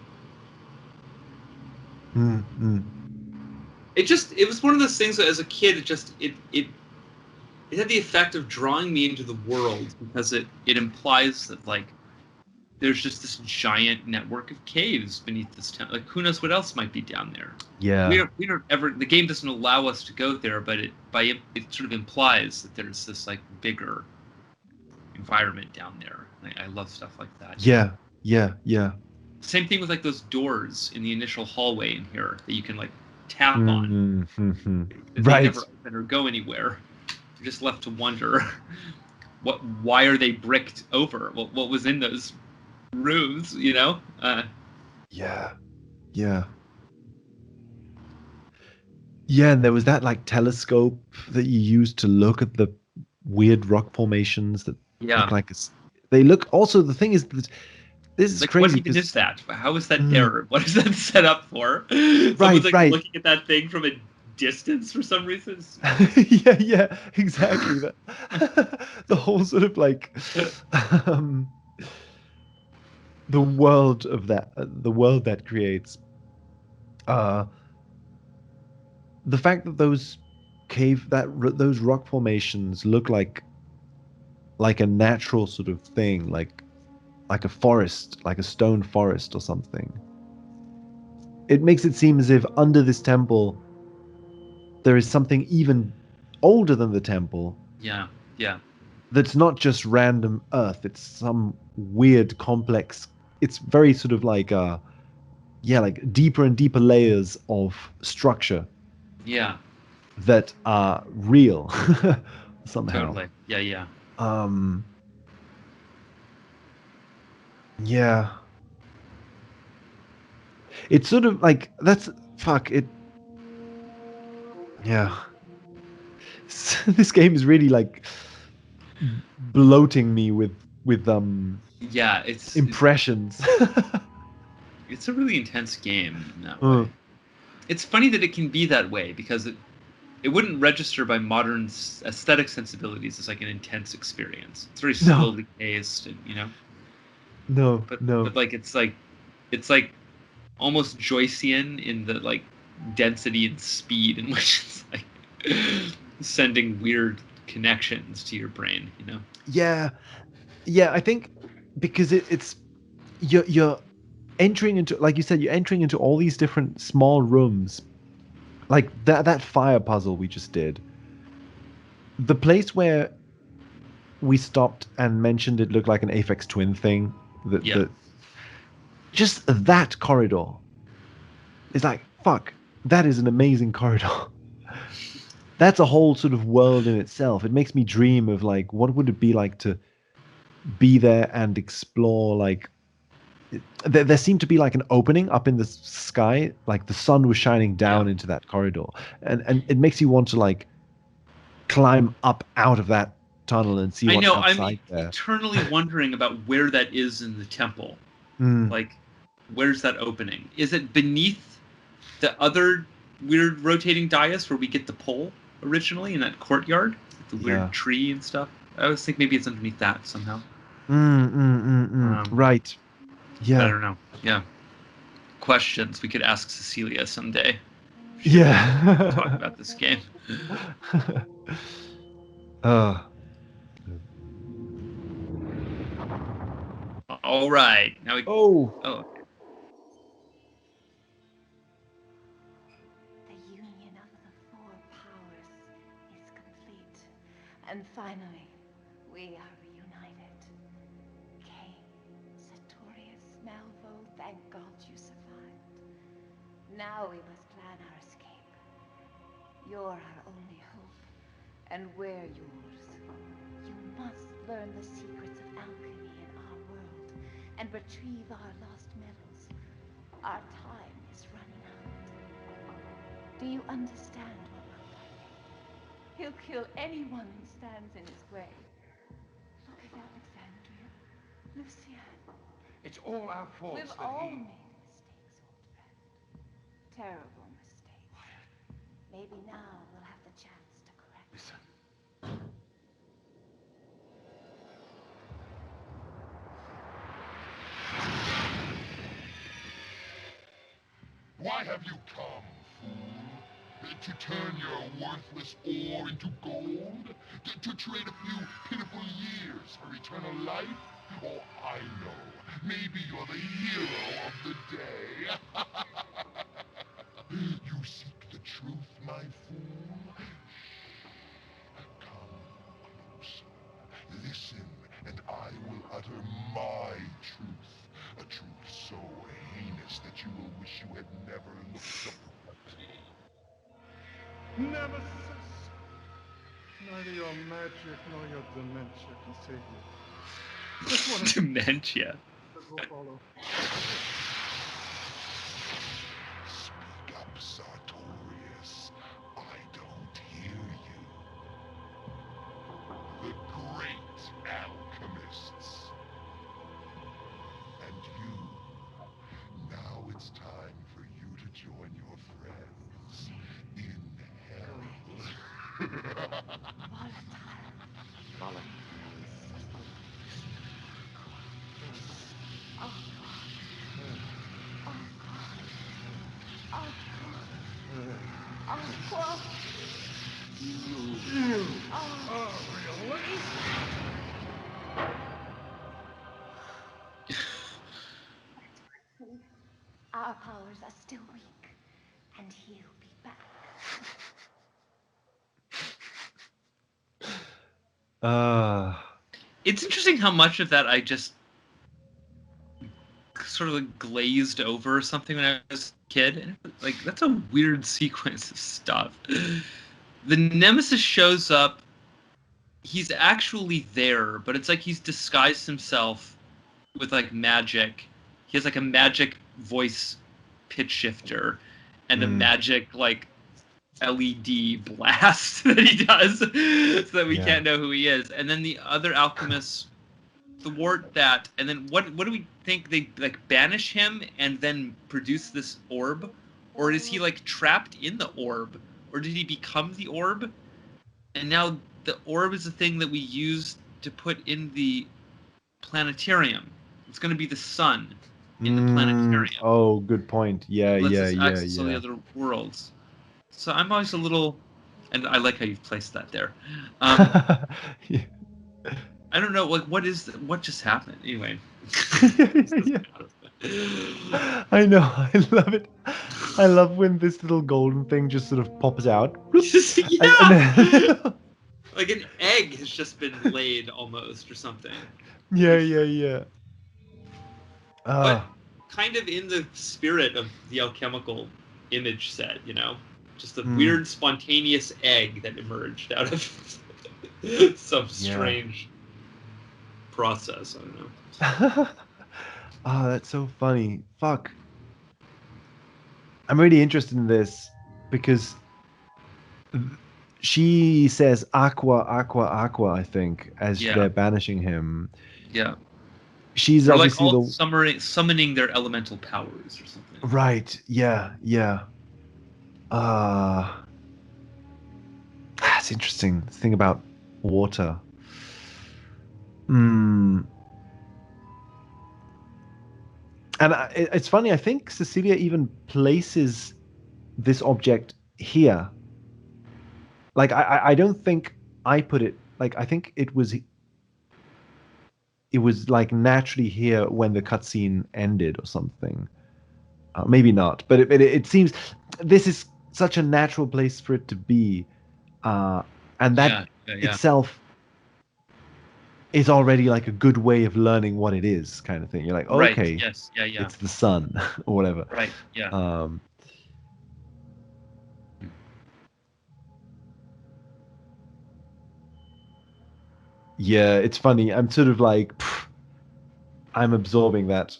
Mm, mm. it was one of those things that as a kid it had the effect of drawing me into the world because it implies that like there's just this giant network of caves beneath this town. Like who knows what else might be down there. Yeah. We don't ever, the game doesn't allow us to go there, but it sort of implies that there's this like bigger environment down there. I love stuff like that. Yeah. Yeah. Yeah. Same thing with like those doors in the initial hallway in here that you can like tap on. Mm, hmm. They Right. never open or go anywhere. You're just left to wonder why are they bricked over? What was in those rooms? You know? Yeah. Yeah. Yeah, and there was that like telescope that you used to look at the weird rock formations that look Yeah. like they look also the thing is that this is Like, what crazy even because is that? How is that there? What is that set up for? right, Someone's like right. looking at that thing from a distance for some reason. Yeah, yeah, exactly. That the whole sort of like um, the world of that, the world that creates. Uh, the fact that those rock formations look like a natural sort of thing, like a forest, like a stone forest or something. It makes it seem as if under this temple there is something even older than the temple Yeah, yeah, that's not just random earth. It's some weird complex. It's very sort of like yeah, like deeper and deeper layers of structure yeah, that are real somehow. totally. Yeah, yeah. Um yeah. It's sort of like that's fuck it. Yeah. This game is really like bloating me with Yeah, impressions. it's a really intense game in that way. Uh, It's funny that it can be that way because it wouldn't register by modern aesthetic sensibilities as like an intense experience. It's very no, slowly paced, and you know, no, but no. like it's like almost Joycean in the like density and speed in which it's like sending weird connections to your brain, you know? Yeah, yeah. I think because it's you're entering into, like you said, you're entering into all these different small rooms, like that fire puzzle we just did. The place where we stopped and mentioned it looked like an Aphex Twin thing. Yeah. That just that corridor is like fuck. That is an amazing corridor. That's a whole sort of world in itself. It makes me dream of like what would it be like to be there and explore like there seemed to be like an opening up in the sky, like the sun was shining Yeah. down into that corridor, and it makes you want to like climb up out of that tunnel and see I what's know. I'm outside there. eternally wondering about where that is in the temple. Mm, Like, where's that opening? Is it beneath the other weird rotating dais where we get the pole originally in that courtyard? The yeah. weird tree and stuff? I always think maybe it's underneath that somehow. Right. I Yeah. don't know. Yeah. Questions we could ask Cecilia someday. Talk Yeah. about this game. uh, All right. Now we. oh. Oh. The union of the four powers is complete. And finally, we are reunited. Kane, Sartorius, Malvo, thank God you survived. Now we must plan our escape. You're our only hope, and we're yours. You must learn the secrets of alchemy in our world, and retrieve our lost metals. Our time is running out. Do you understand what we're fighting? He'll kill anyone who stands in his way. Look at Alexandria, Lucienne. It's all our fault We've that all he... made mistakes, old friend. Terrible mistakes. Maybe now we'll have the chance to correct Listen. Why have you come, fool? To turn your worthless ore into gold? To trade a few pitiful years for eternal life? Oh, I know. Maybe you're the hero of the day. You seek the truth, my fool? Come closer. Listen, and I will utter my truth. A truth so heinous that you will wish you had never looked upon it. Nemesis! Neither your magic nor your dementia can save you. This one is Dementia. that will follow. Speak up, Sartorius. I don't hear you. The great alchemists. And you. Now it's time for you to join your friends in hell. Our powers are still weak, and he'll be back. It's interesting how much of that I just sort of like glazed over or something when I was a kid. And like that's a weird sequence of stuff. The Nemesis shows up. He's actually there, but it's like he's disguised himself with like magic. He has like a magic voice pitch shifter and a magic like LED blast that he does so that we can't know who he is. And then the other alchemists thwart that, and then what do we think? They like banish him and then produce this orb? Or is he like trapped in the orb? Or did he become the orb? And now the orb is the thing that we use to put in the planetarium. It's going to be the sun in the planetarium. Oh, good point. Yeah, It lets yeah, us yeah, access all the yeah. other worlds. So I'm always a little, and I like how you've placed that there. Yeah. I don't know, like what just happened? Anyway. Yeah. I know, I love it. I love when this little golden thing just sort of pops out. Yeah. And then... Like an egg has just been laid almost or something. yeah, yeah, yeah. But kind of in the spirit of the alchemical image set, you know? Just a weird spontaneous egg that emerged out of some strange process. I don't know. That's so funny. Fuck. I'm really interested in this because she says aqua, aqua, aqua, I think, as Yeah. they're banishing him. Yeah. She's They're like obviously all the summoning their elemental powers or something. right. Yeah, yeah. That's interesting. The thing about water. And it's funny. I think Cecilia even places this object here. Like I don't think I put it. Like I think it was like naturally here when the cutscene ended or something. Maybe not, but it seems this is such a natural place for it to be, and that Yeah. itself is already like a good way of learning what it is, kind of thing. You're like, Right. okay, Yes. Yeah. it's the sun or whatever. Right. Yeah. Um, yeah, it's funny. I'm sort of like, I'm absorbing that.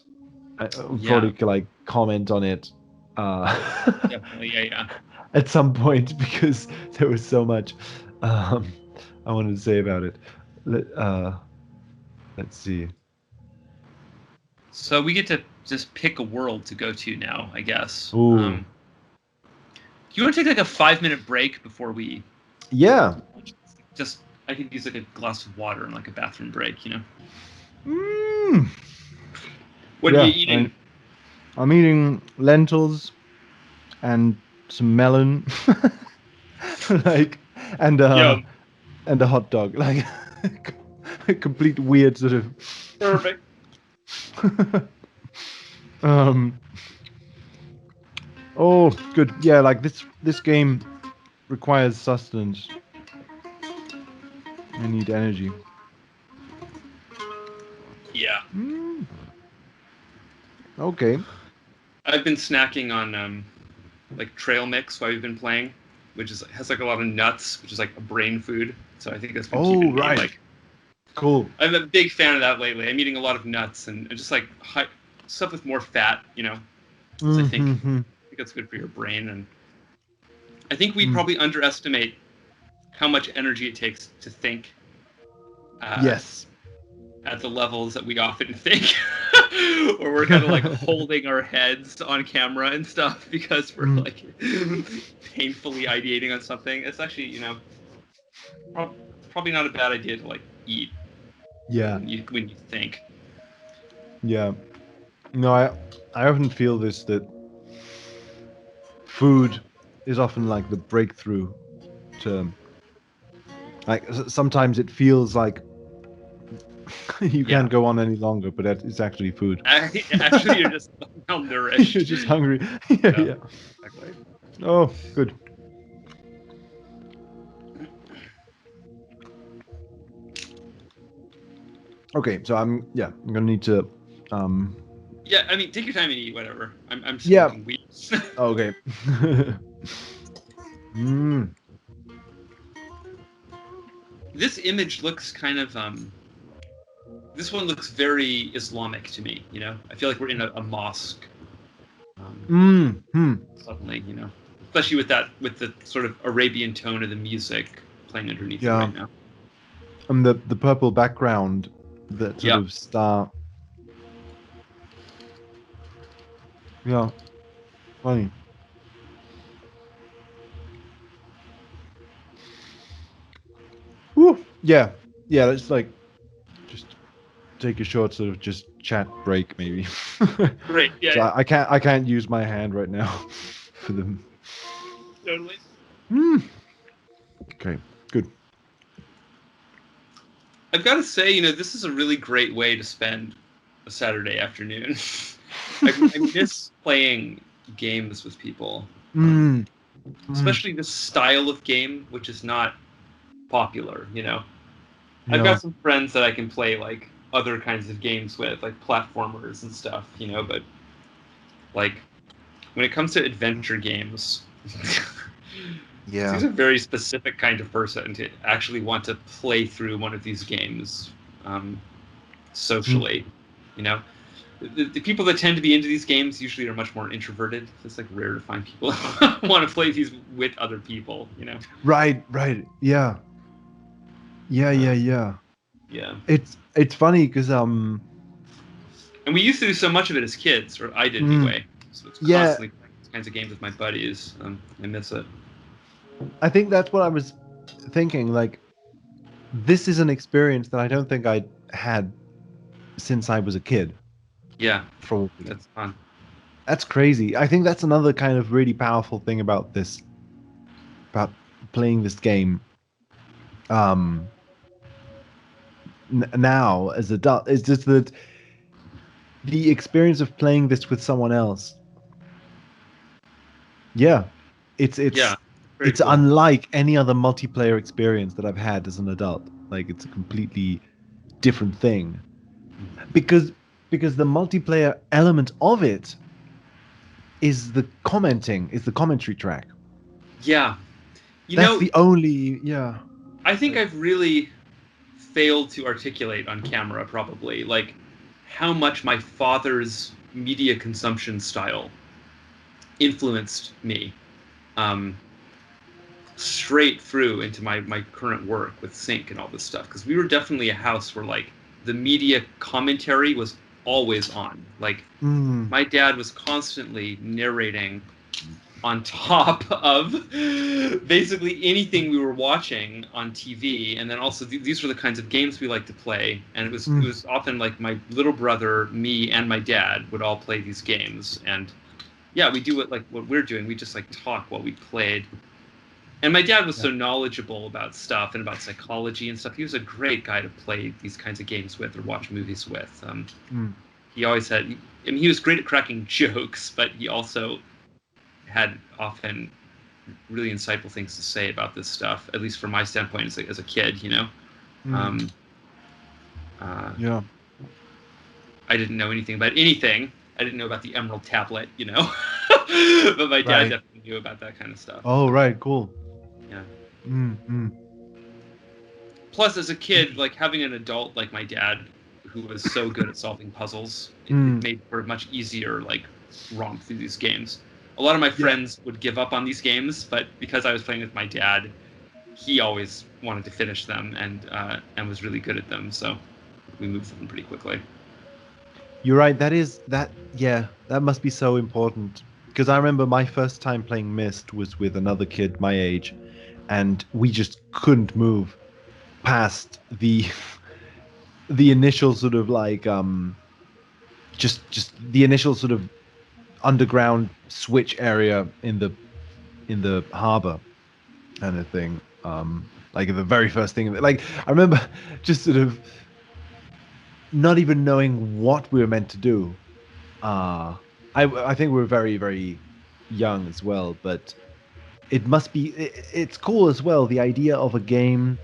I'll probably like comment on it Definitely. Yeah. at some point because there was so much I wanted to say about it. Let's see. So we get to just pick a world to go to now, I guess. Ooh. Do you want to take like a 5-minute break before we? Yeah. Just I could use like a glass of water and like a bathroom break, you know. What are you eating? I'm eating lentils and some melon, like, and a hot dog, like a complete weird sort of. Perfect. Oh, good. Yeah, like this game requires sustenance. I need energy. Yeah. Okay. I've been snacking on like trail mix while we've been playing, which has like a lot of nuts, which is like a brain food. So I think that's been keeping me like. Cool. I'm a big fan of that lately. I'm eating a lot of nuts and just like stuff with more fat, you know. So I think that's good for your brain, and I think we probably underestimate how much energy it takes to think. Yes. At the levels that we often think, or we're kind of like holding our heads on camera and stuff because we're like painfully ideating on something. It's actually, you know, probably not a bad idea to like eat. Yeah. When you think. Yeah. No, I often feel this, that food is often like the breakthrough to, like, sometimes it feels like you can't go on any longer, but it's actually food. Actually, you're just malnourished. You're just hungry. Yeah. Exactly. Oh, good. Okay, so I'm gonna need to Yeah, I mean, take your time and eat whatever. I'm Yeah. smoking weed. Okay. This image looks kind of this one looks very Islamic to me, you know. I feel like we're in a mosque. Suddenly, you know, especially with the sort of Arabian tone of the music playing underneath it right now. And the purple background, that sort of star. Yeah. Funny. Woo. Yeah. Yeah, let's like just take a short sort of just chat break maybe. Great. Yeah. So I can't use my hand right now for them. Totally. Okay, good. I've got to say, you know, this is a really great way to spend a Saturday afternoon. I miss playing games with people, especially this style of game, which is not popular. You know, I've got some friends that I can play like other kinds of games with, like platformers and stuff. You know, but like when it comes to adventure games. He's a very specific kind of person to actually want to play through one of these games socially. You know, the people that tend to be into these games usually are much more introverted. It's like rare to find people who want to play these with other people. You know. Right. Yeah. Yeah. It's funny because And we used to do so much of it as kids, or I did anyway. So it's constantly playing these kinds of games with my buddies. I miss it. I think that's what I was thinking. Like, this is an experience that I don't think I had since I was a kid. Yeah, Probably. that's fun. That's crazy. I think that's another kind of really powerful thing about this, about playing this game. Um, Now as adult, is just that the experience of playing this with someone else. Yeah, it's Yeah, it's very it's cool. unlike any other multiplayer experience that I've had as an adult. Like it's a completely different thing because the multiplayer element of it is the commenting, is the commentary track. Yeah, you That's know, the only, yeah. I think Like, I've really failed to articulate on camera probably like how much my father's media consumption style influenced me um, straight through into my current work with Sync and all this stuff because we were definitely a house where like the media commentary was always on. Like mm, my dad was constantly narrating on top of basically anything we were watching on TV, and then also these were the kinds of games we like to play, and it mm, was often like my little brother, me, and my dad would all play these games, and yeah, we do what we're doing. We just like talk while we played, and my dad was yeah, so knowledgeable about stuff and about psychology and stuff. He was a great guy to play these kinds of games with or watch movies with. mm, He always had. I mean, he was great at cracking jokes, but he also had often really insightful things to say about this stuff, at least from my standpoint as a kid, you know. mm, Um, uh, yeah. I didn't know anything about anything. I didn't know about the Emerald Tablet, you know. But my dad Right. definitely knew about that kind of stuff. Oh, right. Cool. Yeah. Mm, mm, Plus, as a kid, like having an adult like my dad who was so good at solving puzzles, it mm. made for a much easier like romp through these games. A lot of my Yeah. friends would give up on these games, but because I was playing with my dad, he always wanted to finish them and was really good at them. So we moved them pretty quickly. You're right. That is that. Yeah, that must be so important because I remember my first time playing Myst was with another kid my age, and we just couldn't move past the the initial sort of like just the initial sort of underground switch area in the harbor kind of thing. Like the very first thing, like I remember just sort of not even knowing what we were meant to do. Uh, I think we were very young as well, but it must be it's cool as well. The idea of a game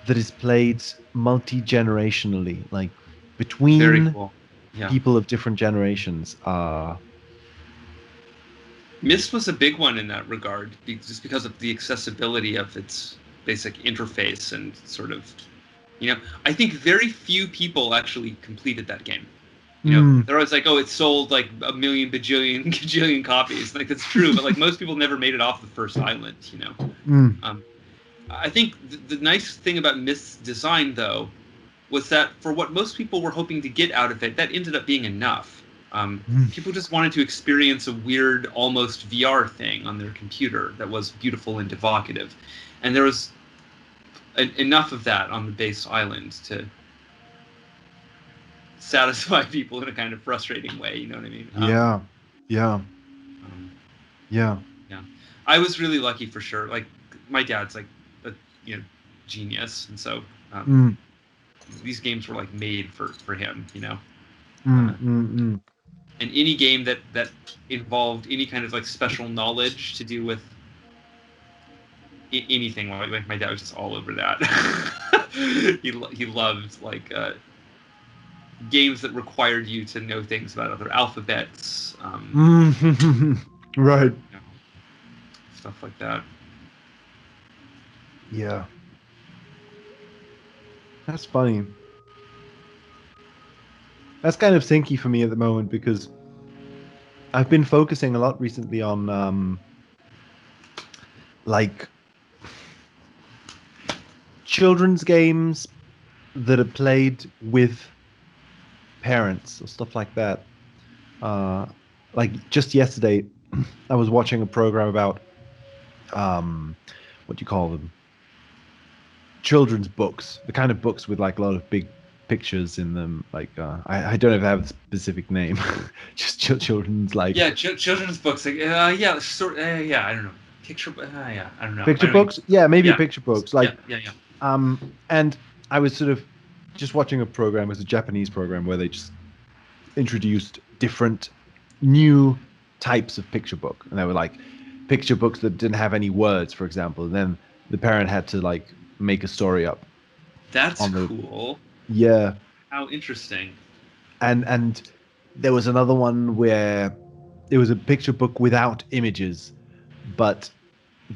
that is played multi-generationally, like Very between cool. Yeah. people of different generations. Myst was a big one in that regard, just because of the accessibility of its basic interface and sort of, you know, I think very few people actually completed that game. You know, Mm, they're always like, oh, it sold like a million bajillion gajillion copies. Like that's true, but like most people never made it off the first island. You know, mm, um, I think the nice thing about Myst's design, though, was that for what most people were hoping to get out of it, that ended up being enough. mm. People just wanted to experience a weird, almost VR thing on their computer that was beautiful and evocative, and there was enough of that on the base island to satisfy people in a kind of frustrating way. You know what I mean? Yeah, yeah, Um, yeah. yeah, I was really lucky for sure. Like my dad's like a genius, and so Mm, these games were like made for him. You know. mm, mm, mm. And any game that involved any kind of like special knowledge to do with anything, like my dad was just all over that. He loved like games that required you to know things about other alphabets, Mm. Right. you know, stuff like that. Yeah. That's funny. That's kind of sinky for me at the moment because I've been focusing a lot recently on like children's games that are played with parents or stuff like that. Uh, like just yesterday, I was watching a program about what do you call them? Children's books, the kind of books with like a lot of big pictures in them. Like I don't know if they have a specific name, just children's like Yeah, children's books. Like, yeah, I don't know. Picture. Yeah, I don't know. picture I don't books. Yeah, maybe yeah, picture books. Like yeah. and I was sort of just watching a program. It was a Japanese program where they just introduced different new types of picture book, and they were like picture books that didn't have any words, for example. And then the parent had to like make a story up That's on the cool. yeah. How interesting. And there was another one where it was a picture book without images, but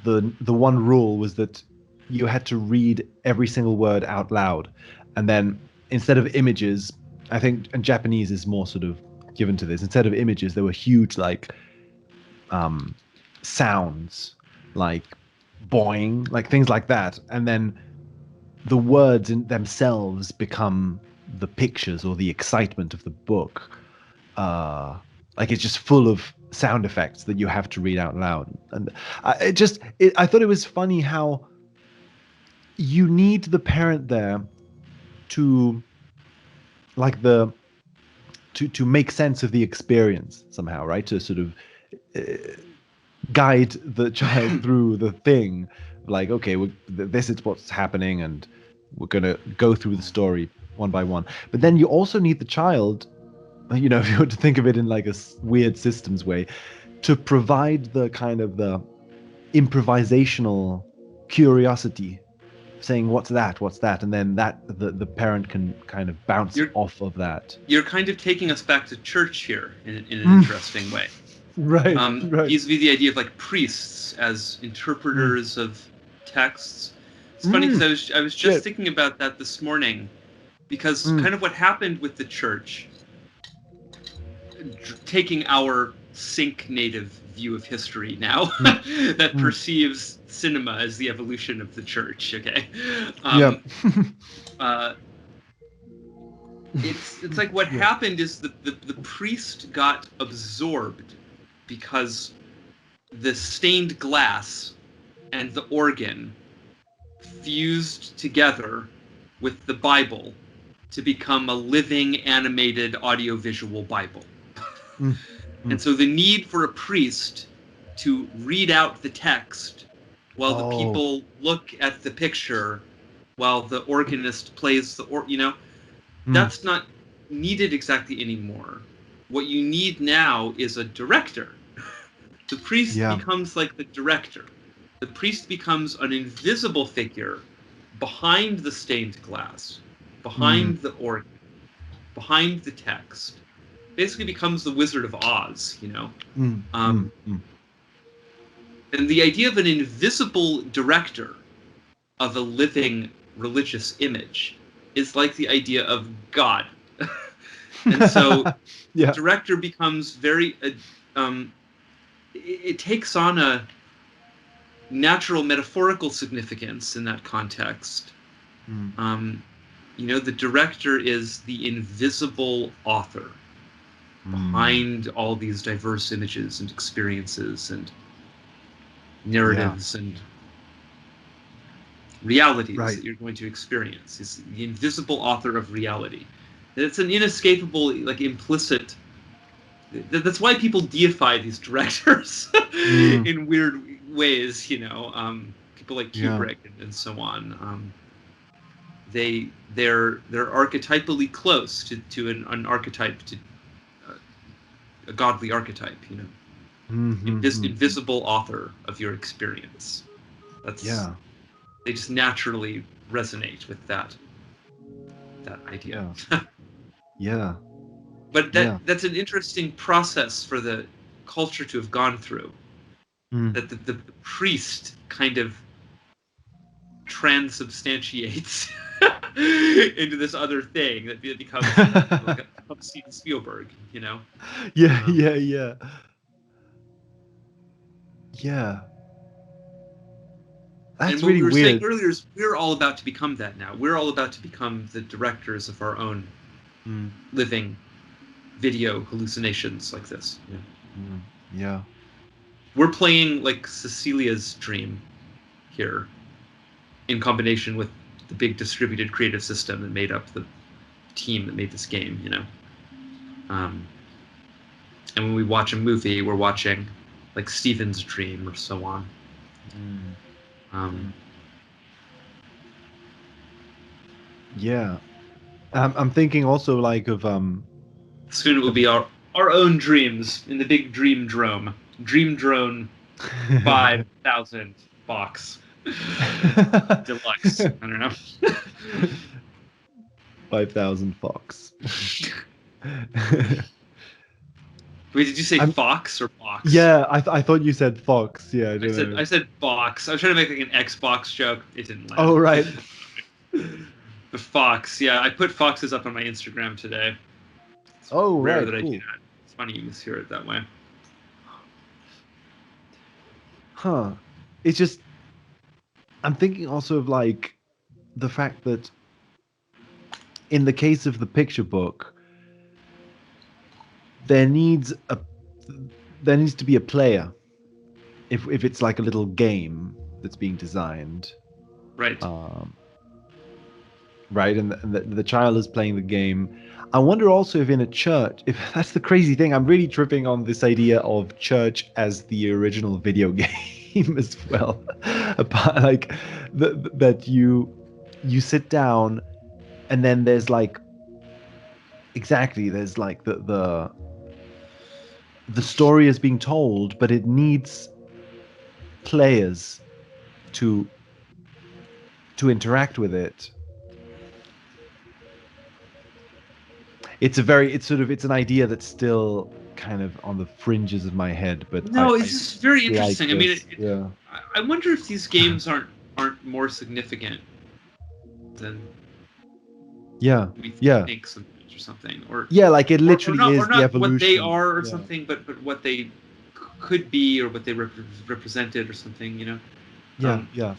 the one rule was that you had to read every single word out loud, and then instead of images, I think, and Japanese is more sort of given to this, instead of images there were huge like sounds, like boing, like things like that, and then the words in themselves become the pictures or the excitement of the book. Like it's just full of sound effects that you have to read out loud. And I thought it was funny how you need the parent there to like to make sense of the experience somehow, right? To sort of guide the child through the thing. Like, okay, this is what's happening, and we're gonna go through the story one by one. But then you also need the child, you know, if you were to think of it in like a weird systems way, to provide the kind of the improvisational curiosity, saying what's that, and then that the parent can kind of bounce off of that. You're kind of taking us back to church here in an interesting way. Right, right. Vis-a-vis the idea of like priests as interpreters of texts. It's funny because I was just thinking about that this morning, because kind of what happened with the church, taking our sync native view of history now, that perceives cinema as the evolution of the church. Okay. It's like what happened is the priest got absorbed because the stained glass and the organ fused together with the Bible to become a living, animated, audiovisual Bible. And so the need for a priest to read out the text while the people look at the picture, while the organist plays that's not needed exactly anymore. What you need now is a director. The priest becomes like the director. The priest becomes an invisible figure behind the stained glass, behind the organ, behind the text. Basically becomes the Wizard of Oz, you know? And the idea of an invisible director of a living religious image is like the idea of God. And so the director becomes very... it takes on a natural metaphorical significance in that context. You know, the director is the invisible author behind all these diverse images and experiences and narratives and realities that you're going to experience. Is the invisible author of reality. It's an inescapable, like, implicit... That's why people deify these directors in weird ways, you know. People like Kubrick and so on. They're archetypally close to an archetype, to a godly archetype, you know. Invisible author of your experience. They just naturally resonate with that idea. But that's an interesting process for the culture to have gone through. That the priest kind of transubstantiates into this other thing that becomes like a Steven Spielberg, you know? Yeah. That's and what really we were weird. saying earlier is we're all about to become that now. We're all about to become the directors of our own living video hallucinations like this. Yeah. We're playing like Cecilia's dream here, in combination with the big distributed creative system that made up the team that made this game, you know. And when we watch a movie, we're watching like Steven's Dream or so on. Yeah, I'm thinking also like of Soon it will be our own dreams in the big Dream Drome. Dream Drone 5,000 box. Deluxe. I don't know. 5,000 Fox. Wait, did you say Fox or Box? Yeah, I thought you said Fox. Yeah, I don't know. I said Box. I was trying to make like an Xbox joke. It didn't land. Oh, right. The Fox. Yeah, I put foxes up on my Instagram today. It's Oh, rare right. that I Cool. do that. It's funny you mishear it that way. Huh. It's just I'm thinking also of like the fact that in the case of the picture book, there needs to be a player if it's like a little game that's being designed. Right. Right, and the child is playing the game. I wonder also if in a church, if that's the crazy thing, I'm really tripping on this idea of church as the original video game as well. Like that you sit down, and then there's like there's like the story is being told, but it needs players to interact with it. It's an idea that's still kind of on the fringes of my head, but No, it's just very interesting. Like I mean, yeah. I wonder if these games aren't more significant than we think sometimes or something, or like it literally or is not the evolution. What they are or something, but what they could be or what they represented or something, you know. Yeah.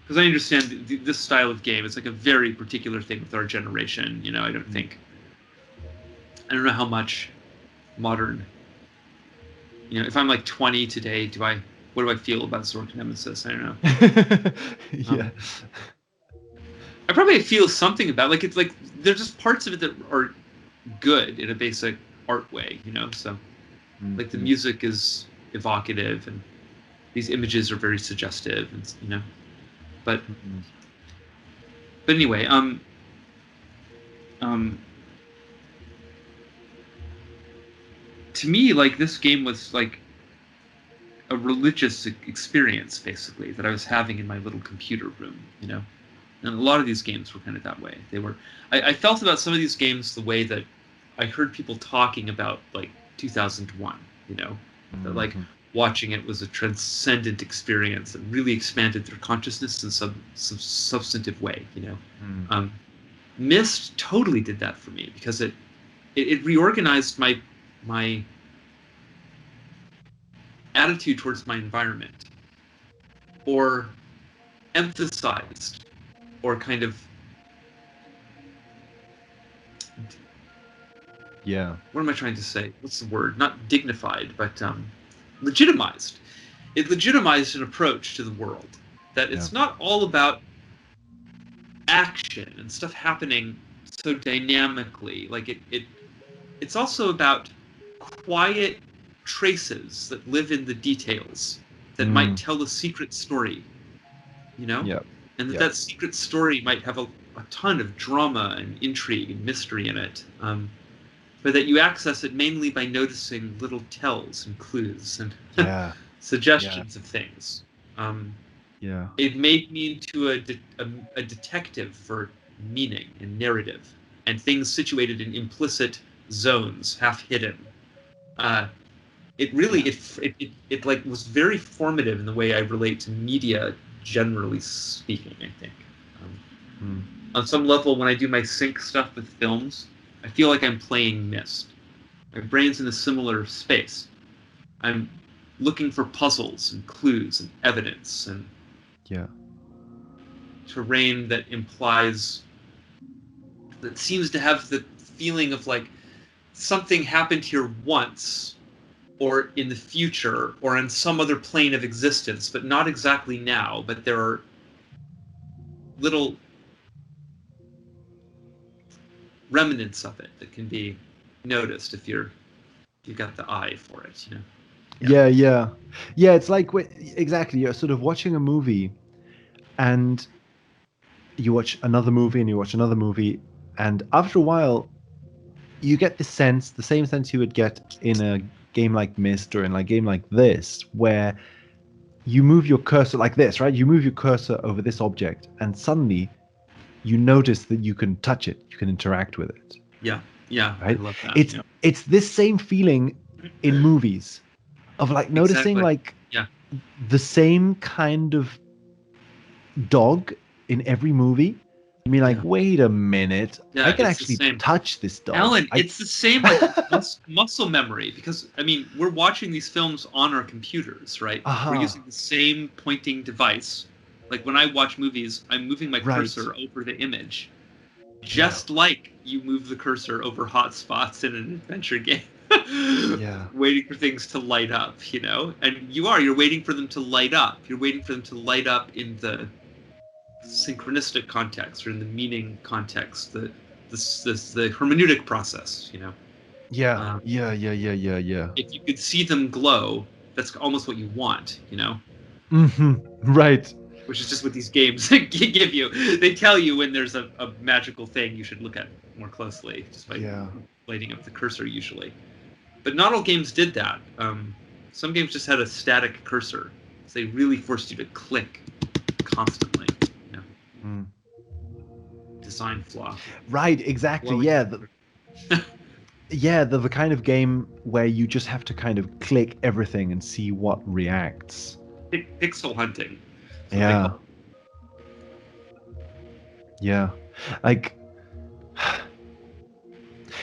Because I understand this style of game is like a very particular thing with our generation. You know, I don't know how much modern. You know, if I'm like 20 today, what do I feel about Zork Nemesis? I don't know. Yeah. I probably feel something about it's like there's just parts of it that are good in a basic art way, you know. So like the music is evocative and these images are very suggestive, and you know. But anyway, to me, like this game was like a religious experience, basically, that I was having in my little computer room, you know. And a lot of these games were kind of that way. They were. I felt about some of these games the way that I heard people talking about like 2001, you know, that like watching it was a transcendent experience that really expanded their consciousness in some substantive way, you know. Myst totally did that for me because it reorganized my attitude towards my environment, or emphasized, or kind of what am I trying to say? What's the word? Not dignified, but legitimized. It legitimized an approach to the world that it's not all about action and stuff happening so dynamically. Like it's also about quiet traces that live in the details that might tell a secret story, you know? And that secret story might have a ton of drama and intrigue and mystery in it, but that you access it mainly by noticing little tells and clues and suggestions of things. It made me into a detective for meaning and narrative and things situated in implicit zones, half hidden. It really it like was very formative in the way I relate to media, generally speaking. I think on some level, when I do my sync stuff with films, I feel like I'm playing Myst. My brain's in a similar space. I'm looking for puzzles and clues and evidence and terrain that seems to have the feeling of like something happened here once, or in the future, or on some other plane of existence, but not exactly now. But there are little remnants of it that can be noticed if you've got the eye for it, you know. Yeah. It's like exactly. You're sort of watching a movie, and you watch another movie, and you watch another movie, and after a while, you get the sense, the same sense you would get in a game like Myst or in a game like this, where you move your cursor like this, right? You move your cursor over this object, and suddenly you notice that you can touch it, you can interact with it, Yeah, yeah, right? I love that. It's Yeah. it's this same feeling in movies of like noticing Exactly. like Yeah. the same kind of dog in every movie. I mean, like, Yeah. wait a minute, Yeah, I can it's the actually same. touch this dog. Alan, it's the same like muscle memory, because I mean we're watching these films on our computers, right? We're using the same pointing device. Like when I watch movies, I'm moving my Right. cursor over the image, just like you move the cursor over hot spots in an adventure game. Yeah. Waiting for things to light up, you know? And you're waiting for them to light up. You're waiting for them to light up in the synchronistic context or in the meaning context, the hermeneutic process, you know. Yeah. Yeah. If you could see them glow, that's almost what you want, you know. Right. Which is just what these games give you. They tell you when there's a magical thing you should look at more closely, just by lighting up the cursor usually. But not all games did that. Some games just had a static cursor, so they really forced you to click constantly. You know? Design flaw. Right, exactly. Yeah. The kind of game where you just have to kind of click everything and see what reacts. Pixel hunting. Yeah. Yeah. Like,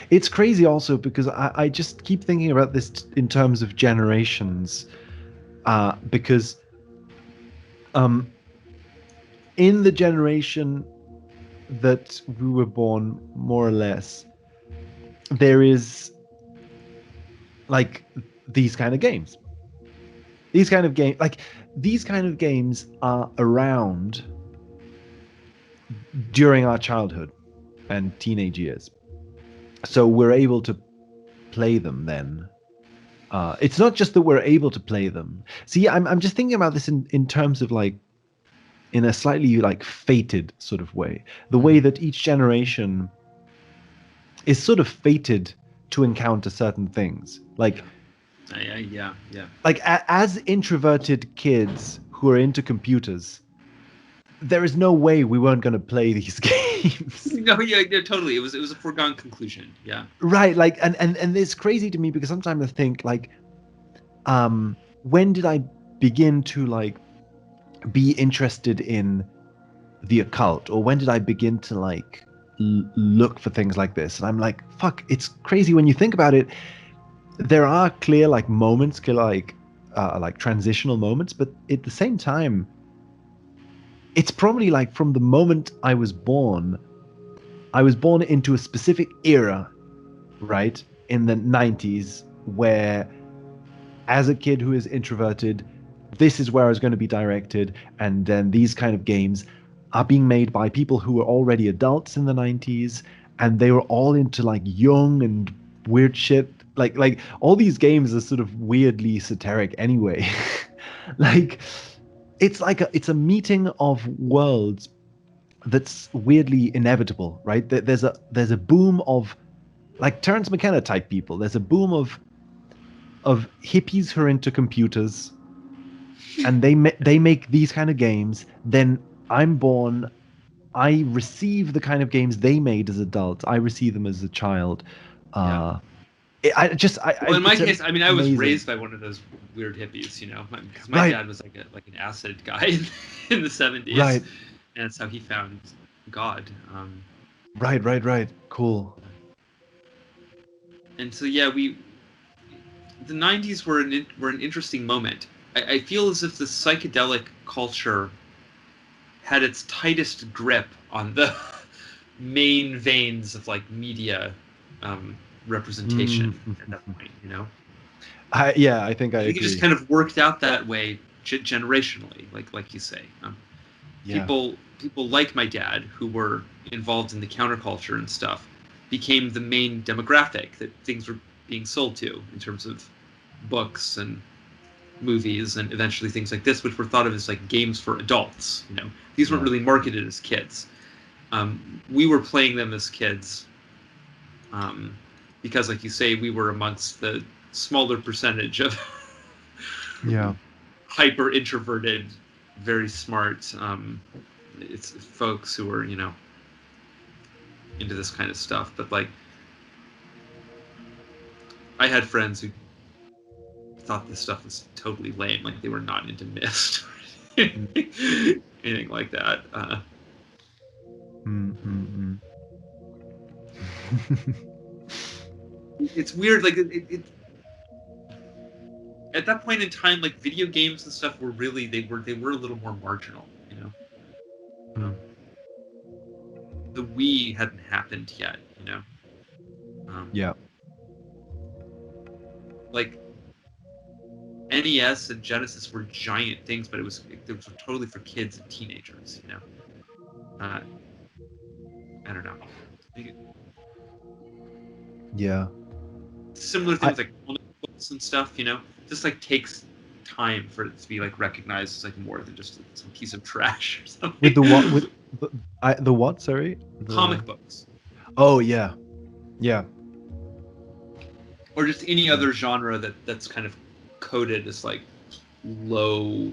it's crazy also because I just keep thinking about this in terms of generations. Because in the generation that we were born, more or less, there is like these kind of games. These kind of games are around during our childhood and teenage years, so we're able to play them then. It's not just that we're able to play them. See, I'm just thinking about this in terms of like, in a slightly like fated sort of way, the way that each generation is sort of fated to encounter certain things. Like, yeah. Like as introverted kids who are into computers, there is no way we weren't going to play these games. No, yeah, totally. It was a foregone conclusion. Yeah. Right. Like, and it's crazy to me because sometimes I think like, when did I begin to like be interested in the occult, or when did I begin to like look for things like this? And I'm like, fuck, it's crazy when you think about it. There are clear like moments, clear like transitional moments, but at the same time, it's probably like from the moment I was born into a specific era, right? In the 90s, where as a kid who is introverted, this is where I was going to be directed. And then these kind of games are being made by people who were already adults in the 90s, and they were all into like young and weird shit. Like all these games are sort of weirdly esoteric anyway. Like it's a meeting of worlds that's weirdly inevitable, right? There's a boom of like Terence McKenna type people. There's a boom of hippies who are into computers, and they make these kind of games. Then I'm born. I receive the kind of games they made as adults. I receive them as a child. Yeah. Well, in my case, I mean, I was amazing. raised by one of those weird hippies, you know, because my dad was like an acid guy in the 70s, right? And that's how he found God. Right. Cool. And so yeah, the 90s were an interesting moment. I feel as if the psychedelic culture had its tightest grip on the main veins of like media representation at that point, you know. I think I agree. It just kind of worked out that way generationally, like you say. People like my dad who were involved in the counterculture and stuff became the main demographic that things were being sold to in terms of books and movies, and eventually things like this, which were thought of as like games for adults. You know, these weren't really marketed as kids. We were playing them as kids because, like you say, we were amongst the smaller percentage of hyper introverted, very smart it's folks who were, you know, into this kind of stuff. But like, I had friends who thought this stuff was totally lame, like they were not into Myst or anything like that. It's weird, like it at that point in time, like video games and stuff were really they were a little more marginal, you know. The Wii hadn't happened yet, you know. Like NES and Genesis were giant things, but it was totally for kids and teenagers, you know. I don't know. Similar things like comic books and stuff, you know, just like takes time for it to be like recognized as like more than just some piece of trash or something. With the what? With the what? Sorry. Comic books. Oh yeah. Or just any other genre that's kind of coded as like low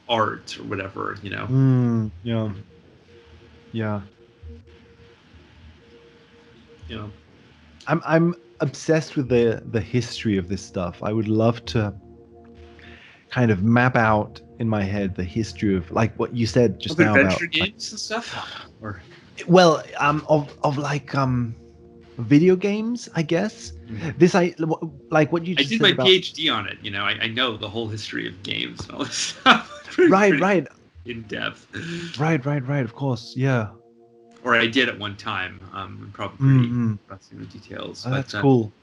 art or whatever, you know. Yeah. You know. I'm obsessed with the history of this stuff. I would love to kind of map out in my head the history of, like what you said just now about adventure games and stuff. Or of like video games, I guess. This like what you just I did said my about... PhD on it. You know, I know the whole history of games and all this stuff. Right. In depth. Right. Of course, yeah. Or I did at one time. Probably pretty busting the details. That's cool.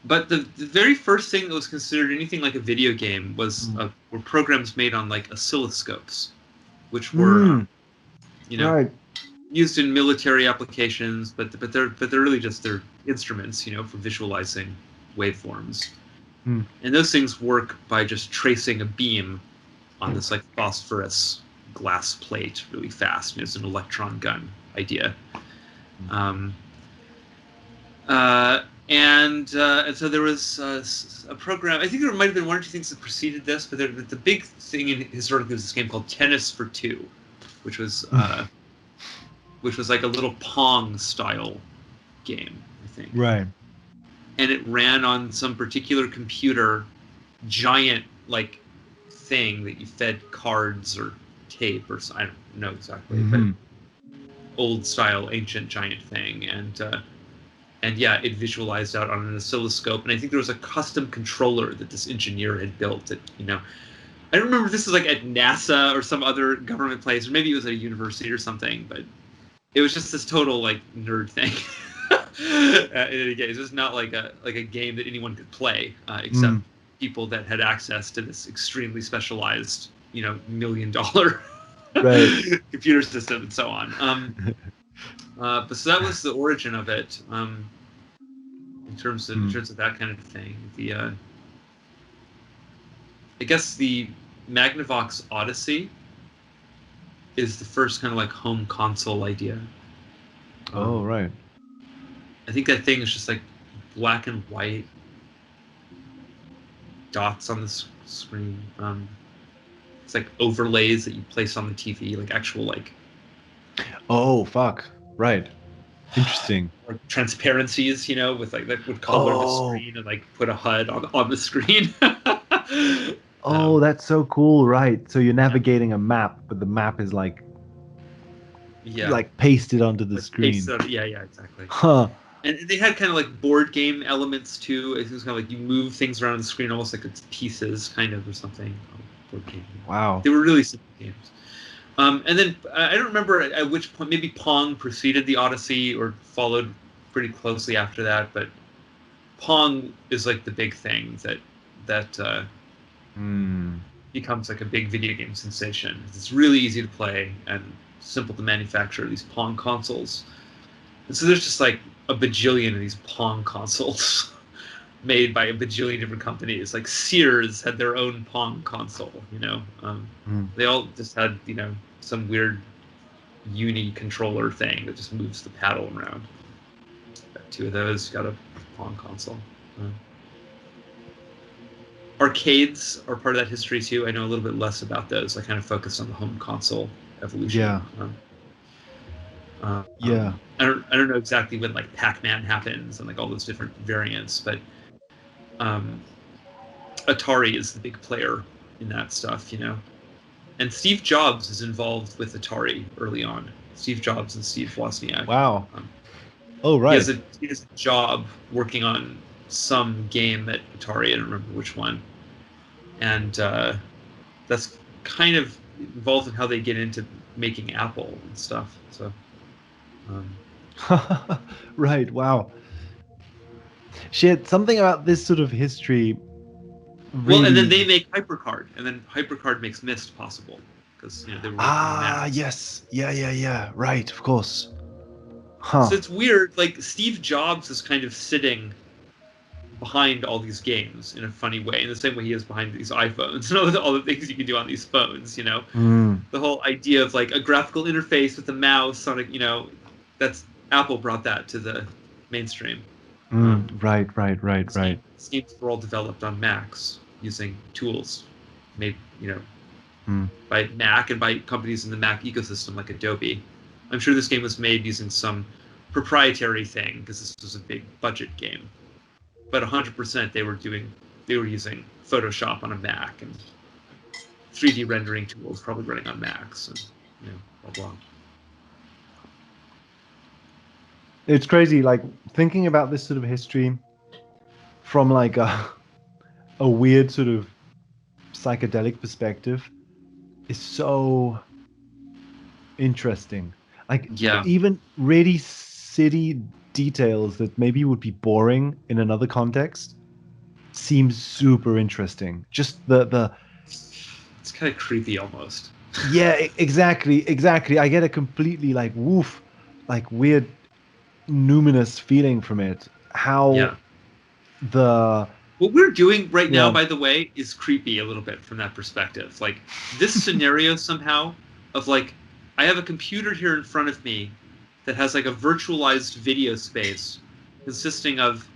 But the very first thing that was considered anything like a video game was were programs made on like oscilloscopes, which were you know, used in military applications, but they're really just they're instruments, you know, for visualizing waveforms. And those things work by just tracing a beam on this like phosphorus glass plate really fast. It's an electron gun idea. And so there was a program. I think there might have been one or two things that preceded this, but the big thing historically was this game called Tennis for Two, which was like a little Pong style game, I think. Right. And it ran on some particular computer, giant like thing that you fed cards or tape or I don't know exactly, but old style ancient giant thing, and yeah, it visualized out on an oscilloscope. And I think there was a custom controller that this engineer had built that, you know, I don't remember if this was like at NASA or some other government place, or maybe it was at a university or something, but it was just this total like nerd thing. It's just not like a game that anyone could play, except people that had access to this extremely specialized, you know, $1 million computer system and so on. But so that was the origin of it. In terms of that kind of thing, I guess the Magnavox Odyssey is the first kind of like home console idea. Right. I think that thing is just like black and white dots on the screen. It's like overlays that you place on the TV, like actual like. Oh fuck! Right. Interesting. Like transparencies, you know, with like that would color the screen and like put a HUD on the screen. That's so cool! Right. So you're navigating a map, but the map is like. Yeah. Like pasted onto the screen. Yeah, exactly. Huh. And they had kind of like board game elements too. It was kind of like you move things around the screen almost like it's pieces, kind of, or something. Board game. Wow. They were really simple games. And then I don't remember at which point. Maybe Pong preceded the Odyssey or followed pretty closely after that. But Pong is like the big thing that becomes like a big video game sensation. It's really easy to play and simple to manufacture these Pong consoles. And so there's just like a bajillion of these Pong consoles made by a bajillion different companies. Like Sears had their own Pong console, you know. They all just had, you know, some weird uni controller thing that just moves the paddle around. Got two of those. Got a Pong console. Arcades are part of that history too. I know a little bit less about those. I kind of focused on the home console evolution. Yeah. Yeah. I don't know exactly when like Pac-Man happens and like all those different variants, but Atari is the big player in that stuff, you know. And Steve Jobs is involved with Atari early on. Steve Jobs and Steve Wozniak. Wow. Oh, right. He has a job working on some game at Atari. I don't remember which one. And that's kind of involved in how they get into making Apple and stuff. So, right. Wow. Shit. Something about this sort of history. Really... Well, and then they make HyperCard, and then HyperCard makes Myst possible because, you know, they were working on Macs. Yes. Yeah. Right. Of course. Huh. So it's weird. Like Steve Jobs is kind of sitting behind all these games in a funny way, in the same way he is behind these iPhones and all the things you can do on these phones, you know. The whole idea of like a graphical interface with a mouse on a, you know, that's Apple brought that to the mainstream. Right. Schemes were all developed on Macs using tools made, you know, by Mac and by companies in the Mac ecosystem like Adobe. I'm sure this game was made using some proprietary thing because this was a big budget game. But 100% they were using Photoshop on a Mac and 3D rendering tools probably running on Macs and, you know, blah blah. It's crazy, like thinking about this sort of history from like a weird sort of psychedelic perspective is so interesting. Like even really city details that maybe would be boring in another context seems super interesting. Just the it's kind of creepy almost. Yeah, exactly. I get a completely like woof, like weird numinous feeling from it. How what we're doing right now, by the way, is creepy a little bit from that perspective. Like this scenario somehow of like, I have a computer here in front of me that has like a virtualized video space consisting of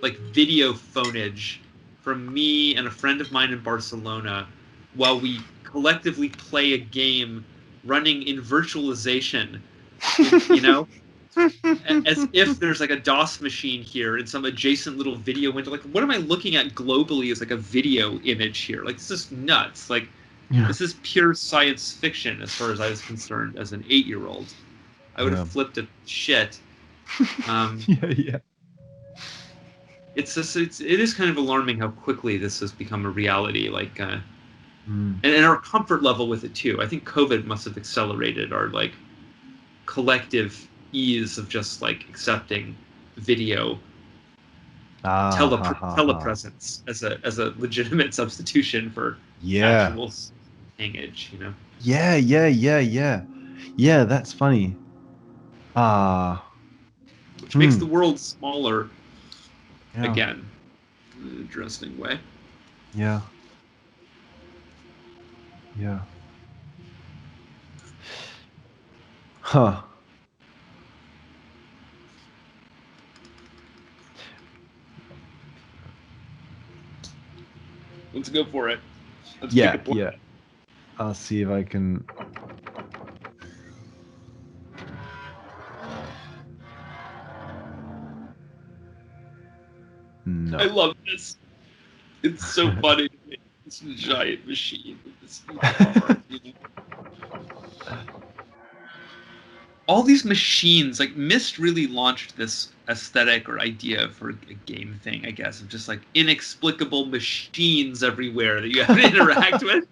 like video phonage from me and a friend of mine in Barcelona while we collectively play a game running in virtualization, you know? As if there's like a DOS machine here in some adjacent little video window. Like, what am I looking at globally as like a video image here? Like, this is nuts. Like, this is pure science fiction as far as I was concerned as an 8-year-old. I would have flipped a shit. It's just, it is kind of alarming how quickly this has become a reality. Like, and our comfort level with it too. I think COVID must have accelerated our like collective ease of just like accepting video telepresence as a legitimate substitution for actual hangage, you know. Yeah, that's funny. Which makes the world smaller again in an interesting way. Yeah. Huh. Let's go for it. Let's yeah. I'll see if I can. No. I love this. It's so funny to me. This giant machine with this car, you know? All these machines, like Myst really launched this aesthetic or idea for a game thing, I guess, of just like inexplicable machines everywhere that you have to interact with.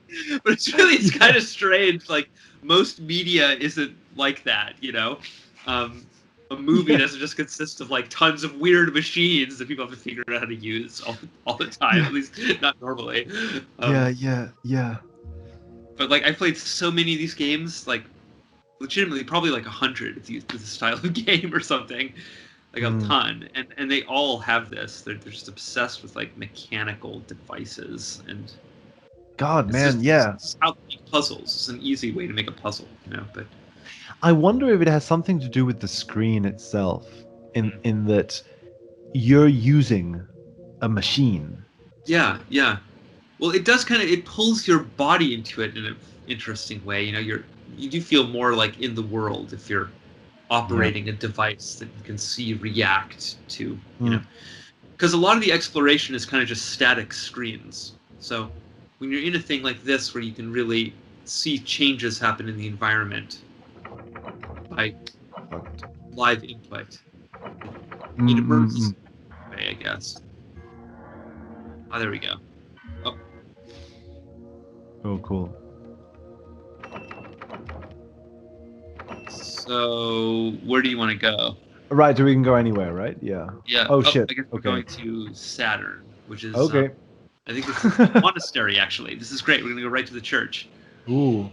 But it's kind of strange. Like most media isn't like that, you know? A movie doesn't just consist of like tons of weird machines that people have to figure out how to use all the time, at least not normally. Yeah. But like I played so many of these games, like legitimately probably like 100 if you with this style of game or something, like a ton, and they all have this. They're just obsessed with like mechanical devices, and God, it's man, just yeah. it's how to make puzzles. It's an easy way to make a puzzle, But I wonder if it has something to do with the screen itself, in that you're using a machine. yeah. Well, it does it pulls your body into it in an interesting way. You do feel more like in the world if you're operating a device that you can see react to, because a lot of the exploration is kind of just static screens. So when you're in a thing like this where you can really see changes happen in the environment by live input, it immerses way, I guess. Oh, there we go. Oh, Oh, cool. so where do you want to go? Right, so we can go anywhere, right? Yeah. Yeah. Oh, shit. I guess we're Okay. going to Saturn, which is Okay. I think this is a monastery. Actually, this is great. We're gonna go right to the church. Ooh.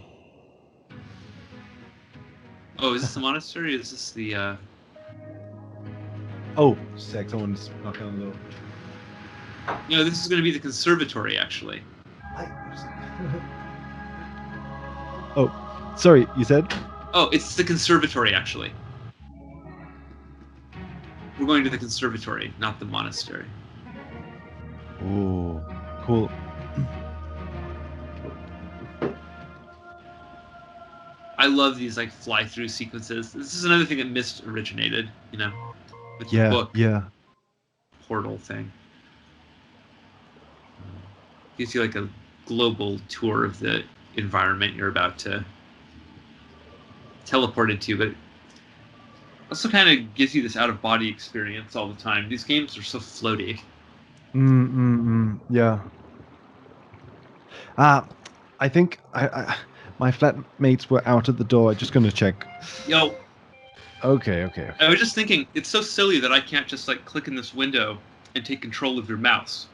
Oh, is this the monastery? Is this the? Oh, sick. Someone's knocking on the door. No, this is gonna be the conservatory. Actually. Oh, sorry. You said? Oh, it's the conservatory. Actually, we're going to the conservatory, not the monastery. Ooh, cool. I love these like fly-through sequences. This is another thing that Myst originated. With the book. Yeah. Portal thing. Gives you like a global tour of the environment you're about to teleport into, but also kind of gives you this out-of-body experience all the time. These games are so floaty. Yeah. I think my flatmates were out at the door. Just gonna check. Yo, Okay. I was just thinking, it's so silly that I can't just like click in this window and take control of your mouse,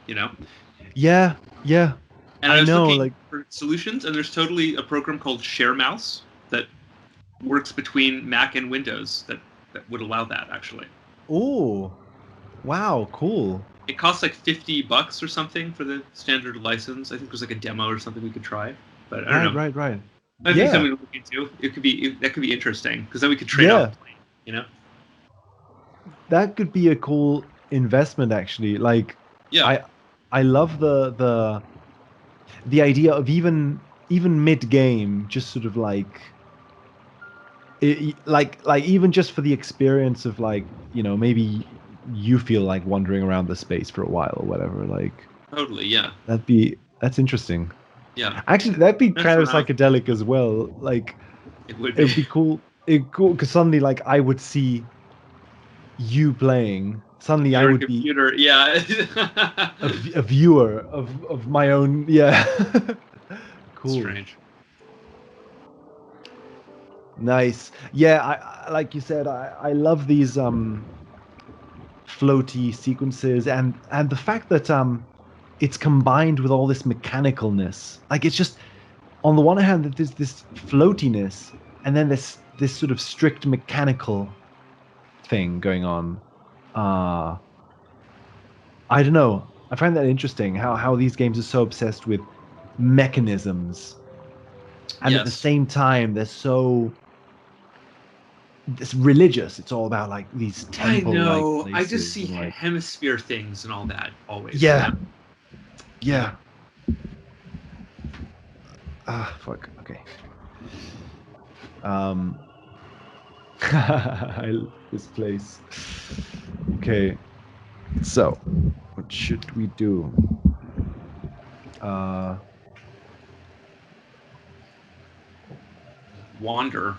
Yeah. And I I was know, looking like, for solutions, and there's totally a program called Share Mouse that works between Mac and Windows that would allow that, actually. oh, wow, cool. It costs like $50 or something for the standard license. I think there's like a demo or something we could try, but I don't know. Right. I think Yeah, something to look into. That could be interesting because then we could trade off the plane, that could be a cool investment, actually. Like, Yeah. I love the idea of even mid game, just sort of like, like even just for the experience of like, maybe you feel like wandering around the space for a while or whatever. Like, Totally. Yeah. that's interesting. Yeah. Actually, that'd be Mess kind of around. psychedelic as well. Like, It would it would be. be cool. Cool because suddenly, like, I would see you playing. Suddenly, I Your would be computer. Yeah. a viewer of my own. Yeah. Cool. Strange. Nice. Yeah. I like you said. I love these floaty sequences and the fact that it's combined with all this mechanicalness. Like, it's just, on the one hand, that there's this floatiness, and then this sort of strict mechanical thing going on. I don't know. I find that interesting how these games are so obsessed with mechanisms, and at the Yes. same time they're so it's religious. It's all about like these I temple-like know. I places. just see and, like, hemisphere things and all that always. yeah. Yeah. Ah, fuck. Okay. This place. Okay. So, what should we do? Wander.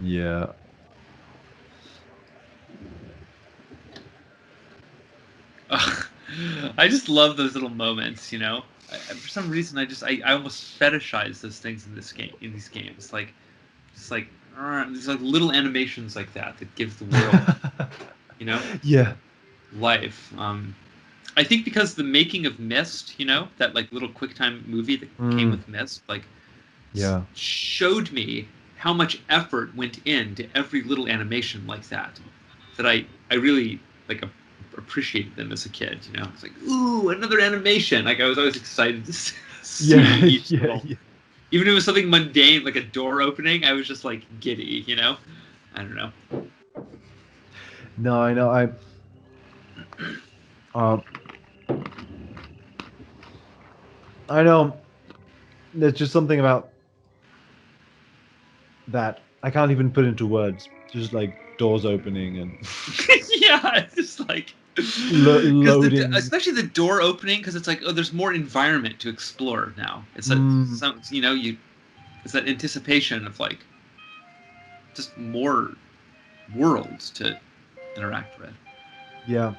Yeah. I just love those little moments. For some reason, I almost fetishize those things in these games, like just like these like little animations like that give the world, Yeah. life. I think because the making of Myst, that like little QuickTime movie that came with Myst, like Yeah. showed me how much effort went into every little animation like that I really like appreciated them as a kid. You know, it's like, ooh, another animation. Like I was always excited to see each little. Even if it was something mundane like a door opening, I was just like giddy. You know, I don't know. No, I know. I know. There's just something about that I can't even put into words. Just like doors opening and Yeah, it's just like loading. especially the door opening, because it's like, oh, there's more environment to explore now. It's that you know, it's that anticipation of like just more worlds to interact with. Yeah.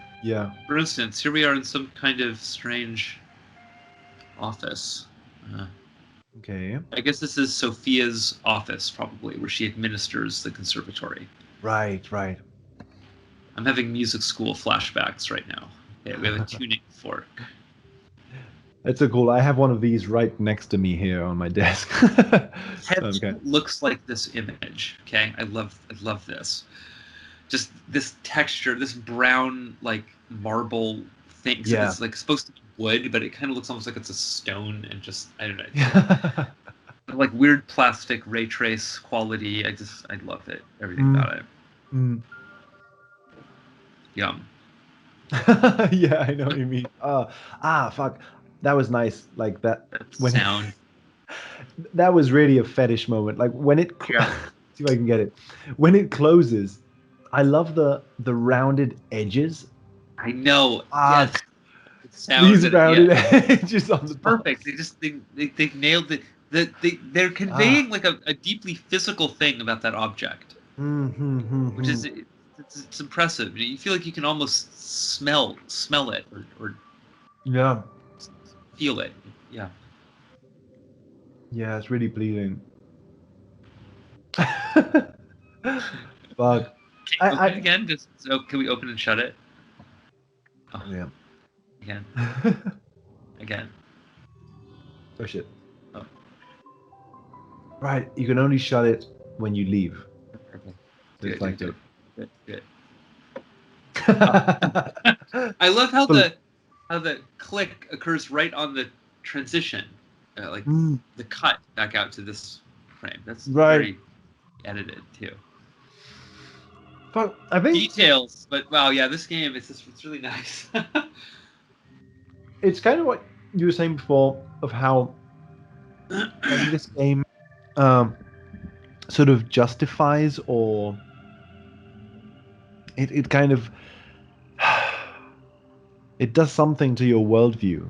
For instance, here we are in some kind of strange office. Okay. I guess this is Sophia's office, probably, where she administers the conservatory. Right. I'm having music school flashbacks right now. Okay, we have a tuning fork. That's so cool. I have one of these right next to me here on my desk. Heaven looks like this image. Okay, I love this. Just this texture, this brown like marble thing. So Yeah. it's like supposed to be wood, but it kind of looks almost like it's a stone, and just I don't know. Like weird plastic ray trace quality. I love it. Everything about it. Yum. Yeah, I know what you mean. Fuck. That was nice. Like that when Sound. that was really a fetish moment. Like when it see if I can get it. When it closes, I love the rounded edges. I know. Yes. These rounded edges on the perfect. They nailed it. They're conveying like a deeply physical thing about that object, which is it's impressive. You feel like you can almost smell it or feel it. Yeah. Yeah, it's really pleasing. Fuck. Again, just so can we open and shut it? Oh. Yeah. Again. Oh shit. Oh. Right, you can only shut it when you leave. Okay. It's like good. I love how the click occurs right on the transition, like the cut back out to this frame. That's very edited too. But I think details, but wow, yeah, this game it's really nice. It's kind of what you were saying before of how this game sort of justifies or it kind of it does something to your worldview.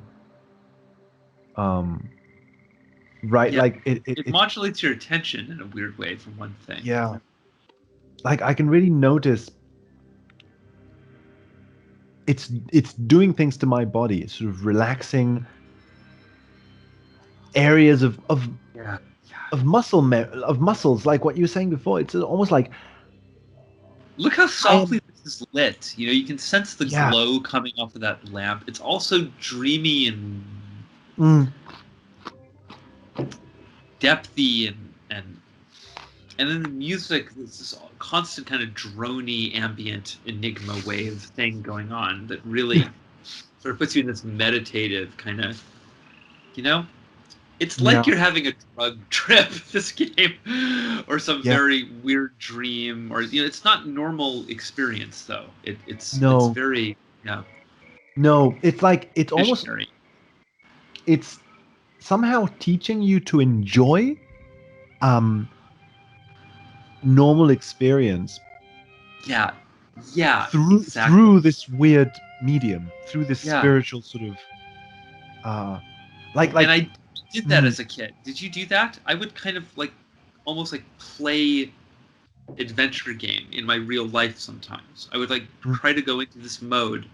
Right, yeah, like it modulates your attention in a weird way from one thing. Yeah. Like I can really notice it's doing things to my body. It's sort of relaxing areas of muscles, like what you were saying before. It's almost like look how softly this is lit. You know, you can sense the glow coming off of that lamp. It's also dreamy and depthy and then the music, this constant kind of drony ambient enigma wave thing going on that really sort of puts you in this meditative kind of, you know, it's like you're having a drug trip, this game, or some very weird dream, or you know, it's not normal experience though. It's very No, it's like it's visionary. Almost it's somehow teaching you to enjoy normal experience. Yeah. Through this weird medium, through this spiritual sort of like and I did that as a kid. Did you do that? I would kind of like almost like play adventure game in my real life sometimes. I would like try to go into this mode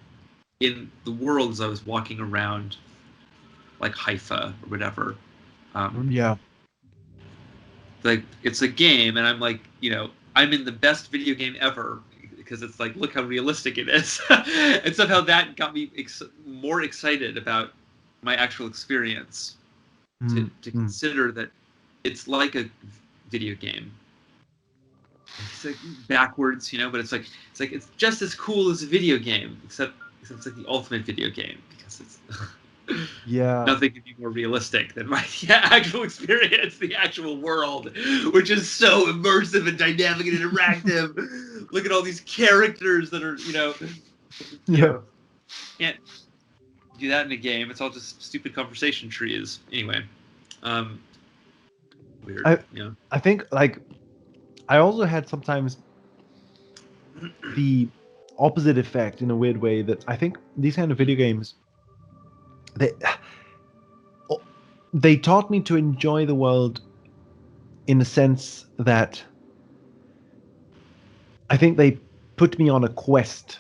in the world as I was walking around like Haifa or whatever. Like it's a game and I'm like, you know, I'm in the best video game ever because it's like, look how realistic it is. And somehow that got me more excited about my actual experience to consider that it's like a video game it's like backwards, but it's just as cool as a video game, except it's like the ultimate video game because it's Yeah. nothing could be more realistic than my actual experience, the actual world, which is so immersive and dynamic and interactive. Look at all these characters that are, can't do that in a game. It's all just stupid conversation trees. Anyway, weird. I think like I also had sometimes the opposite effect in a weird way that I think these kind of video games they taught me to enjoy the world in the sense that I think they put me on a quest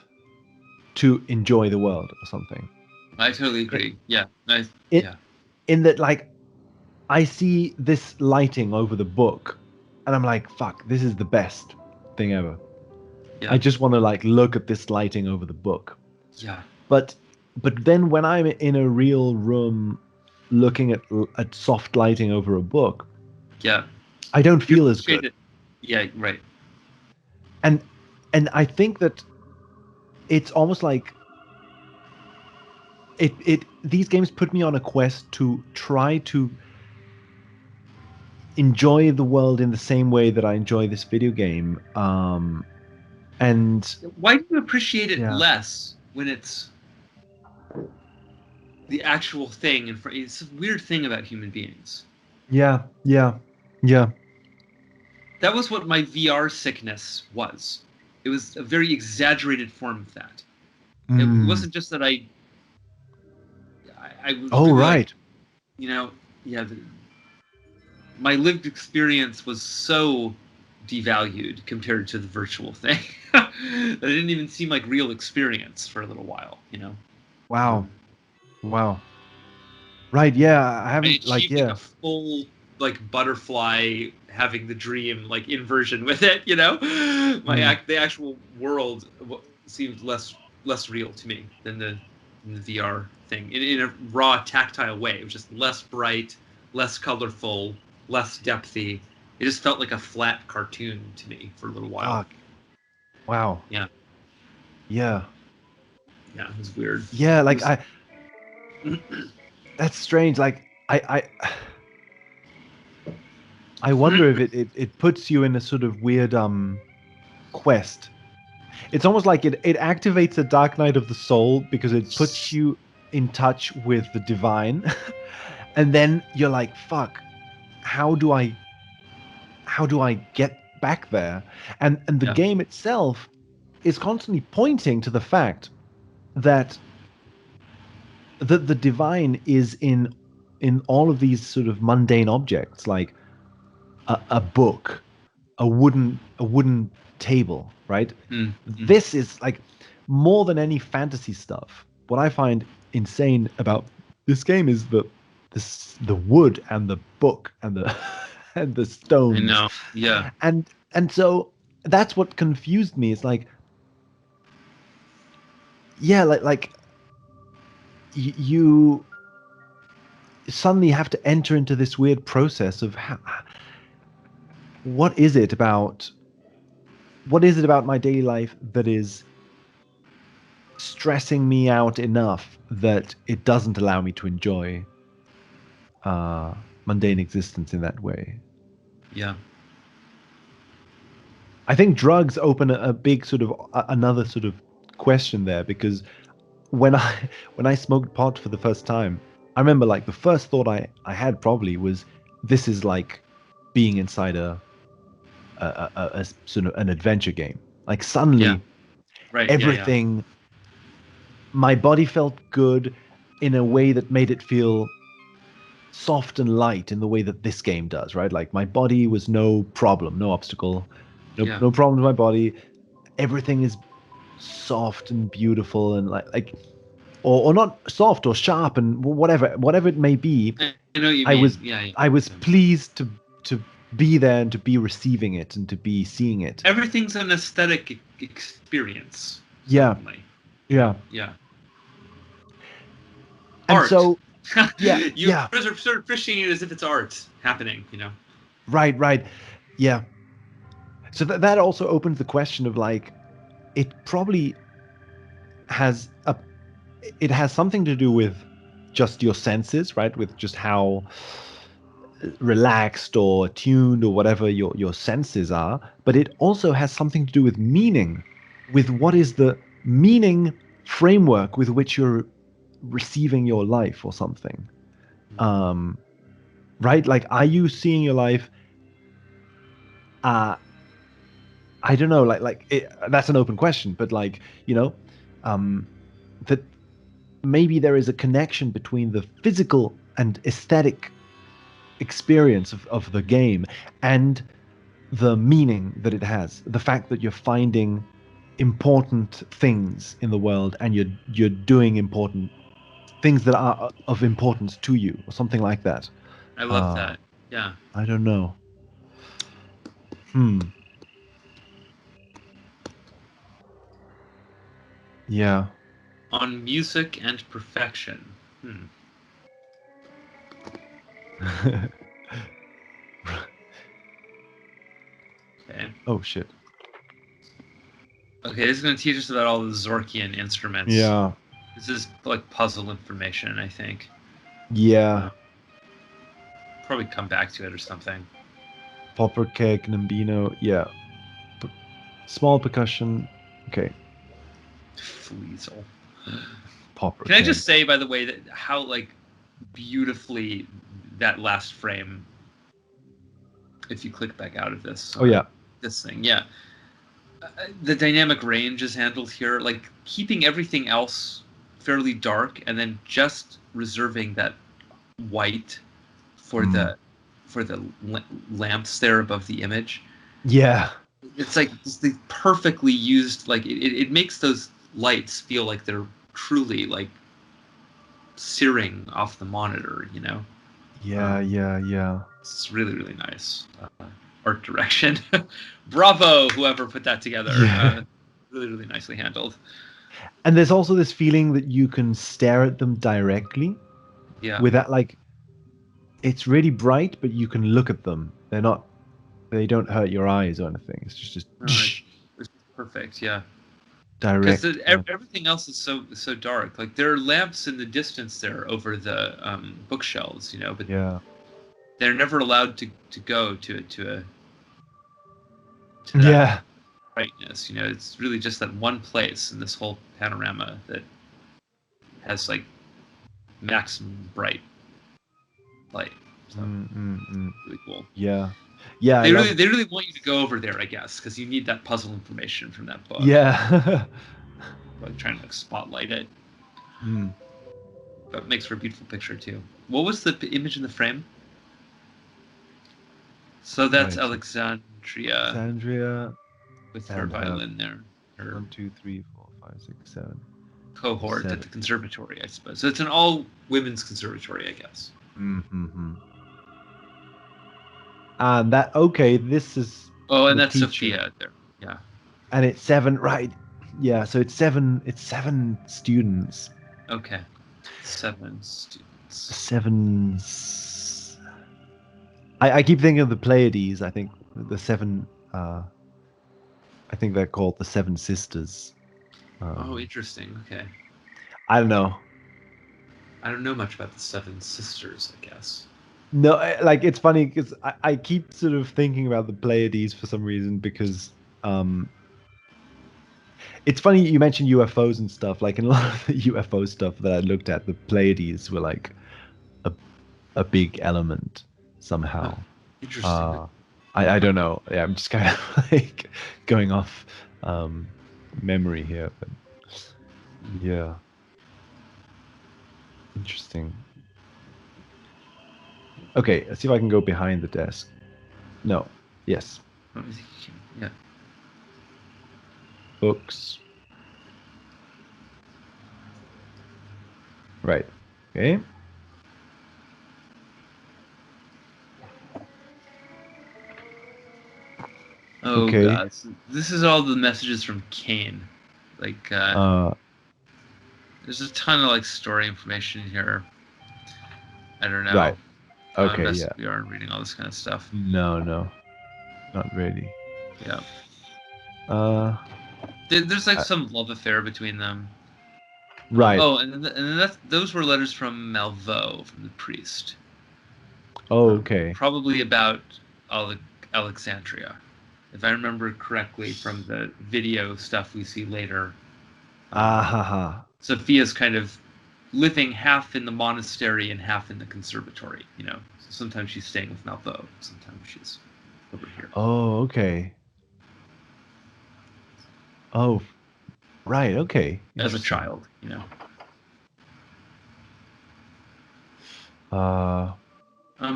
to enjoy the world or something. I totally agree. In that, like, I see this lighting over the book, and I'm like, "Fuck, this is the best thing ever." Yeah. I just want to like look at this lighting over the book. Yeah. But then when I'm in a real room, looking at soft lighting over a book, yeah, I don't feel as good. Yeah, right. And I think that it's almost like these games put me on a quest to try to enjoy the world in the same way that I enjoy this video game. And why do you appreciate it less when it's the actual thing? And it's a weird thing about human beings. Yeah. That was what my VR sickness was. It was a very exaggerated form of that. It wasn't just that I was oh, really right. My lived experience was so devalued compared to the virtual thing that it didn't even seem like real experience for a little while, Wow. Right, yeah. I haven't like a full like butterfly having the dream like inversion with it, the actual world seemed less real to me than the VR thing in a raw tactile way. It was just less bright, less colorful, less depthy. It just felt like a flat cartoon to me for a little while. Fuck. Wow. Yeah. Yeah, it was weird. Yeah, like that's strange. Like I wonder if it puts you in a sort of weird quest. It's almost like it activates a dark night of the soul because it puts you in touch with the divine. And then you're like, fuck, how do I get back there? And the game itself is constantly pointing to the fact that the divine is in all of these sort of mundane objects, like a book, a wooden table, right? Mm-hmm. This is like more than any fantasy stuff. What I find insane about this game is the wood and the book and the and the stones. I know. Yeah. And so that's what confused me. It's like, yeah, like you suddenly have to enter into this weird process of what is it about my daily life that is stressing me out enough that it doesn't allow me to enjoy mundane existence in that way. Yeah. I think drugs open a big sort of another sort of question there, because when I smoked pot for the first time, I remember like the first thought I had probably was, this is like being inside a sort of an adventure game. Like suddenly everything, my body felt good in a way that made it feel soft and light in the way that this game does, right? Like my body was no problem, no obstacle, no problem with my body. Everything is soft and beautiful and like or not soft or sharp and whatever it may be. I know what you mean. I was pleased to be there and to be receiving it and to be seeing it. Everything's an aesthetic experience. Yeah. Certainly. Yeah. And art. So You're sort of appreciating it as if it's art happening, Right. Yeah. So that also opens the question of like, it probably has a, it has something to do with just your senses, right? With just how relaxed or tuned or whatever your senses are, but it also has something to do with meaning, with what is the meaning framework with which you're receiving your life or something. Right? Like, are you seeing your life? I don't know. That's an open question, but like, that maybe there is a connection between the physical and aesthetic experience of the game and the meaning that it has, the fact that you're finding important things in the world and you're doing important things that are of importance to you or something like that. I love that. Yeah. I don't know. Yeah. On music and perfection. Okay. Oh shit. Okay, this is going to teach us about all the Zorkian instruments. Yeah. This is like puzzle information, I think. Yeah. Probably come back to it or something. Popper cake, Nambino. Yeah. Small percussion. Okay. Fleasel. Popper Can I cake. just say, by the way, that how like beautifully that last frame, if you click back out of this. Oh yeah. This thing, yeah. The dynamic range is handled here, like keeping everything else fairly dark and then just reserving that white for the lamps there above the image. Yeah. It's like the perfectly used, like it makes those lights feel like they're truly like searing off the monitor, you know? Yeah. It's really, really nice. Art direction. Bravo, whoever put that together. Yeah. Really, really nicely handled. And there's also this feeling that you can stare at them directly. Yeah. Without like, it's really bright, but you can look at them. They don't hurt your eyes or anything. It's just It's perfect, yeah. direct. Because everything else is so dark. Like there are lamps in the distance there over the bookshelves, you know, but Yeah. they're never allowed to go to that Yeah. brightness. You know, it's really just that one place in this whole panorama that has like maximum bright light. So really cool. Yeah. They really want you to go over there, I guess, because you need that puzzle information from that book. Yeah. Like trying to spotlight it. But it makes for a beautiful picture too. What was the image in the frame? So that's Right. Alexandria with her violin there. Her 1, 2, 3, 4, 5, 6, 7 cohort 7. at the conservatory, I suppose. So it's an all women's conservatory, I guess. And this is. Oh, and the that's teacher. Sophia there. Yeah. And it's 7, right? Yeah, so it's 7. It's 7 students. Okay. 7 students. 7. I keep thinking of the Pleiades. I think the 7. I think they're called the 7 sisters. Oh, interesting. Okay. I don't know. I don't know much about the 7 sisters, I guess. No, like it's funny because I keep sort of thinking about the Pleiades for some reason because it's funny you mentioned UFOs and stuff. Like in a lot of the UFO stuff that I looked at, the Pleiades were like a big element somehow. Interesting. I don't know. Yeah, I'm just kind of like going off memory here, but yeah, interesting. Okay, let's see if I can go behind the desk. No. Yes. Yeah. Books. Right. Okay. Oh Okay. God, so this is all the messages from Kane. Like, there's a ton of like story information here. I don't know. Right. Okay. How Yeah. we are reading all this kind of stuff. No, not really. Yeah. There's like I- some love affair between them. right. And then those were letters from Malvo, from the priest. Oh, okay. Probably about Alexandria, if I remember correctly from the video stuff we see later. Ah ha ha. Sophia's kind of living half in the monastery and half in the conservatory. You know, so sometimes she's staying with Malvo, sometimes she's over here Oh, okay. Oh, right. Okay. as a Interesting. child. You know.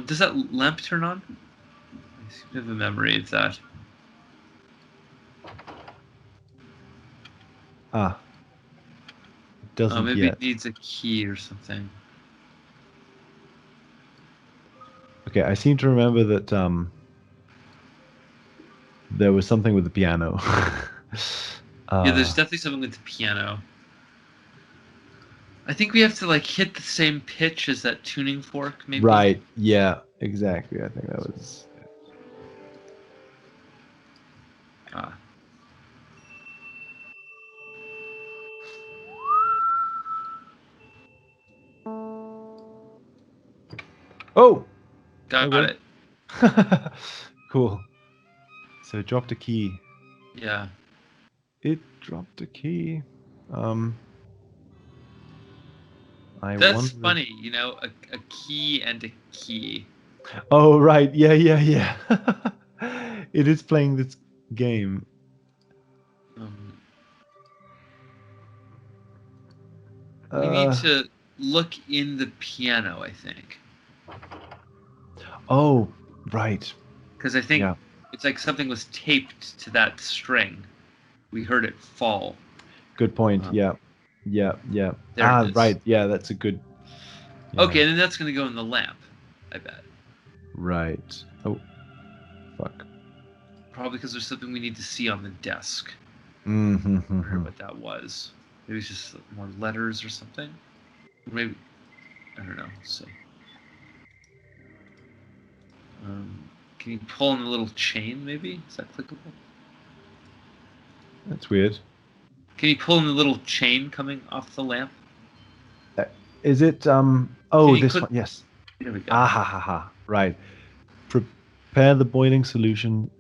Does that lamp turn on? I seem to have a memory of that. It doesn't Maybe yet. it needs a key or something. Okay, I seem to remember that there was something with the piano. Yeah, there's definitely something with the piano. I think we have to like hit the same pitch as that tuning fork, maybe. Right. Yeah. Exactly. I think that was. Ah. Oh. Got Okay. it. Cool. So it dropped a key. Yeah. It dropped a key. I That's wonder. funny, you know, a key and a key. Oh right. Yeah. Yeah. Yeah. It is playing this game. Um, we need to look in the piano, I think. Oh, right. Because I think Yeah. it's like something was taped to that string. We heard it fall. Good point. Yeah. Yeah. Yeah. There it is. Right. Yeah. That's a good. Yeah. Okay, and then that's going to go in the lamp, I bet. Right. Oh. Fuck. Probably because there's something we need to see on the desk. I Mm-hmm. wonder what that was. Maybe it's just more letters or something. Or maybe, I don't know. Let's see. Can you pull on the little chain, maybe? Is that clickable? That's weird. Can you pull on the little chain coming off the lamp? Is it Can Oh, you this click? one. Yes. There we go. Ah ha ha ha. Right. Prepare the boiling solution.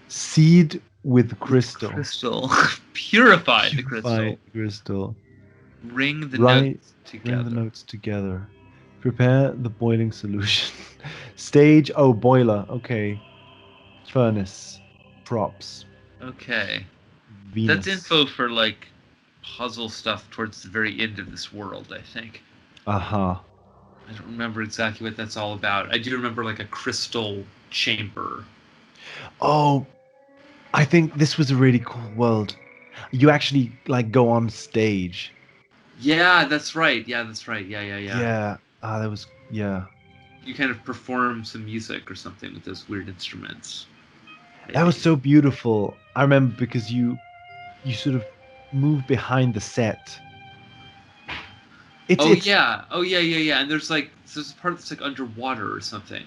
Seed with crystal. Crystal. Purify the crystal. Purify crystal. Ring the Right. notes together. Bring the notes together. Prepare the boiling solution. Stage. Oh, boiler. Okay. Furnace. Props. Okay. Venus. That's info for like puzzle stuff towards the very end of this world, I think. Uh-huh. I don't remember exactly what that's all about. I do remember like a crystal chamber. Oh, I think this was a really cool world. You actually like go on stage. Yeah, that's right. Yeah, that's right. Yeah. Yeah. That was yeah. You kind of perform some music or something with those weird instruments. That was Maybe. so beautiful. I remember because you sort of move behind the set. It's Yeah. Oh yeah. And there's a part that's like underwater or something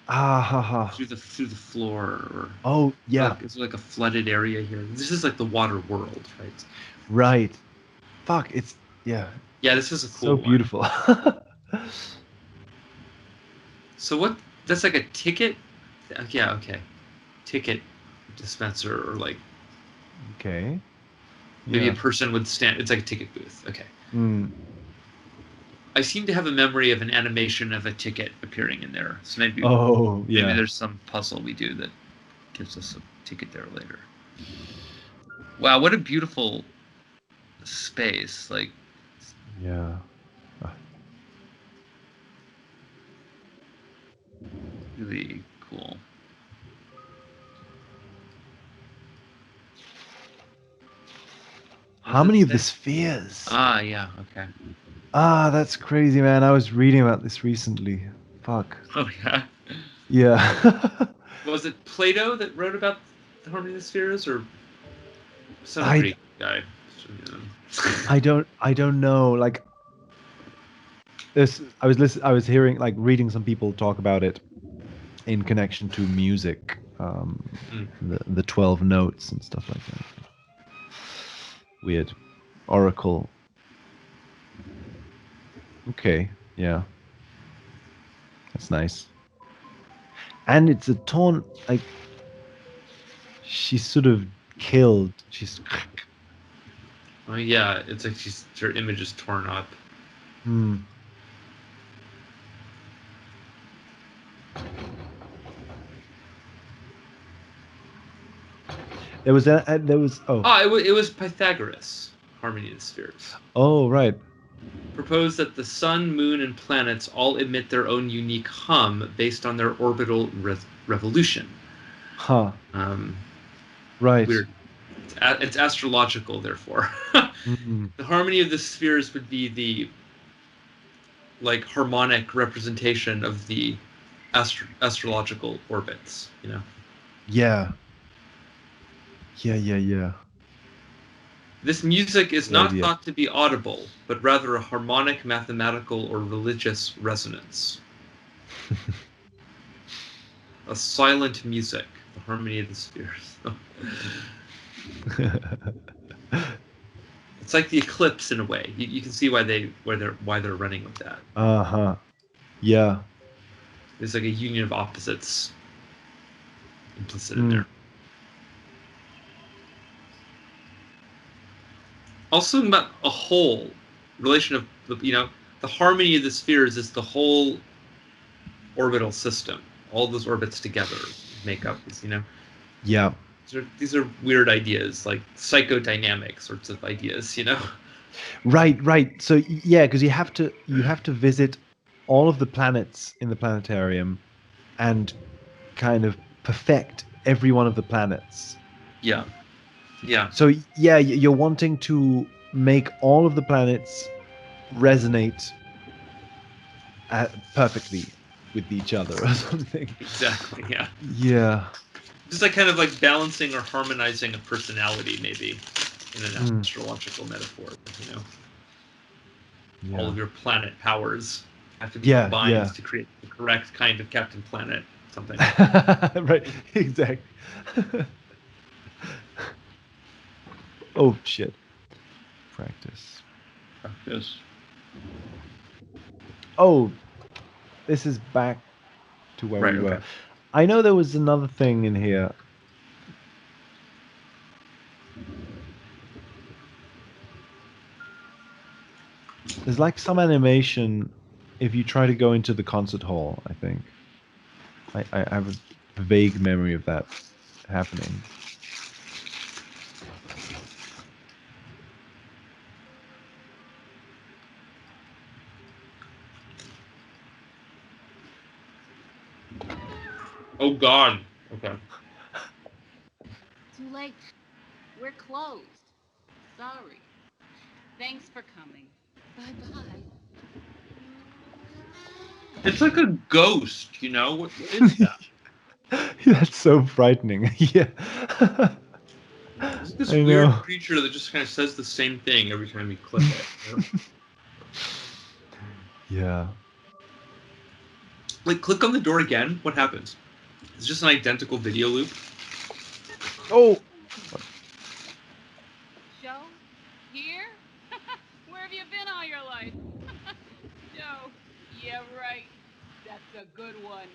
ah ha ha. through the floor or Oh yeah. is there like a flooded area here? This is like the water world, right? Right. Fuck. It's yeah. Yeah, this is a cool So one. beautiful. So what? That's like a ticket. Yeah. Okay. Ticket dispenser or like Okay. maybe Yeah. a person would stand. It's like a ticket booth. Okay. Mm. I seem to have a memory of an animation of a ticket appearing in there. So maybe Oh yeah. maybe there's some puzzle we do that gives us a ticket there later. Wow, what a beautiful space! Like Yeah. really cool. How many of the spheres? Ah, yeah. Okay. That's crazy, man. I was reading about this recently. Fuck. Oh yeah. Yeah. Was it Plato that wrote about the harmony of the spheres, or some I- Greek guy? I don't know. Like this I was reading some people talk about it. in connection to music, Mm. the 12 notes and stuff like that. Weird. Oracle. Okay, yeah. That's nice. And it's a torn, like, she's sort of killed. She's. Oh yeah, it's like her image is torn up. Hmm. There was It was Pythagoras, harmony of the spheres. oh right. Proposed that the sun, moon, and planets all emit their own unique hum based on their orbital revolution. Huh. Um, Right. Weird. It's astrological, therefore. Mm. The harmony of the spheres would be the like harmonic representation of the astrological orbits. You know. Yeah. Yeah. This music is Good not idea. thought to be audible, but rather a harmonic, mathematical, or religious resonance. A silent music, the harmony of the spheres. It's like the eclipse in a way. You can see why they're running with that. Uh-huh. Yeah. There's like a union of opposites implicit in Mm. there. Also, about a whole relation of the harmony of the spheres is the whole orbital system. All those orbits together make up this. Yeah. These are weird ideas, like psychodynamic sorts of ideas. Right. So yeah, because you have to visit all of the planets in the planetarium and kind of perfect every one of the planets. Yeah. Yeah. So yeah, you're wanting to make all of the planets resonate perfectly with each other or something. Exactly. Yeah. Yeah. Just like kind of like balancing or harmonizing a personality, maybe, in an Mm. astrological metaphor. Yeah. All of your planet powers have to be Yeah, combined yeah. to create the correct kind of Captain Planet. Something. Right. Exactly. Oh shit. Practice. Yes. Oh, this is back to where Right. we were. Okay. I know there was another thing in here. There's like some animation if you try to go into the concert hall, I think. I have a vague memory of that happening. Oh God. Okay. Too late. We're closed. Sorry. Thanks for coming. Bye-bye. It's like a ghost. What is that? That's so frightening. Yeah. It's this I weird know. creature that just kind of says the same thing every time you click it. Yeah. Like, click on the door again. What happens? It's just an identical video loop. Oh. Joe? Here? Where have you been all your life? Joe. Yeah, right. That's a good one.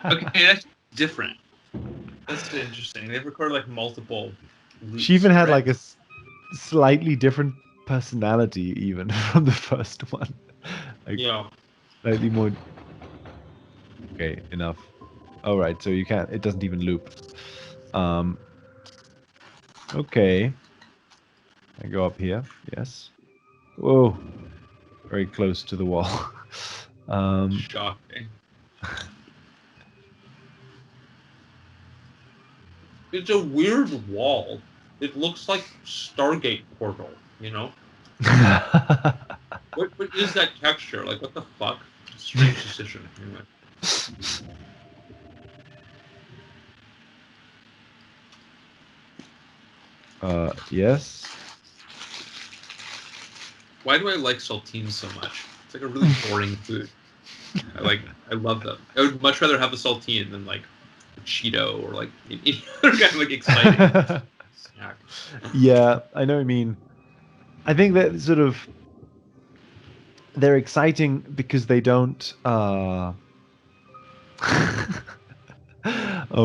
Okay, that's different. That's interesting. They've recorded like multiple loops. She even had right? like a slightly different personality even from the first one. Like Yeah. slightly more. Okay, enough. All right, so you can't. It doesn't even loop. Okay. I go up here. Yes. Whoa. Very close to the wall. Shocking. It's a weird wall. It looks like Stargate portal. What is that texture? Like, what the fuck? Strange decision. Anyway. Yes. Why do I like saltines so much? It's like a really boring food. I love them. I would much rather have a saltine than like a Cheeto or like any other kind of like exciting snack. Yeah, I know what you mean. I think that sort of they're exciting because they don't oh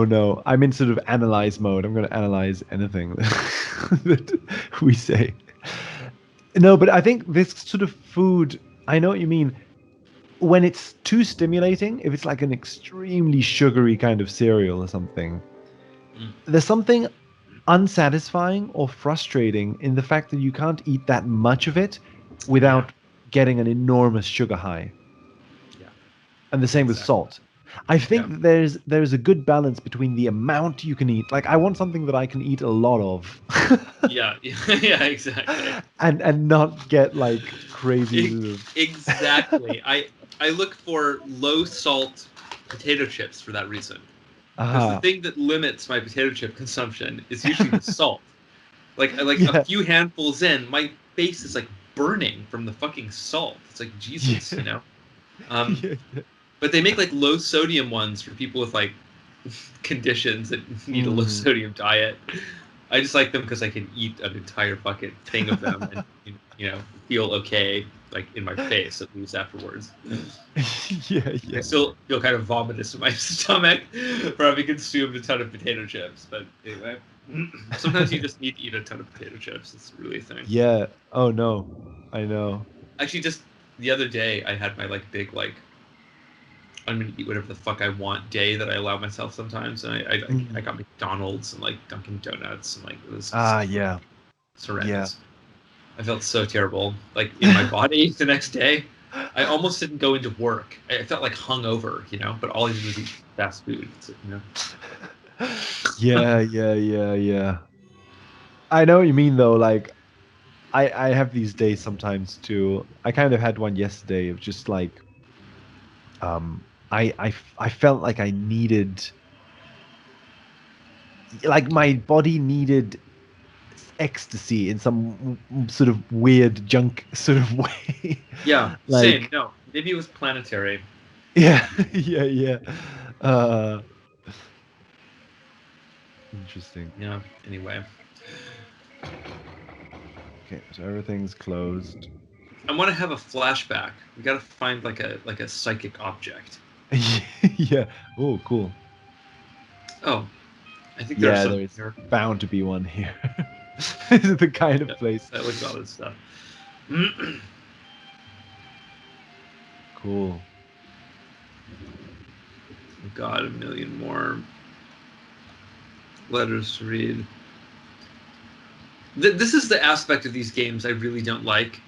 no, I'm in sort of analyze mode. I'm going to analyze anything that we say. No, but I think this sort of food, I know what you mean. When it's too stimulating, if it's like an extremely sugary kind of cereal or something, Mm. there's something unsatisfying or frustrating in the fact that you can't eat that much of it without getting an enormous sugar high. Yeah. And the same with Exactly. salt. I think Yeah. that there's a good balance between the amount you can eat. Like I want something that I can eat a lot of. Yeah. Yeah. Exactly. and not get like crazy sort of Exactly. I look for low salt potato chips for that reason. Because the aha. thing that limits my potato chip consumption is usually the salt. Like a Yeah. few handfuls in, my face is like burning from the fucking salt. It's like Jesus, you know. Um, Yeah, yeah. but they make like low sodium ones for people with like conditions that need a low Mm. sodium diet. I just like them because I can eat an entire fucking thing of them and you know feel okay like in my face at least afterwards. Yeah, I yeah. still feel kind of vomitous in my stomach for having consumed a ton of potato chips. But anyway, sometimes you just need to eat a ton of potato chips. It's really a thing. Yeah. Oh no. I know. Actually, just the other day, I had my like big like I'm gonna eat whatever the fuck I want day that I allow myself sometimes, and I Mm. got McDonald's and like Dunkin' Donuts and like it was Ah, just yeah. Yeah. horrendous. I felt so terrible, like in my body the next day. I almost didn't go into work. I felt like hungover, you know. But all I did was eat fast food, so, you know. Yeah, yeah, yeah, yeah. I know what you mean though. Like I have these days sometimes too. I kind of had one yesterday of just like um I felt like I needed like my body needed ecstasy in some sort of weird junk sort of way. Yeah, same. Like No, maybe it was planetary. yeah, yeah, yeah. Uh Interesting. Yeah. Anyway, Okay, so everything's closed. I want to have a flashback. We got to find like a psychic object. Yeah. Oh, cool. Oh, I think there's Yeah, some there's here. bound to be one here. This is the kind of Yeah, place. I look at all this stuff. Cool. God, a million more letters to read. This is the aspect of these games I really don't like,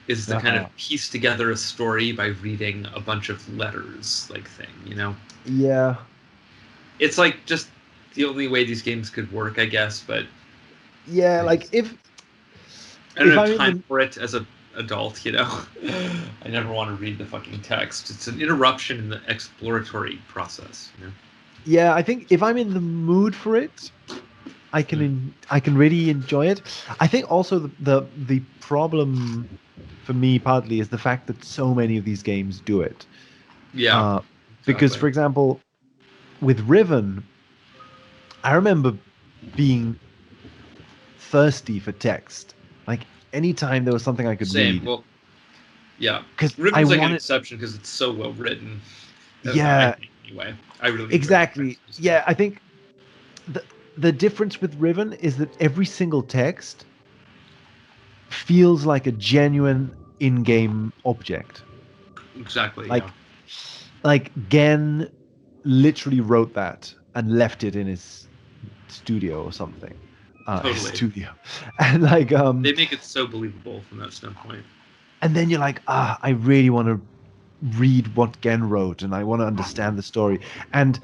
is the kind Uh-huh. of piece together a story by reading a bunch of letters like thing, you know? Yeah. It's like just the only way these games could work, I guess, but Yeah, I like just if I don't I'm have in time the for it as an adult, you know? I never want to read the fucking text. It's an interruption in the exploratory process, you know? yeah, I think if I'm in the mood for it, I can really enjoy it. I think also the problem for me partly is the fact that so many of these games do it. Yeah, Uh, because exactly. for example, with Riven, I remember being thirsty for text. Like anytime there was something I could Same. read, Well, yeah. because I Riven's like an wanted. exception because it's so well written. I Yeah, think anyway. I really enjoy the exactly. text stuff. Yeah, I think the the difference with Riven is that every single text feels like a genuine in-game object. Exactly. Yeah. Like Gen literally wrote that and left it in his studio or something. His Totally. studio. And like They make it so believable from that standpoint. and then you're like, I really want to read what Gen wrote and I want to understand the story. And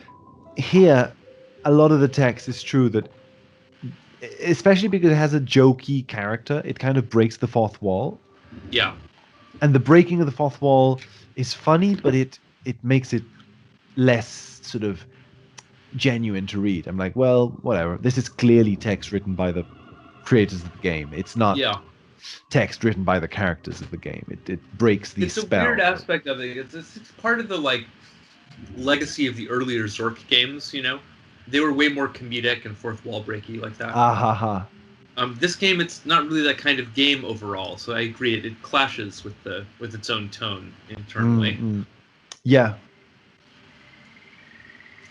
here, a lot of the text is true that, especially because it has a jokey character, it kind of breaks the fourth wall. Yeah. And the breaking of the fourth wall is funny, but it makes it less sort of genuine to read. I'm like, well, whatever. This is clearly text written by the creators of the game. It's not Yeah. text written by the characters of the game. It breaks the It's a spell. weird aspect of it. It's part of the like legacy of the earlier Zork games. You know, they were way more comedic and fourth wall breaky like that. Ah ha ha. This game, it's not really that kind of game overall. So I agree, it clashes with its own tone internally. Yeah.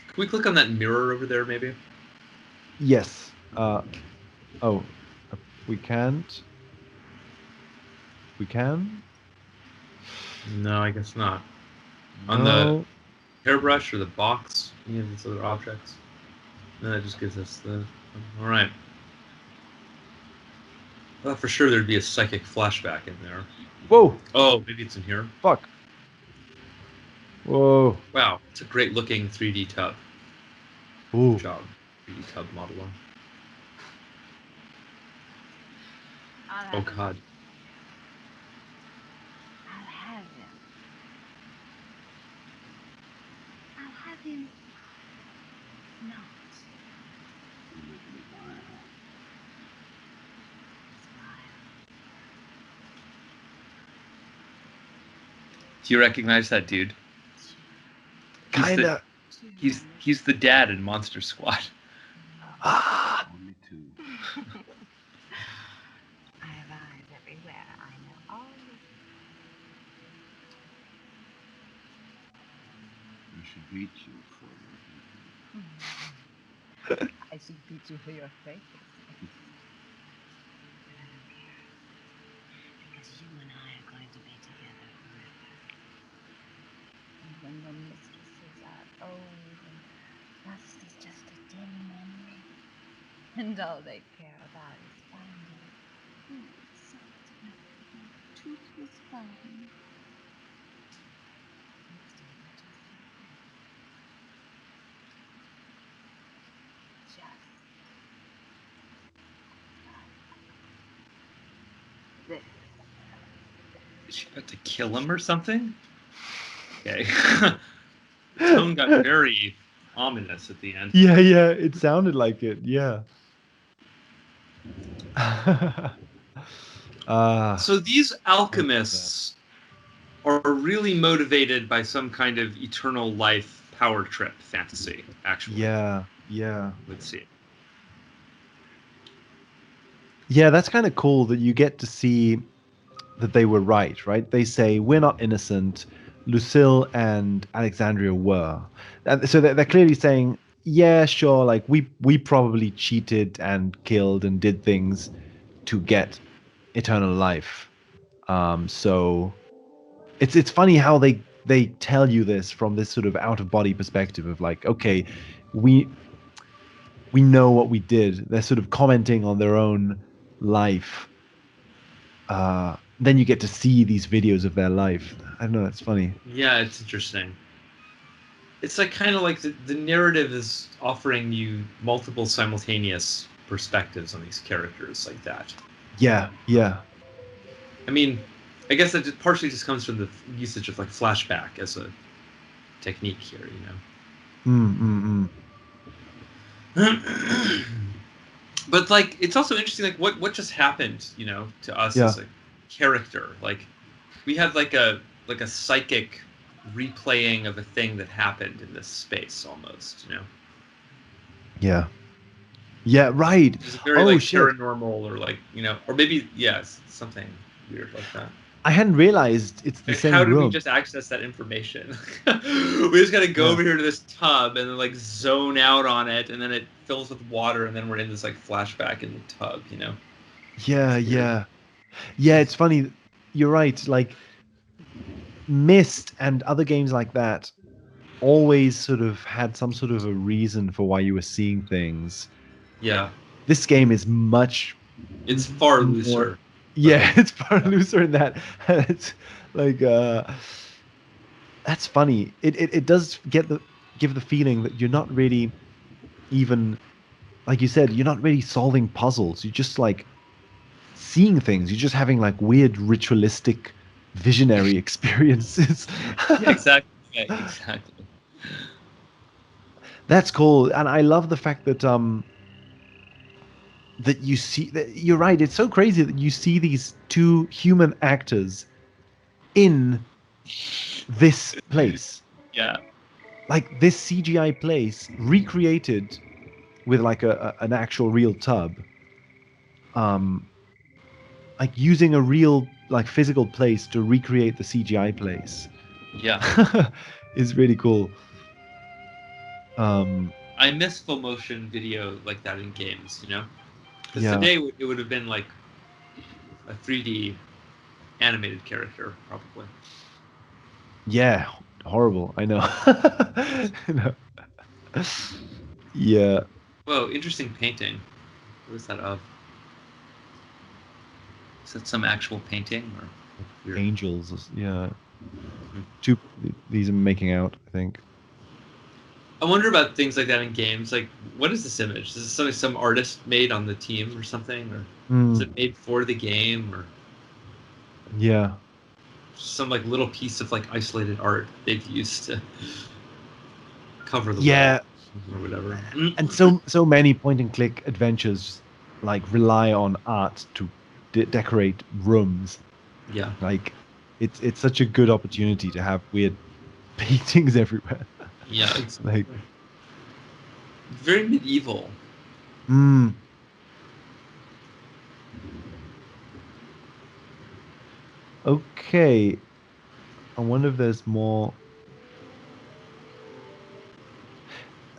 Can we click on that mirror over there, maybe? Yes. Oh, we can't. We can. No, I guess not. On No. the hairbrush or the box, any of these other objects. No, that just gives us the. All right. I thought for sure there'd be a psychic flashback in there. Whoa. Oh, maybe it's in here. Fuck. Whoa. Wow, it's a great looking 3D tub. Ooh. Good job, 3D tub modeler. Oh God. I'll have him. I'll have him not. Do you recognize that dude? Kinda. He's the dad in Monster Squad. Ah. Only two. I have eyes everywhere. I know all your I should beat you for I should beat you for your fakeness. But I don't care. Because you and I are going to be together forever. And when the mistresses are old and lust is just a dim memory, and all they care about is finding who sucked my toothless bone. Let's do what you said. Just this. Is she about to kill him or something? Okay. Tone got very ominous at the end. Yeah, yeah. It sounded like it. Yeah. So these alchemists are really motivated by some kind of eternal life power trip fantasy, actually. Yeah, yeah. Let's see. Yeah, that's kind of cool that you get to see that they were right? They say, we're not innocent. Lucille and Alexandria were. And so they're clearly saying, yeah, sure, like we probably cheated and killed and did things to get eternal life. So it's funny how they tell you this from this sort of out of body perspective of like, okay, we know what we did. They're sort of commenting on their own life. Then you get to see these videos of their life. I don't know, it's funny. Yeah, it's interesting. It's like kind of like the narrative is offering you multiple simultaneous perspectives on these characters like that. Yeah, yeah. I mean, I guess that partially just comes from the usage of like flashback as a technique here, you know. But like, it's also interesting, like what just happened, you know, to us as a character. Like, we had like a psychic replaying of a thing that happened in this space, almost, you know. Yeah. Yeah, right. It's very like paranormal, or like, you know, or maybe something weird like that. I hadn't realized it's the same How room. do we just access that information? We just gotta go over here to this tub and then like zone out on it, and then it fills with water, and then we're in this like flashback in the tub, you know? Yeah, yeah. Yeah, it's funny. You're right. Like Myst and other games like that always sort of had some sort of a reason for why you were seeing things. Yeah. This game is much. It's far looser. Yeah, it's far looser in that. It's like that's funny. It does give the feeling that you're not really even, like you said, you're not really solving puzzles. You're just like seeing things. You're just having like weird ritualistic visionary experiences. Yeah, exactly. Yeah, exactly. That's cool. And I love the fact that that you see. That you're right. It's so crazy that you see these two human actors in this place, Yeah. like this CGI place recreated with like an actual real tub, like using a real like physical place to recreate the CGI place Yeah. is really cool. Um, I miss full motion video like that in games, you know? Because Yeah. today it would have been like a 3D animated character, probably. yeah, horrible. I know. I know. Yeah, Whoa, interesting painting. What is that of? Is that some actual painting or weird? angels. Yeah, Hmm. two. These are making out. I think. I wonder about things like that in games. Like, what is this image? Is this something some artist made on the team or something, or is it made for the game, or Yeah. some like little piece of like isolated art they've used to cover the Yeah, wall or whatever? and so many point and click adventures like rely on art to decorate rooms. Yeah. Like, it's such a good opportunity to have weird paintings everywhere. Yeah, it's Like, very medieval. mm, okay. I wonder if there's more.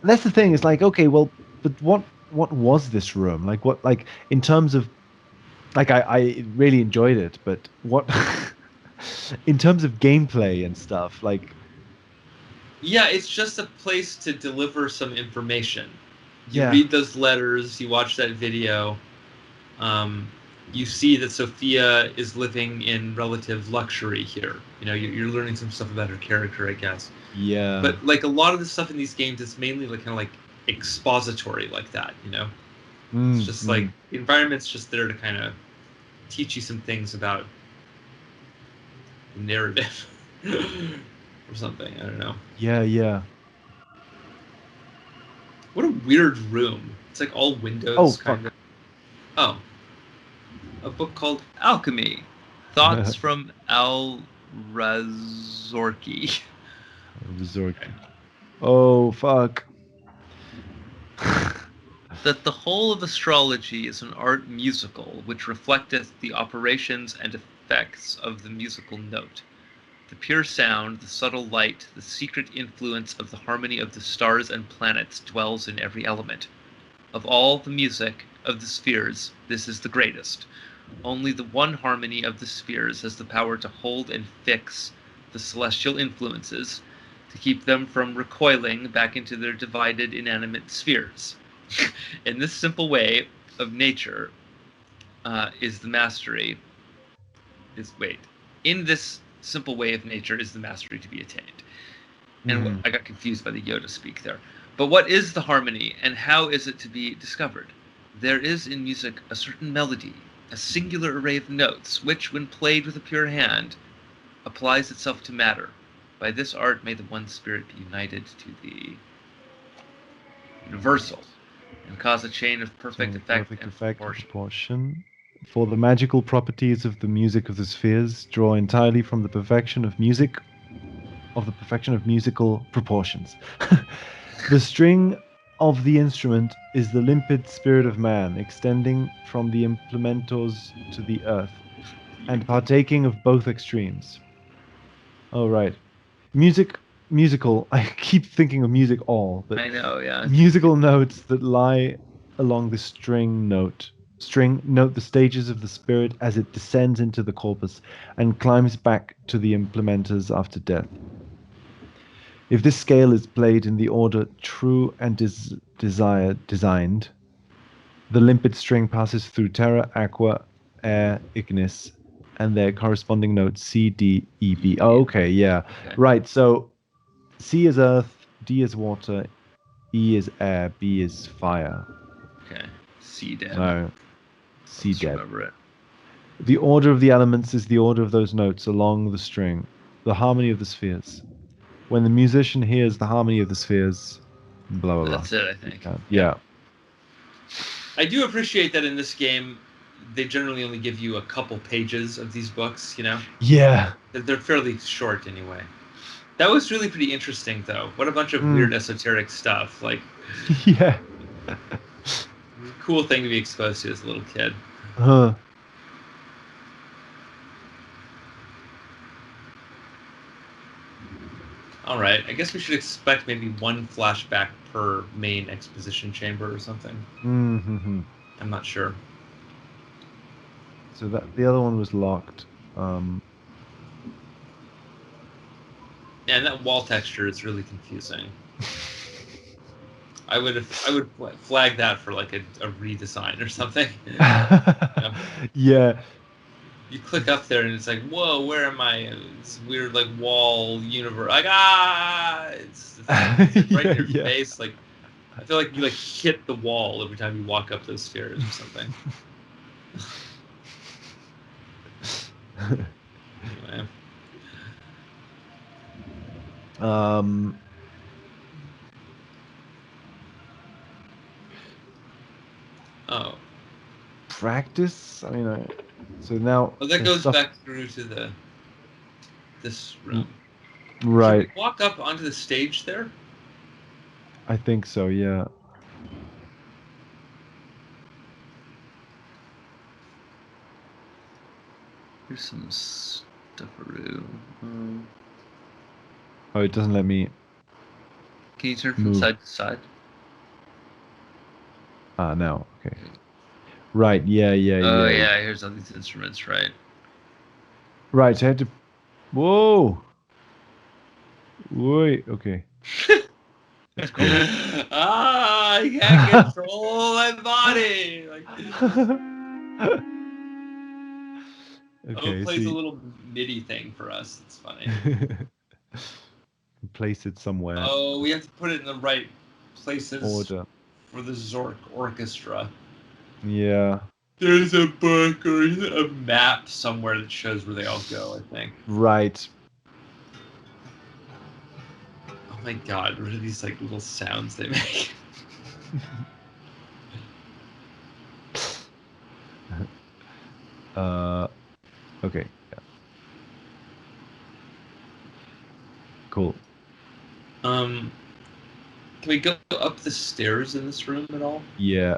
And that's the thing. It's like, okay, well, but what was this room? Like, what, like, in terms of, like, I really enjoyed it, but what in terms of gameplay and stuff, like, Yeah, it's just a place to deliver some information. You yeah, read those letters, you watch that video, um, you see that Sophia is living in relative luxury here. You know, you're learning some stuff about her character, I guess. yeah, But like a lot of the stuff in these games is mainly like kind of like expository, like that. You know, it's just like the environment's just there to kind of teach you some things about the narrative or something. I don't know. yeah, yeah. What a weird room. It's like all Oh, windows, kind fuck. of. Oh, a book called Alchemy: Thoughts from Al Razorki. Zork. Oh, fuck. That the whole of astrology is an art musical, which reflecteth the operations and effects of the musical note, the pure sound, the subtle light, the secret influence of the harmony of the stars and planets dwells in every element. Of all the music of the spheres, this is the greatest. Only the one harmony of the spheres has the power to hold and fix the celestial influences, to keep them from recoiling back into their divided inanimate spheres. In this simple way of nature is the mastery. In this simple way of nature is the mastery to be attained. And I got confused by the Yoda speak there. But what is the harmony, and how is it to be discovered? There is in music a certain melody, a singular array of notes, which, when played with a pure hand, applies itself to matter. By this art may the one spirit be united to the universal, and cause a chain of perfect effect and proportion. proportion. For the magical properties of the music of the spheres draw entirely from the perfection of music, of the perfection of musical proportions. The string of the instrument is the limpid spirit of man, extending from the implementos to the earth, and partaking of both extremes. Oh, right. Musical. I keep thinking of music all, but I know, yeah. musical notes that lie along the string note the stages of the spirit as it descends into the corpus and climbs back to the implementers after death. If this scale is played in the order true and designed, the limpid string passes through terra, aqua, air, ignis, and their corresponding notes C, D, E, B. Oh, okay, yeah. Okay. Right, so C is earth, D is water, E is air, B is fire. Okay. C Deb. So, C, Let's Deb. remember it. The order of the elements is the order of those notes along the string, the harmony of the spheres. When the musician hears the harmony of the spheres, blah, blah, blah. That's it, I think. Yeah. I do appreciate that in this game, they generally only give you a couple pages of these books. You know, Yeah. they're fairly short anyway. That was really pretty interesting, though. What a bunch of weird esoteric stuff. Like, Yeah. cool thing to be exposed to as a little kid. Huh. All right, I guess we should expect maybe one flashback per main exposition chamber or something. Mm-hmm. I'm not sure. So that the other one was locked. And that wall texture is really confusing. I would flag that for like a redesign or something. Yeah. You click up there and it's like, whoa, where am I? It's weird like wall universe. Like it's right in your face. Like I feel like you like hit the wall every time you walk up those stairs or something. Anyway. Oh. Practice? I mean, so now... Oh, that goes back through to this room. Right. Should we walk up onto the stage there? I think so, yeah. Here's some stuffaroo. Oh, it doesn't let me... Can you turn from side to side? Ah, no. Okay. Right, yeah. Oh, yeah, here's all these instruments, right? Right, so I had to... Whoa! Wait, okay. That's cool. I can't control my body! Like, okay, plays a little MIDI thing for us. It's funny. Place it somewhere. Oh, we have to put it in the right places order for the Zork Orchestra. Yeah. There's a book or a map somewhere that shows where they all go, I think. Right. Oh my god, what are these like little sounds they make? Okay. Yeah. Cool. Can we go up the stairs in this room at all? Yeah.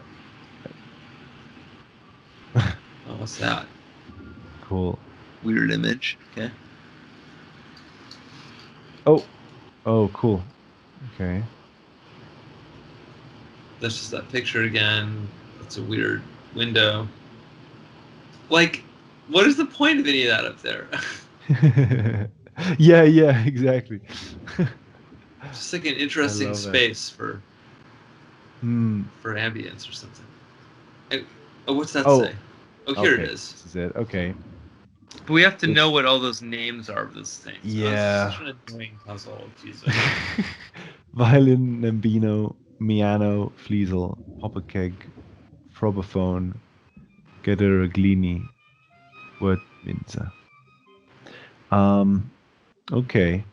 Oh, what's that? Cool. Weird image. Okay. Oh, cool. Okay. That's just that picture again. It's a weird window. Like, what is the point of any of that up there? yeah, exactly. Just like an interesting space for ambience or something. Oh, what's that say? Oh, here it is. This is it. Okay. But we have to know what all those names are of those things. Yeah. It's such an annoying puzzle. Jesus. Violin, Nembino, Miano, Fliesel, Hopperkeg, Frobophone, Gederaglini, Wordminzer. Okay.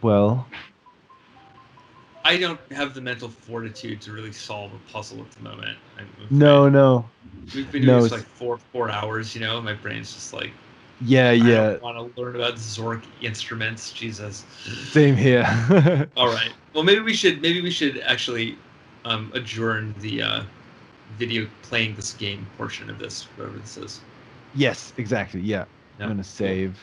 Well, I don't have the mental fortitude to really solve a puzzle at the moment. No. We've been doing this for like 4 hours, you know. My brain's just like, yeah. I don't want to learn about Zork instruments. Jesus. Same here. All right. Well, maybe we should actually adjourn the video playing this game portion of this, whatever this is. Yes, exactly. Yeah. I'm gonna save.